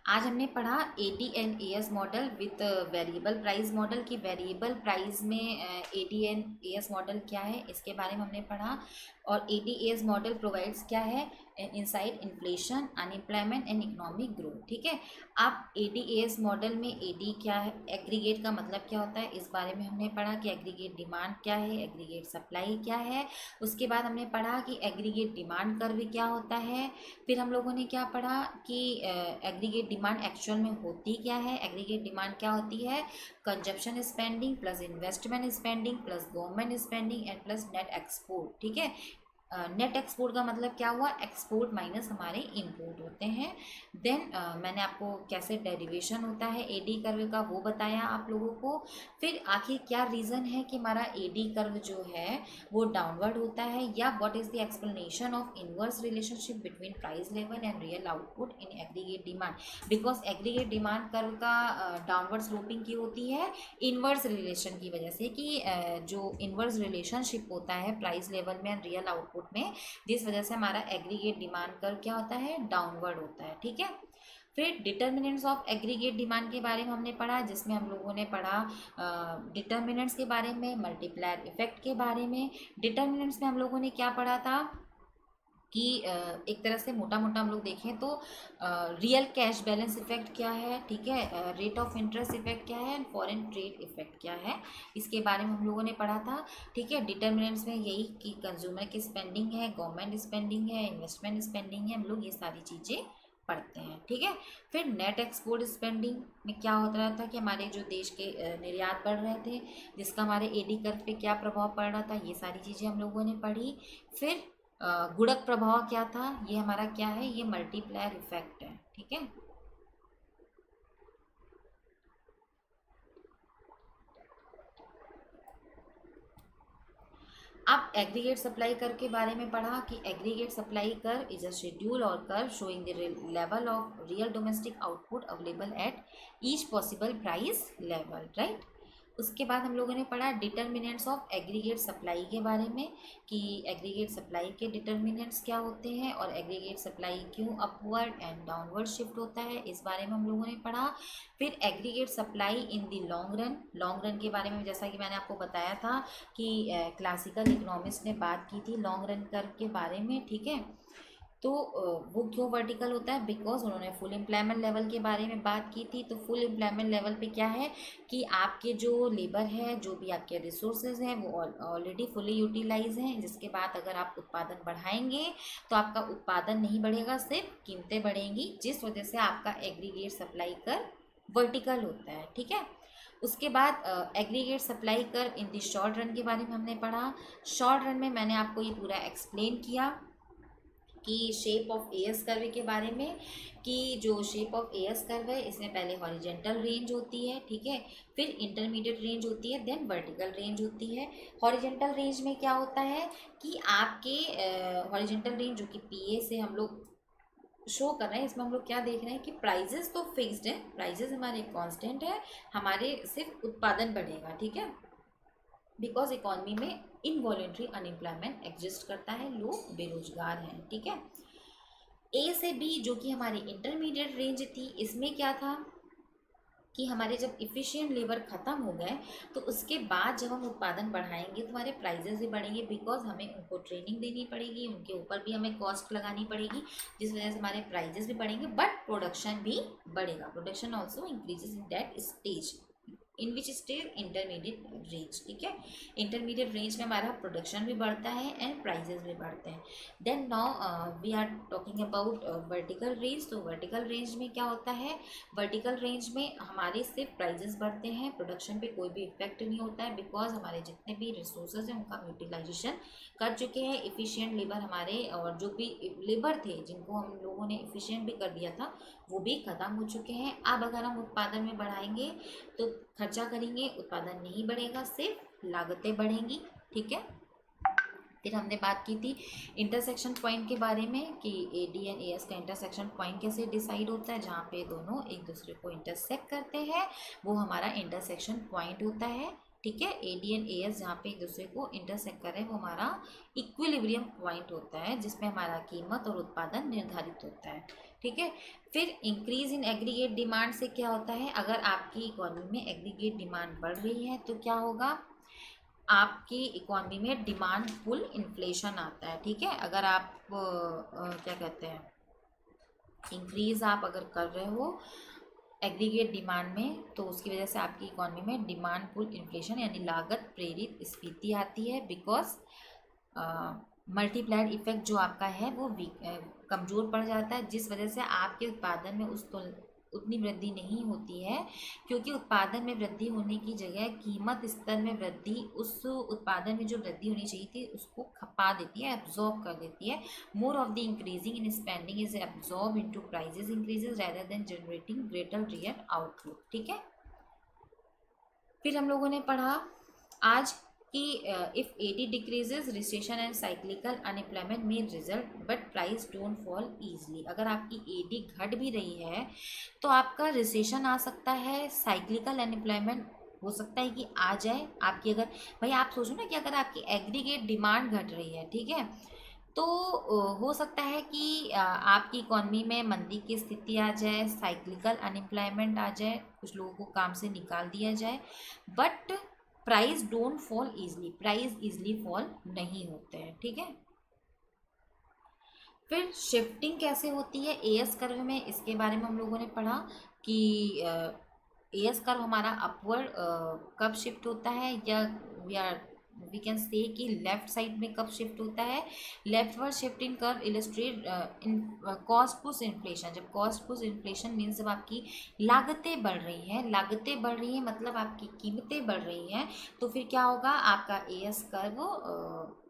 [SPEAKER 1] आज हमने पढ़ा AD&AS model with variable price model की वेरिएबल प्राइस में AD&AS मॉडल क्या है इसके बारे में हमने पढ़ा, और AD/AS मॉडल प्रोवाइड्स क्या है, inside inflation, unemployment and economic growth, ठीक है। अब AD/AS मॉडल में AD क्या है, एग्रीगेट का मतलब क्या होता है, इस बारे में हमने पढ़ा कि एग्रीगेट डिमांड क्या है, एग्रीगेट सप्लाई क्या है। उसके बाद हमने पढ़ा कि एग्रीगेट डिमांड कर्व क्या होता है। फिर हम लोगों ने क्या पढ़ा कि एग्रीगेट डिमांड एक्चुअल में होती क्या है, एग्रीगेट डिमांड क्या होती है, consumption spending plus investment spending plus government spending and plus net export, ठीक है। नेट एक्सपोर्ट का मतलब क्या हुआ, एक्सपोर्ट माइनस हमारे इंपोर्ट होते हैं। देन मैंने आपको कैसे डेरिवेशन होता है AD कर्व का वो बताया आप लोगों को। फिर आखिर क्या रीज़न है कि हमारा AD कर्व जो है वो डाउनवर्ड होता है, या what is the explanation of inverse relationship between price level and real output in aggregate demand, because aggregate demand curve का डाउनवर्ड स्लोपिंग की होती है इनवर्स रिलेशन की वजह से, कि जो इनवर्स रिलेशनशिप होता है प्राइस लेवल में एंड रियल आउटपुट में, जिस वजह से हमारा एग्रीगेट डिमांड कर्व क्या होता है, डाउनवर्ड होता है, ठीक है। फिर डिटर्मिनेंट्स ऑफ एग्रीगेट डिमांड के बारे में हमने पढ़ा, जिसमें हम लोगों ने पढ़ा डिटर्मिनेंट्स के बारे में, मल्टीप्लायर इफेक्ट के बारे में। डिटर्मिनेंट्स में हम लोगों ने क्या पढ़ा था कि एक तरह से मोटा मोटा हम लोग देखें तो रियल कैश बैलेंस इफेक्ट क्या है, ठीक है, रेट ऑफ इंटरेस्ट इफेक्ट क्या है, एंड फॉरेन ट्रेड इफेक्ट क्या है, इसके बारे में हम लोगों ने पढ़ा था। ठीक है, डिटर्मिनेंट्स में यही कि कंज्यूमर की स्पेंडिंग है, गवर्नमेंट स्पेंडिंग है, इन्वेस्टमेंट स्पेंडिंग है, हम लोग ये सारी चीज़ें पढ़ते हैं। ठीक है, फिर नेट एक्सपोर्ट स्पेंडिंग में क्या होता रहा था कि हमारे जो देश के निर्यात बढ़ रहे थे, जिसका हमारे एडी कर्व पे क्या प्रभाव पड़ रहा था, ये सारी चीज़ें हम लोगों ने पढ़ी। फिर गुणक प्रभाव क्या था, ये हमारा क्या है, ये मल्टीप्लायर इफेक्ट है। ठीक है, अब एग्रीगेट सप्लाई कर के बारे में पढ़ा कि एग्रीगेट सप्लाई कर इज अ शेड्यूल और कर showing the level of real domestic output available at each possible price level, right. उसके बाद हम लोगों ने पढ़ा डिटर्मिनेंट्स ऑफ एग्रीगेट सप्लाई के बारे में कि एग्रीगेट सप्लाई के डिटर्मिनेंट्स क्या होते हैं और एग्रीगेट सप्लाई क्यों अपवर्ड एंड डाउनवर्ड शिफ्ट होता है, इस बारे में हम लोगों ने पढ़ा। फिर aggregate supply in the long run के बारे में, जैसा कि मैंने आपको बताया था कि क्लासिकल इकोनॉमिस्ट ने बात की थी लॉन्ग रन कर्व के बारे में। ठीक है, तो वो क्यों वर्टिकल होता है, बिकॉज उन्होंने फुल एम्प्लॉयमेंट लेवल के बारे में बात की थी। तो फुल एम्प्लॉयमेंट लेवल पे क्या है कि आपके जो लेबर है, जो भी आपके रिसोर्सेज हैं, वो ऑलरेडी फुली यूटिलाइज हैं, जिसके बाद अगर आप उत्पादन बढ़ाएंगे तो आपका उत्पादन नहीं बढ़ेगा, सिर्फ कीमतें बढ़ेंगी, जिस वजह से आपका एग्रीगेट सप्लाई कर वर्टिकल होता है। ठीक है, उसके बाद एग्रीगेट सप्लाई कर इन दी शॉर्ट रन के बारे में हमने पढ़ा। शॉर्ट रन में मैंने आपको ये पूरा एक्सप्लेन किया कि शेप ऑफ एएस कर्व के बारे में, कि जो शेप ऑफ एएस कर्व है इसमें पहले हॉरिजेंटल रेंज होती है, ठीक है, फिर इंटरमीडिएट रेंज होती है, देन वर्टिकल रेंज होती है। हॉरिजेंटल रेंज में क्या होता है कि आपके हॉरिजेंटल रेंज जो कि पीए से हम लोग शो कर रहे हैं, इसमें हम लोग क्या देख रहे हैं कि प्राइजेस तो फिक्स्ड है, प्राइजेस हमारे कांस्टेंट है, हमारे सिर्फ उत्पादन बढ़ेगा। ठीक है, बिकॉज इकॉनमी में इनवॉलेंट्री अनएम्प्लॉयमेंट एग्जिस्ट करता है, लोग बेरोजगार हैं। ठीक है, ए से बी जो कि हमारी इंटरमीडिएट रेंज थी, इसमें क्या था कि हमारे जब इफ़िशिएंट लेबर ख़त्म हो गए तो उसके बाद जब हम उत्पादन बढ़ाएंगे तो हमारे प्राइजेस भी बढ़ेंगे, बिकॉज हमें उनको ट्रेनिंग देनी पड़ेगी, उनके ऊपर भी हमें कॉस्ट लगानी पड़ेगी, जिस वजह से हमारे प्राइजेस भी बढ़ेंगे, बट प्रोडक्शन भी बढ़ेगा। Production also increases in that stage in which stage intermediate range. ठीक है, इंटरमीडिएट रेंज में हमारा प्रोडक्शन भी बढ़ता है एंड प्राइजेस भी बढ़ते हैं। Then now we are talking about vertical range. तो वर्टिकल रेंज में क्या होता है, वर्टिकल रेंज में हमारे सिर्फ प्राइजेस बढ़ते हैं, प्रोडक्शन पे कोई भी इफेक्ट नहीं होता है, बिकॉज हमारे जितने भी रिसोर्सेज हैं उनका यूटिलाइजेशन कर चुके हैं, इफ़िशिएंट लेबर हमारे, और जो भी लेबर थे जिनको हम लोगों ने इफ़िशिएंट भी कर दिया था वो भी ख़त्म हो चुके हैं। अब अगर हम उत्पादन में बढ़ाएंगे तो खर्चा करेंगे, उत्पादन नहीं बढ़ेगा, सिर्फ लागतें बढ़ेंगी। ठीक है, फिर हमने बात की थी इंटरसेक्शन पॉइंट के बारे में कि ए डी एंड ए एस का इंटरसेक्शन पॉइंट कैसे डिसाइड होता है, जहाँ पे दोनों एक दूसरे को इंटरसेक्ट करते हैं वो हमारा इंटरसेक्शन पॉइंट होता है। ठीक है, ए डी एंड ए एस जहाँ पे एक दूसरे को इंटरसेक्ट कर रहे हैं वो हमारा इक्विलिब्रियम पॉइंट होता है, जिसमें हमारा कीमत और उत्पादन निर्धारित होता है। ठीक है, फिर इंक्रीज इन एग्रीगेट डिमांड से क्या होता है, अगर आपकी इकोनॉमी में एग्रीगेट डिमांड बढ़ रही है तो क्या होगा, आपकी इकोनॉमी में डिमांड पुल इन्फ्लेशन आता है। ठीक है, अगर आप क्या कहते हैं, इंक्रीज आप अगर कर रहे हो एग्रीगेट डिमांड में तो उसकी वजह से आपकी इकोनॉमी में डिमांड पुल इन्फ्लेशन यानी लागत प्रेरित स्फीति आती है, बिकॉज मल्टीप्लायर इफेक्ट जो आपका है वो कमज़ोर पड़ जाता है, जिस वजह से आपके उत्पादन में उतनी वृद्धि नहीं होती है, क्योंकि उत्पादन में वृद्धि होने की जगह कीमत स्तर में वृद्धि उस उत्पादन में जो वृद्धि होनी चाहिए थी उसको खपा देती है, एब्जॉर्ब कर देती है। More of the increasing in spending is absorb into prices increases rather than generating greater real output. ठीक है, फिर हम लोगों ने पढ़ा आज कि if AD decreases recession and cyclical unemployment में result but price don't fall easily. अगर आपकी एडी घट भी रही है तो आपका रिसेशन आ सकता है, साइक्लिकल अनएम्प्लॉयमेंट हो सकता है कि आ जाए आपकी। अगर भाई आप सोचो ना कि अगर आपकी एग्रीगेट डिमांड घट रही है, ठीक है, तो हो सकता है कि आपकी इकॉनमी में मंदी की स्थिति आ जाए, साइक्लिकल अनएम्प्लॉयमेंट आ जाए, कुछ लोगों को काम से निकाल दिया जाए, but price don't fall easily, price easily fall नहीं होते हैं, ठीक है। फिर शिफ्टिंग कैसे होती है एएस कर्व में, इसके बारे में हम लोगों ने पढ़ा कि एएस कर्व हमारा अपवर्ड कब शिफ्ट होता है, या वी कैन से कि लेफ्ट साइड में कब शिफ्ट होता है। Leftward shift in curve illustrate in cost push inflation. जब कॉस्ट पुश इन्फ्लेशन मीन्स जब आपकी लागतें बढ़ रही हैं, लागतें बढ़ रही हैं मतलब आपकी कीमतें बढ़ रही हैं, तो फिर क्या होगा, आपका एएस कर्व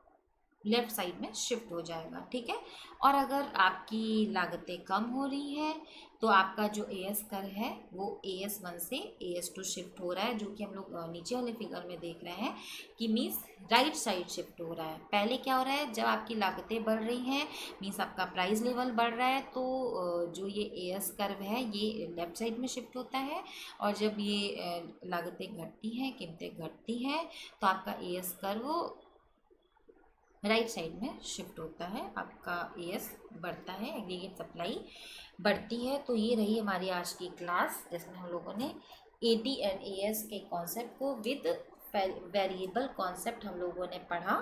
[SPEAKER 1] लेफ्ट साइड में शिफ्ट हो जाएगा, ठीक है। और अगर आपकी लागतें कम हो रही हैं तो आपका जो एएस कर है वो AS1 से AS2 शिफ्ट हो रहा है, जो कि हम लोग नीचे वाले फिगर में देख रहे हैं कि मीन्स राइट साइड शिफ्ट हो रहा है। पहले क्या हो रहा है, जब आपकी लागतें बढ़ रही हैं मीन्स आपका प्राइस लेवल बढ़ रहा है, तो जो ये एएस कर्व है ये लेफ्ट साइड में शिफ्ट होता है, और जब ये लागतें घटती हैं, कीमतें घटती हैं, तो आपका एएस कर्व राइट साइड में शिफ्ट होता है, आपका एएस बढ़ता है, एग्रीगेट सप्लाई बढ़ती है। तो ये रही हमारी आज की क्लास, जिसमें हम लोगों ने एटी एंड एएस के कॉन्सेप्ट को विद वेरिएबल कॉन्सेप्ट हम लोगों ने पढ़ा।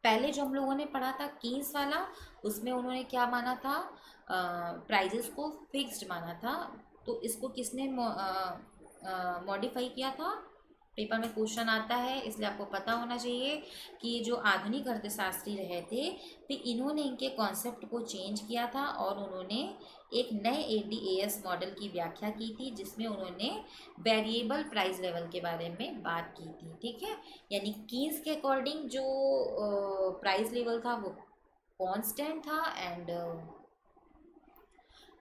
[SPEAKER 1] पहले जो हम लोगों ने पढ़ा था कीन्स वाला, उसमें उन्होंने क्या माना था, प्राइजेस को फिक्स्ड माना था। तो इसको किसने मॉडिफाई किया था, पेपर में क्वेश्चन आता है, इसलिए आपको पता होना चाहिए कि जो आधुनिक अर्थशास्त्री रहे थे, फिर इन्होंने इनके कॉन्सेप्ट को चेंज किया था और उन्होंने एक नए एडीएएस मॉडल की व्याख्या की थी, जिसमें उन्होंने वेरिएबल प्राइस लेवल के बारे में बात की थी, ठीक है। यानी कीन्स के अकॉर्डिंग जो प्राइस लेवल था वो कांस्टेंट था, एंड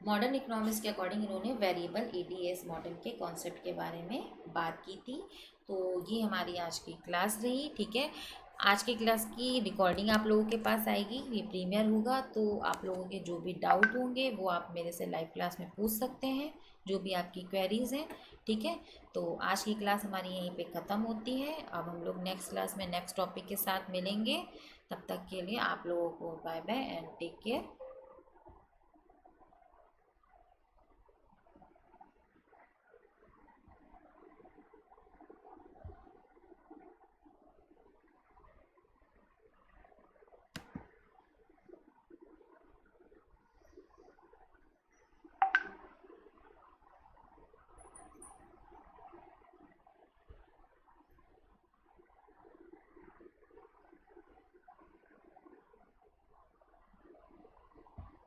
[SPEAKER 1] मॉडर्न इकोनॉमिक्स के अकॉर्डिंग इन्होंने वेरिएबल एडीएस मॉडल के कॉन्सेप्ट के बारे में बात की थी। तो ये हमारी आज की क्लास रही, ठीक है। आज की क्लास की रिकॉर्डिंग आप लोगों के पास आएगी, ये प्रीमियर होगा, तो आप लोगों के जो भी डाउट होंगे वो आप मेरे से लाइव क्लास में पूछ सकते हैं, जो भी आपकी क्वेरीज हैं, ठीक है। तो आज की क्लास हमारी यहीं पे ख़त्म होती है। अब हम लोग नेक्स्ट क्लास में नेक्स्ट टॉपिक के साथ मिलेंगे। तब तक के लिए आप लोगों को bye bye and take care.